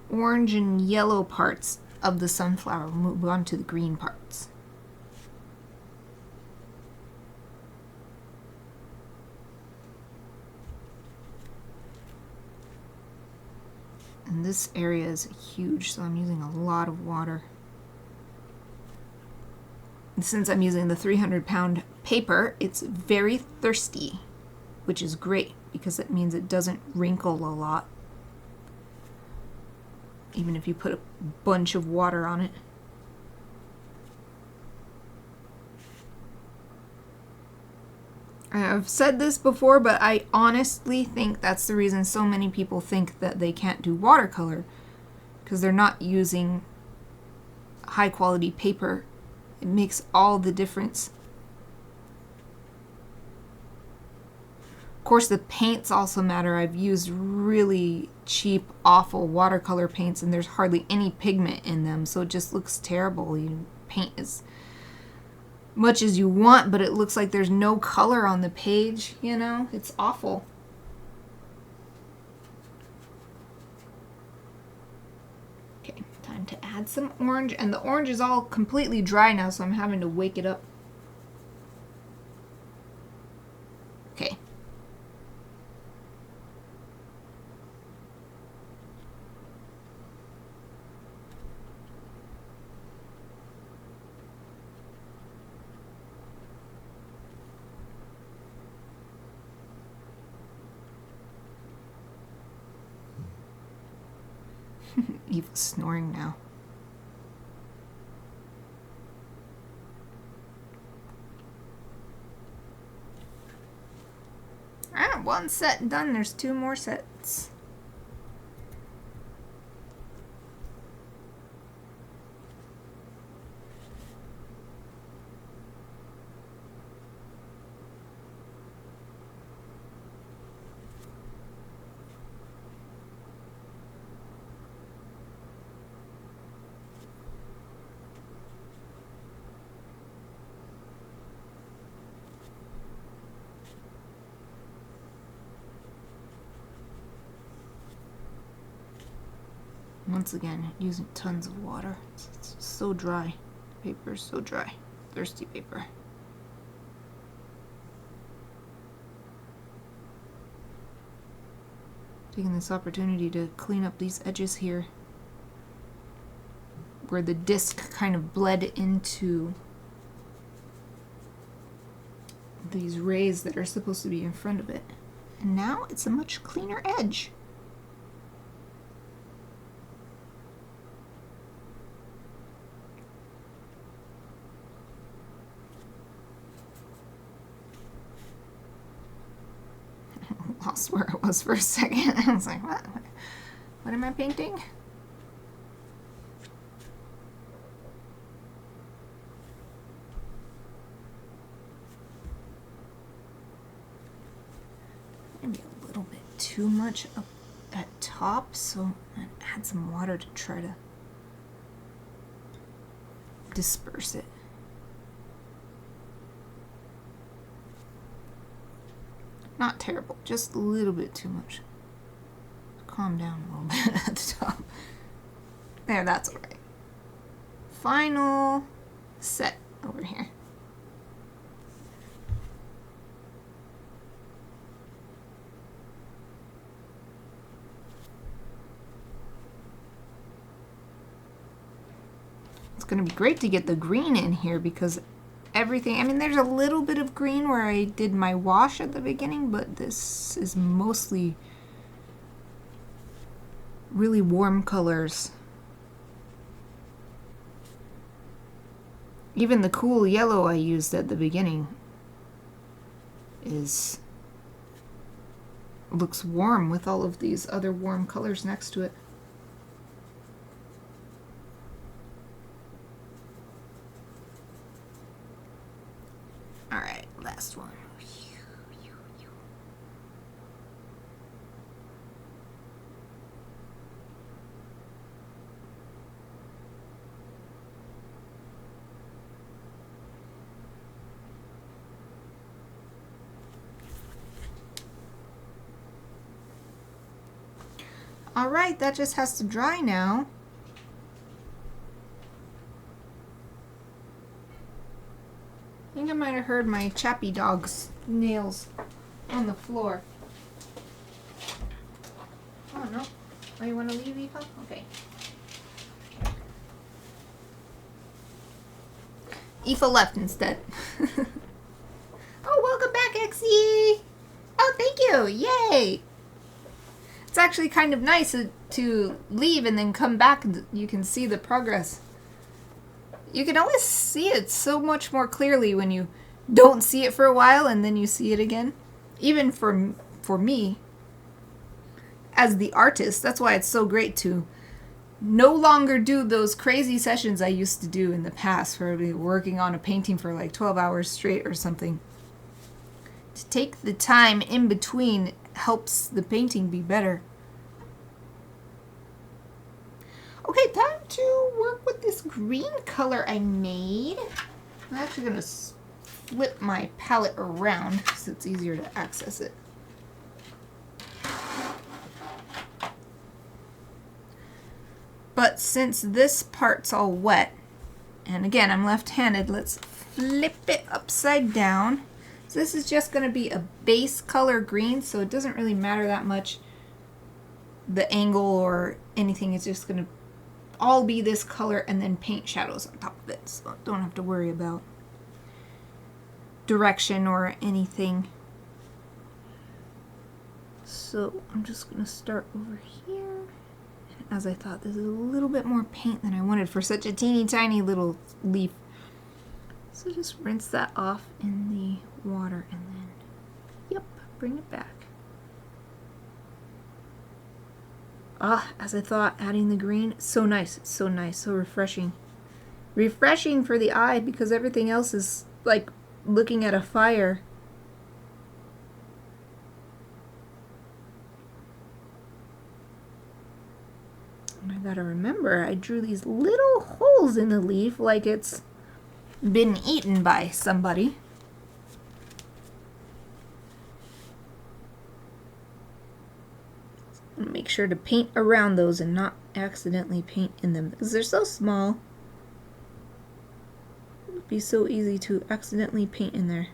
orange and yellow parts of the sunflower. We'll move on to the green parts. And this area is huge, so I'm using a lot of water. And since I'm using the 300-pound paper, it's very thirsty, which is great because it means it doesn't wrinkle a lot, even if you put a bunch of water on it. I've said this before, but I honestly think that's the reason so many people think that they can't do watercolor, because they're not using high quality paper. It makes all the difference. Of course, the paints also matter. I've used really cheap, awful watercolor paints, and there's hardly any pigment in them, so it just looks terrible. You paint as much as you want, but it looks like there's no color on the page, you know? It's awful. Okay, time to add some orange, and the orange is all completely dry now, so I'm having to wake it up. Okay. Eva's snoring now. Ah, one set done. There's 2 more sets. Once again, using tons of water. It's so dry. The paper is so dry. Thirsty paper. Taking this opportunity to clean up these edges here, where the disc kind of bled into these rays that are supposed to be in front of it. And now it's a much cleaner edge. Lost where I was for a second. I was like, what? What am I painting? Maybe a little bit too much up at top, so I'm gonna add some water to try to disperse it. Not terrible, just a little bit too much. Calm down a little bit at the top. There, that's alright. Final set over here. It's going to be great to get the green in here because everything, I mean, there's a little bit of green where I did my wash at the beginning, but this is mostly really warm colors. Even the cool yellow I used at the beginning looks warm with all of these other warm colors next to it. next one. Alright, that just has to dry now. I think I might have heard my Chappy dog's nails on the floor. Oh no. Oh, you want to leave, Eva? Okay. Eva left instead. Oh, welcome back, Exie! Oh, thank you! Yay! It's actually kind of nice to leave and then come back and you can see the progress. You can always see it so much more clearly when you don't see it for a while and then you see it again. Even for me, as the artist, that's why it's so great to no longer do those crazy sessions I used to do in the past where I'd be working on a painting for like 12 hours straight or something. To take the time in between helps the painting be better. Okay, time to work with this green color I made. I'm actually going to flip my palette around so it's easier to access it. But since this part's all wet, and again I'm left-handed, let's flip it upside down. So this is just going to be a base color green, so it doesn't really matter that much the angle or anything. It's just going to all be this color and then paint shadows on top of it, so don't have to worry about direction or anything. So I'm just going to start over here. As I thought, this is a little bit more paint than I wanted for such a teeny tiny little leaf. So just rinse that off in the water and then, yep, bring it back. Ah, as I thought, adding the green, so nice, it's so nice, so refreshing. Refreshing for the eye because everything else is like looking at a fire. And I gotta remember, I drew these little holes in the leaf like it's been eaten by somebody. Make sure to paint around those and not accidentally paint in them because they're so small. It would be so easy to accidentally paint in there.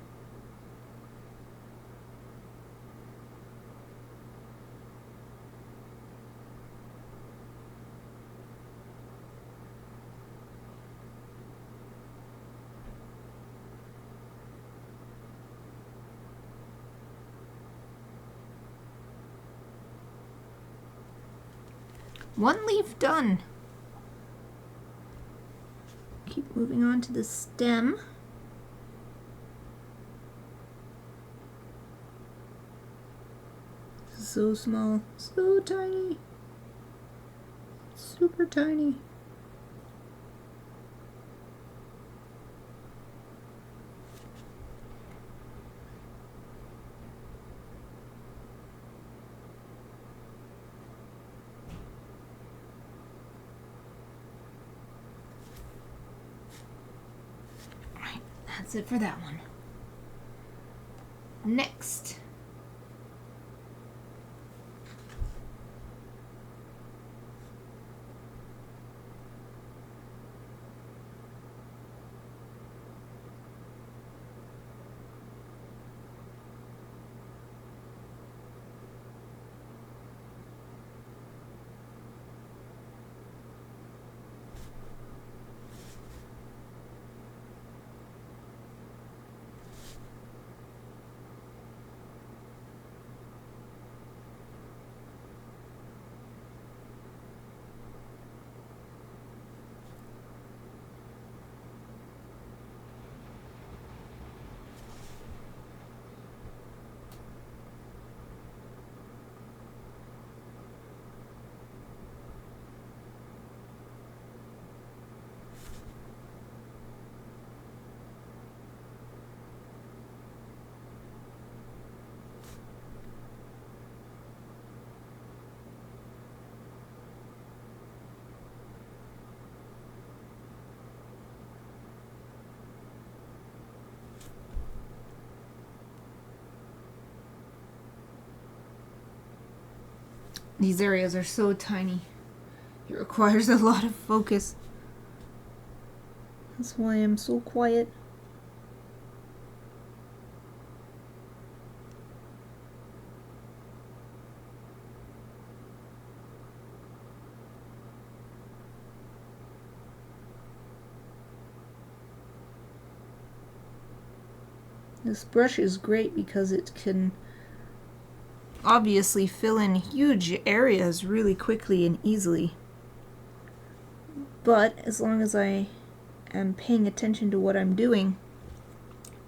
One leaf done. Keep moving on to the stem. So small, so tiny, super tiny. That's it for that one. Next. These areas are so tiny. It requires a lot of focus. That's why I'm so quiet. This brush is great because it can obviously fill in huge areas really quickly and easily. But as long as I am paying attention to what I'm doing,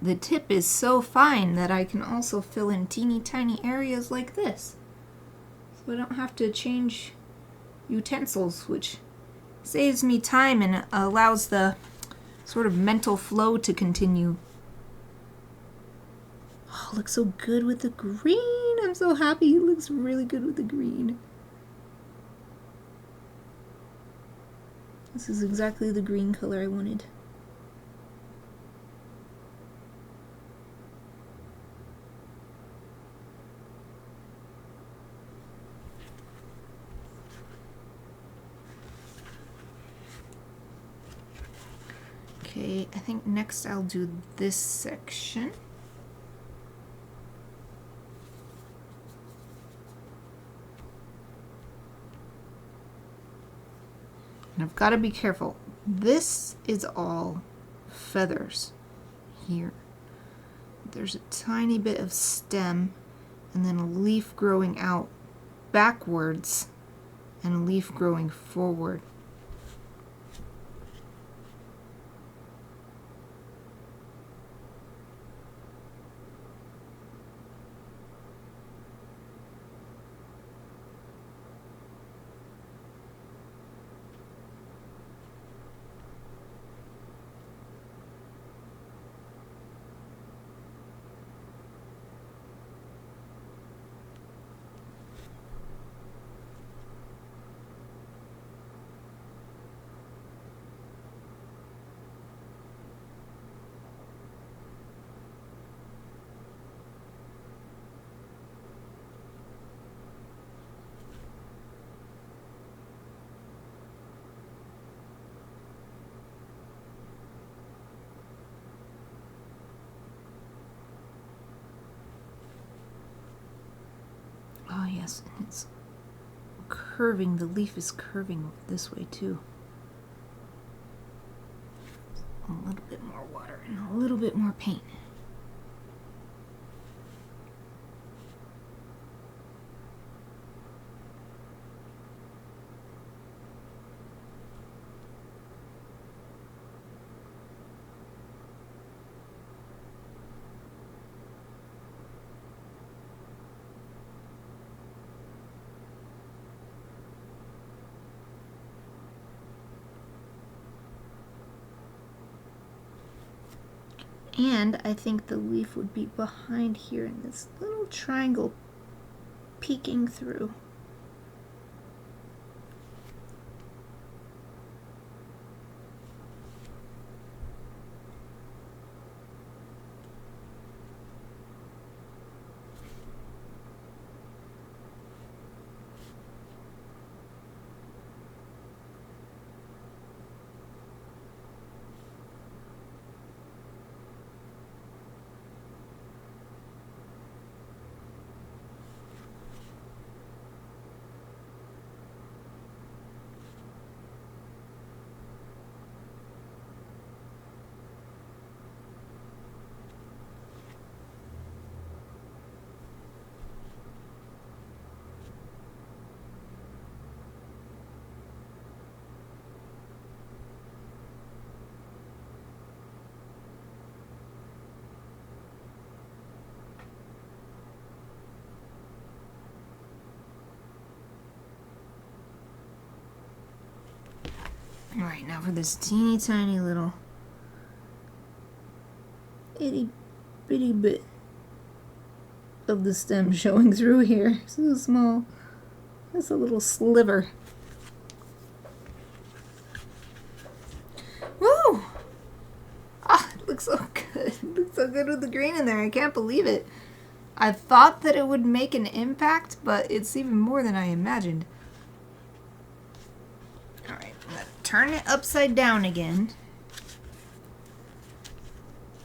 the tip is so fine that I can also fill in teeny tiny areas like this. So I don't have to change utensils, which saves me time and allows the sort of mental flow to continue. Oh, it looks so good with the green. I'm so happy. It looks really good with the green. This is exactly the green color I wanted. Okay, I think next I'll do this section. And I've got to be careful. This is all feathers here. There's a tiny bit of stem and then a leaf growing out backwards and a leaf growing forward. Oh yes, and it's curving, the leaf is curving this way too. A little bit more water and a little bit more paint. And I think the leaf would be behind here in this little triangle peeking through. Alright, now for this teeny tiny little itty bitty bit of the stem showing through here. So small. That's a little sliver. Woo! Ah, it looks so good. It looks so good with the green in there. I can't believe it. I thought that it would make an impact, but it's even more than I imagined. Alright, I'm going to turn it upside down again.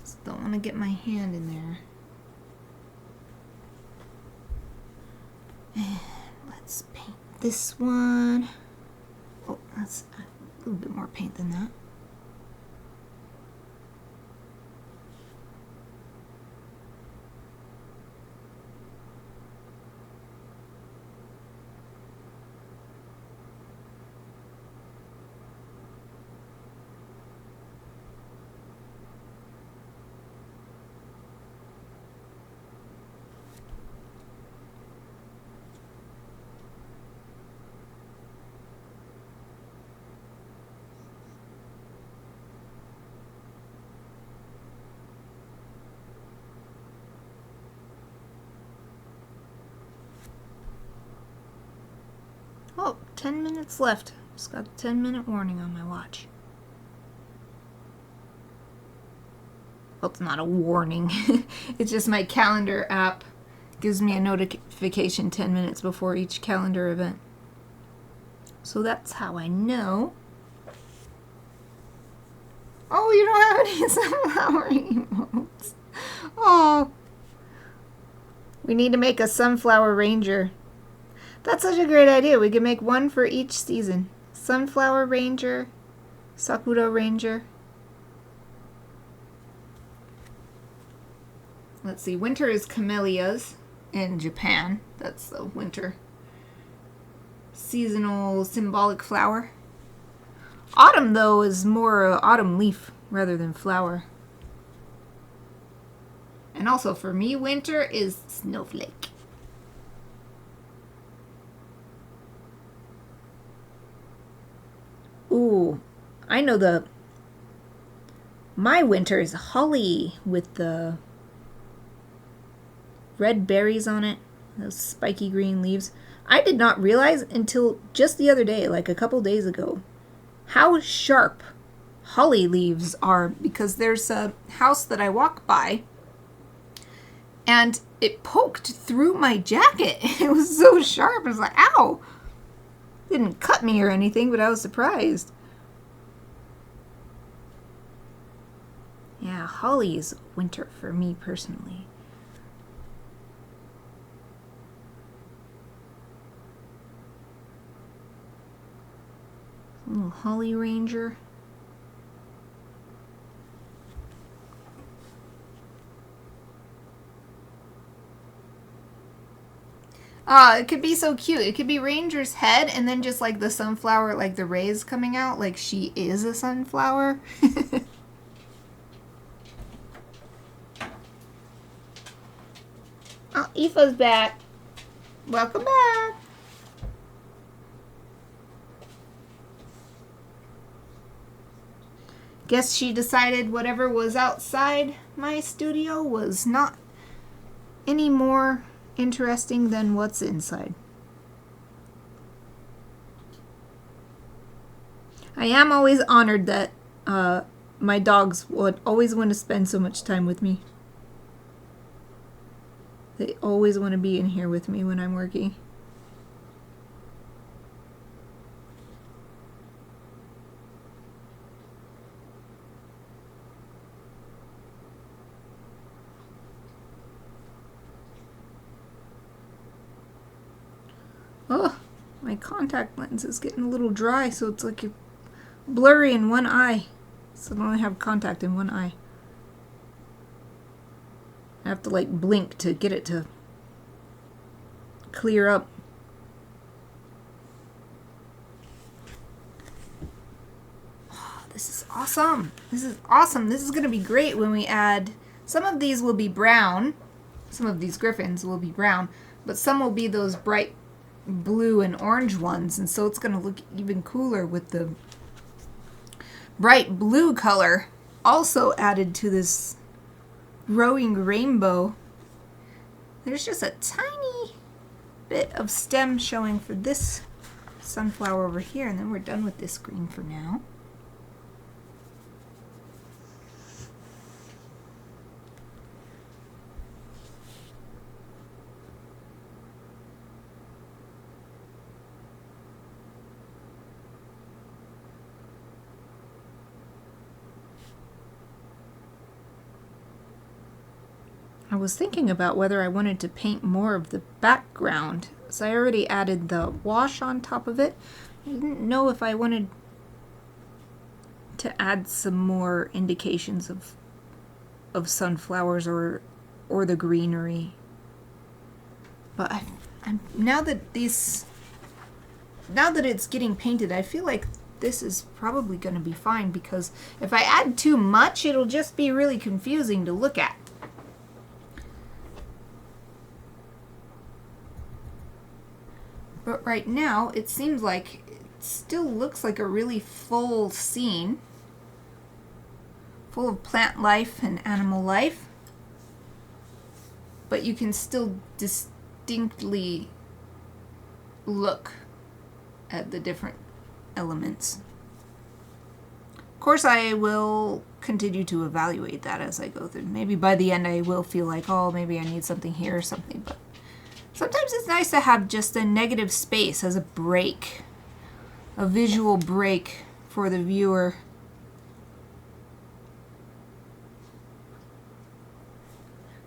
Just don't want to get my hand in there. And let's paint this one. Oh, that's a little bit more paint than that. Oh, 10 minutes left. Just got a 10-minute warning on my watch. Well, it's not a warning. It's just my calendar app gives me a notification 10 minutes before each calendar event. So that's how I know. Oh, you don't have any sunflower emotes. Oh. We need to make a sunflower ranger. That's such a great idea. We could make one for each season. Sunflower Ranger, Sakura Ranger. Let's see. Winter is camellias in Japan. That's the winter seasonal symbolic flower. Autumn, though, is more autumn leaf rather than flower. And also for me, winter is snowflake. Ooh, I know my winter is holly with the red berries on it, those spiky green leaves. I did not realize until just the other day, like a couple days ago, how sharp holly leaves are, because there's a house that I walk by and it poked through my jacket. It was so sharp. I was like, ow! Didn't cut me or anything, but I was surprised. Yeah, holly is winter for me personally. A little holly ranger. It could be so cute. It could be Ranger's head and then just like the sunflower, like the rays coming out, like she is a sunflower. Oh, Aoife's back. Welcome back. Guess she decided whatever was outside my studio was not any more interesting than what's inside. I am always honored that my dogs would always want to spend so much time with me. They always want to be in here with me when I'm working. Oh, my contact lens is getting a little dry, so it's like blurry in one eye. So I only have contact in one eye. I have to like blink to get it to clear up. Oh, this is awesome. This is awesome. This is going to be great when we add... Some of these will be brown. Some of these griffins will be brown. But some will be those bright blue and orange ones. And so it's going to look even cooler with the bright blue color also added to this growing rainbow. There's just a tiny bit of stem showing for this sunflower over here, and then we're done with this green for now. I was thinking about whether I wanted to paint more of the background. So I already added the wash on top of it. I didn't know if I wanted to add some more indications of sunflowers or the greenery. But I'm now that it's getting painted, I feel like this is probably going to be fine, because if I add too much, it'll just be really confusing to look at. But right now, it seems like it still looks like a really full scene, full of plant life and animal life, but you can still distinctly look at the different elements. Of course, I will continue to evaluate that as I go through. Maybe by the end I will feel like, oh, maybe I need something here or something, but sometimes it's nice to have just a negative space as a break, a visual break for the viewer.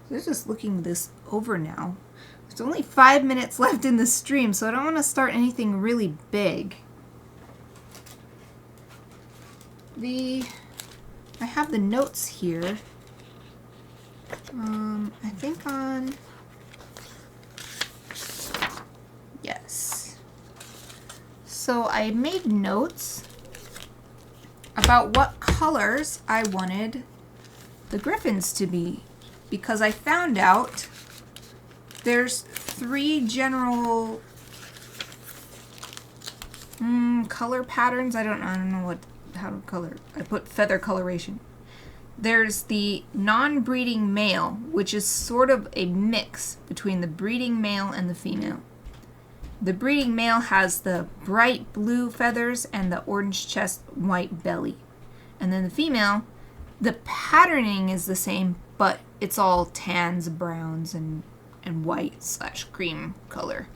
So just looking this over now. There's only 5 minutes left in the stream, so I don't want to start anything really big. I have the notes here. I think on... Yes. So I made notes about what colors I wanted the griffins to be, because I found out there's 3 general color patterns. I don't know how to color. I put feather coloration. There's the non-breeding male, which is sort of a mix between the breeding male and the female. The breeding male has the bright blue feathers and the orange chest, white belly. And then the female, the patterning is the same, but it's all tans, browns, and white/cream color.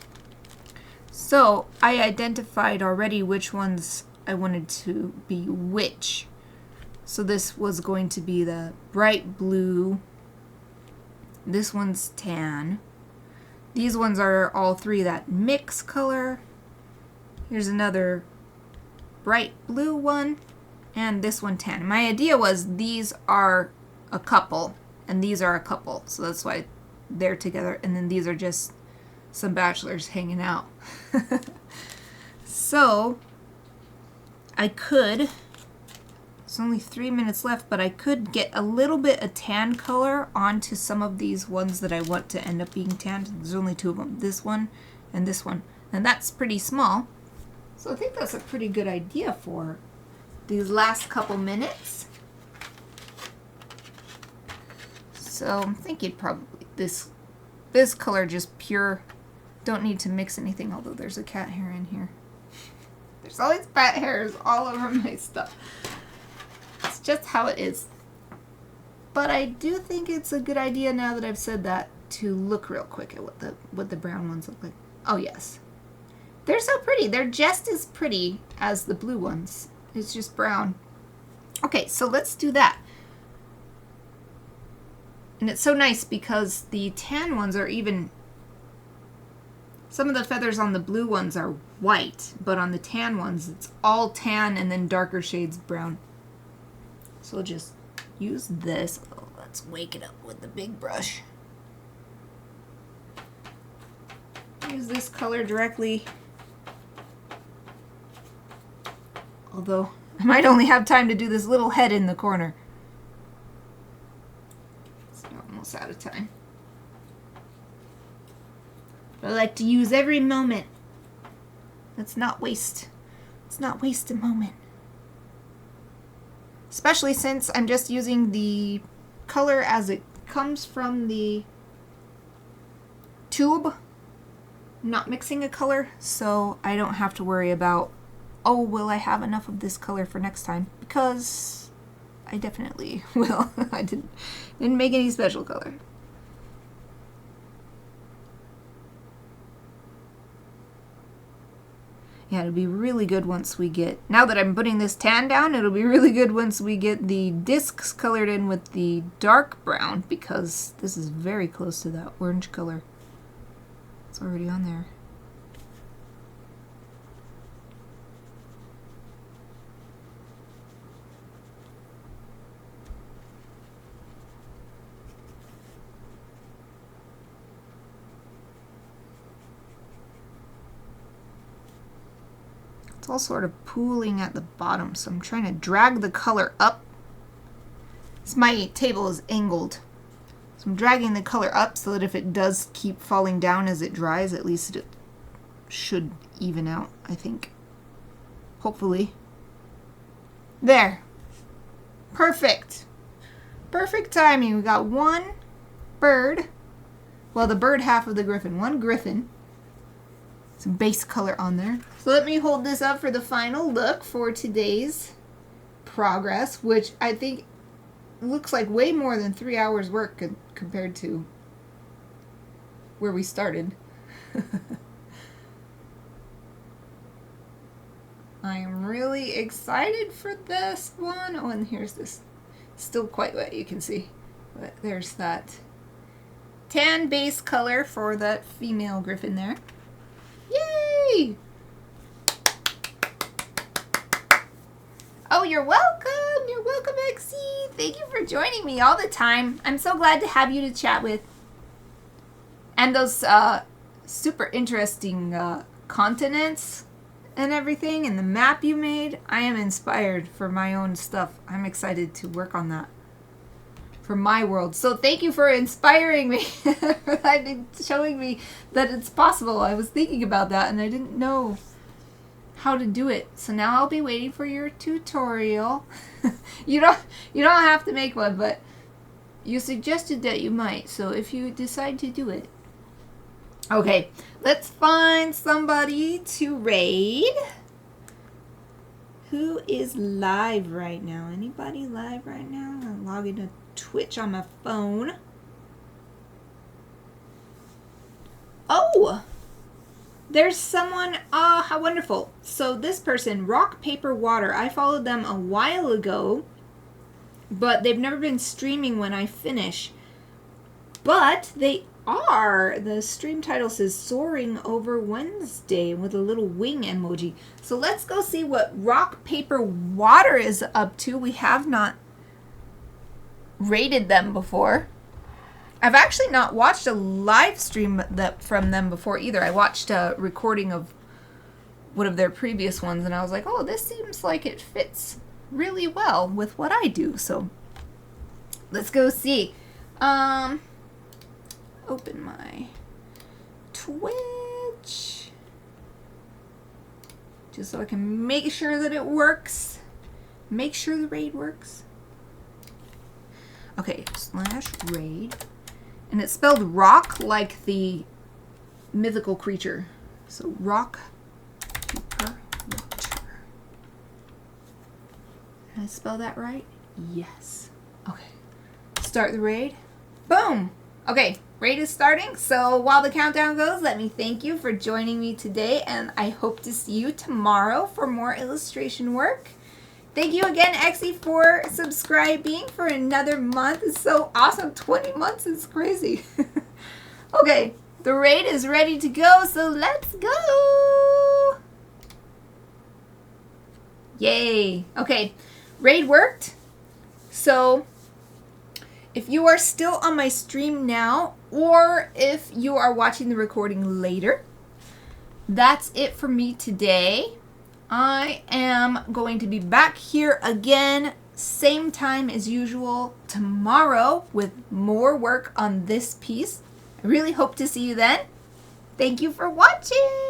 So I identified already which ones I wanted to be which. So this was going to be the bright blue. This one's tan. These ones are all 3 that mix color. Here's another bright blue one. And this one tan. My idea was these are a couple and these are a couple. So that's why they're together. And then these are just some bachelors hanging out. So I could... It's only 3 minutes left, but I could get a little bit of tan color onto some of these ones that I want to end up being tanned. There's only 2 of them, this one and this one. And that's pretty small. So I think that's a pretty good idea for these last couple minutes. So I'm thinking probably this color just pure. Don't need to mix anything, although there's a cat hair in here. There's always cat hairs all over my stuff. It's just how it is. But I do think it's a good idea, now that I've said that, to look real quick at what the brown ones look like. Oh yes. They're so pretty. They're just as pretty as the blue ones. It's just brown. Okay, so let's do that. And it's so nice because the tan ones are even... Some of the feathers on the blue ones are white, but on the tan ones it's all tan and then darker shades brown. So we'll just use this. Oh, let's wake it up with the big brush. Use this color directly. Although I might only have time to do this little head in the corner. It's almost out of time. But I like to use every moment. Let's not waste a moment. Especially since I'm just using the color as it comes from the tube. I'm not mixing a color, so I don't have to worry about, oh, will I have enough of this color for next time? Because I definitely will. I didn't make any special color. Yeah, it'll be really good once we get, now that I'm putting this tan down, it'll be really good once we get the discs colored in with the dark brown, because this is very close to that orange color. It's already on there. It's all sort of pooling at the bottom, so I'm trying to drag the color up. My table is angled, so I'm dragging the color up so that if it does keep falling down as it dries, at least it should even out, I think. Hopefully. There. Perfect. Perfect timing. We got one bird. Well, the bird half of the griffin. One griffin. Some base color on there. So let me hold this up for the final look for today's progress, which I think looks like way more than 3 hours work compared to where we started. I am really excited for this one. Oh, and here's this. Still quite wet, you can see. But there's that tan base color for that female griffin there. Yay! Oh, you're welcome. You're welcome, Exie. Thank you for joining me all the time. I'm so glad to have you to chat with. And those super interesting continents and everything, and the map you made. I am inspired for my own stuff. I'm excited to work on that for my world. So thank you for inspiring me. Showing me that it's possible. I was thinking about that and I didn't know how to do it. So now I'll be waiting for your tutorial. You don't have to make one, but you suggested that you might. So if you decide to do it. Okay, let's find somebody to raid. Who is live right now? Anybody live right now? I'm logging to Twitch on my phone. Oh! There's someone, how wonderful. So this person, Rock, Paper, Water, I followed them a while ago, but they've never been streaming when I finish. But they are. The stream title says Soaring Over Wednesday with a little wing emoji. So let's go see what Rock, Paper, Water is up to. We have not rated them before. I've actually not watched a live stream from them before either. I watched a recording of one of their previous ones and I was like, oh, this seems like it fits really well with what I do. So let's go see. Open my Twitch just so I can make sure that it works. Make sure the raid works. Okay, /raid. And it's spelled rock like the mythical creature. So rock, paper, water. Did I spell that right? Yes. Okay. Start the raid. Boom. Okay, raid is starting. So while the countdown goes, let me thank you for joining me today. And I hope to see you tomorrow for more illustration work. Thank you again, Exie, for subscribing for another month. It's so awesome. 20 months is crazy. Okay, the raid is ready to go, so let's go. Yay. Okay, raid worked. So if you are still on my stream now, or if you are watching the recording later, that's it for me today. I am going to be back here again, same time as usual, tomorrow with more work on this piece. I really hope to see you then. Thank you for watching.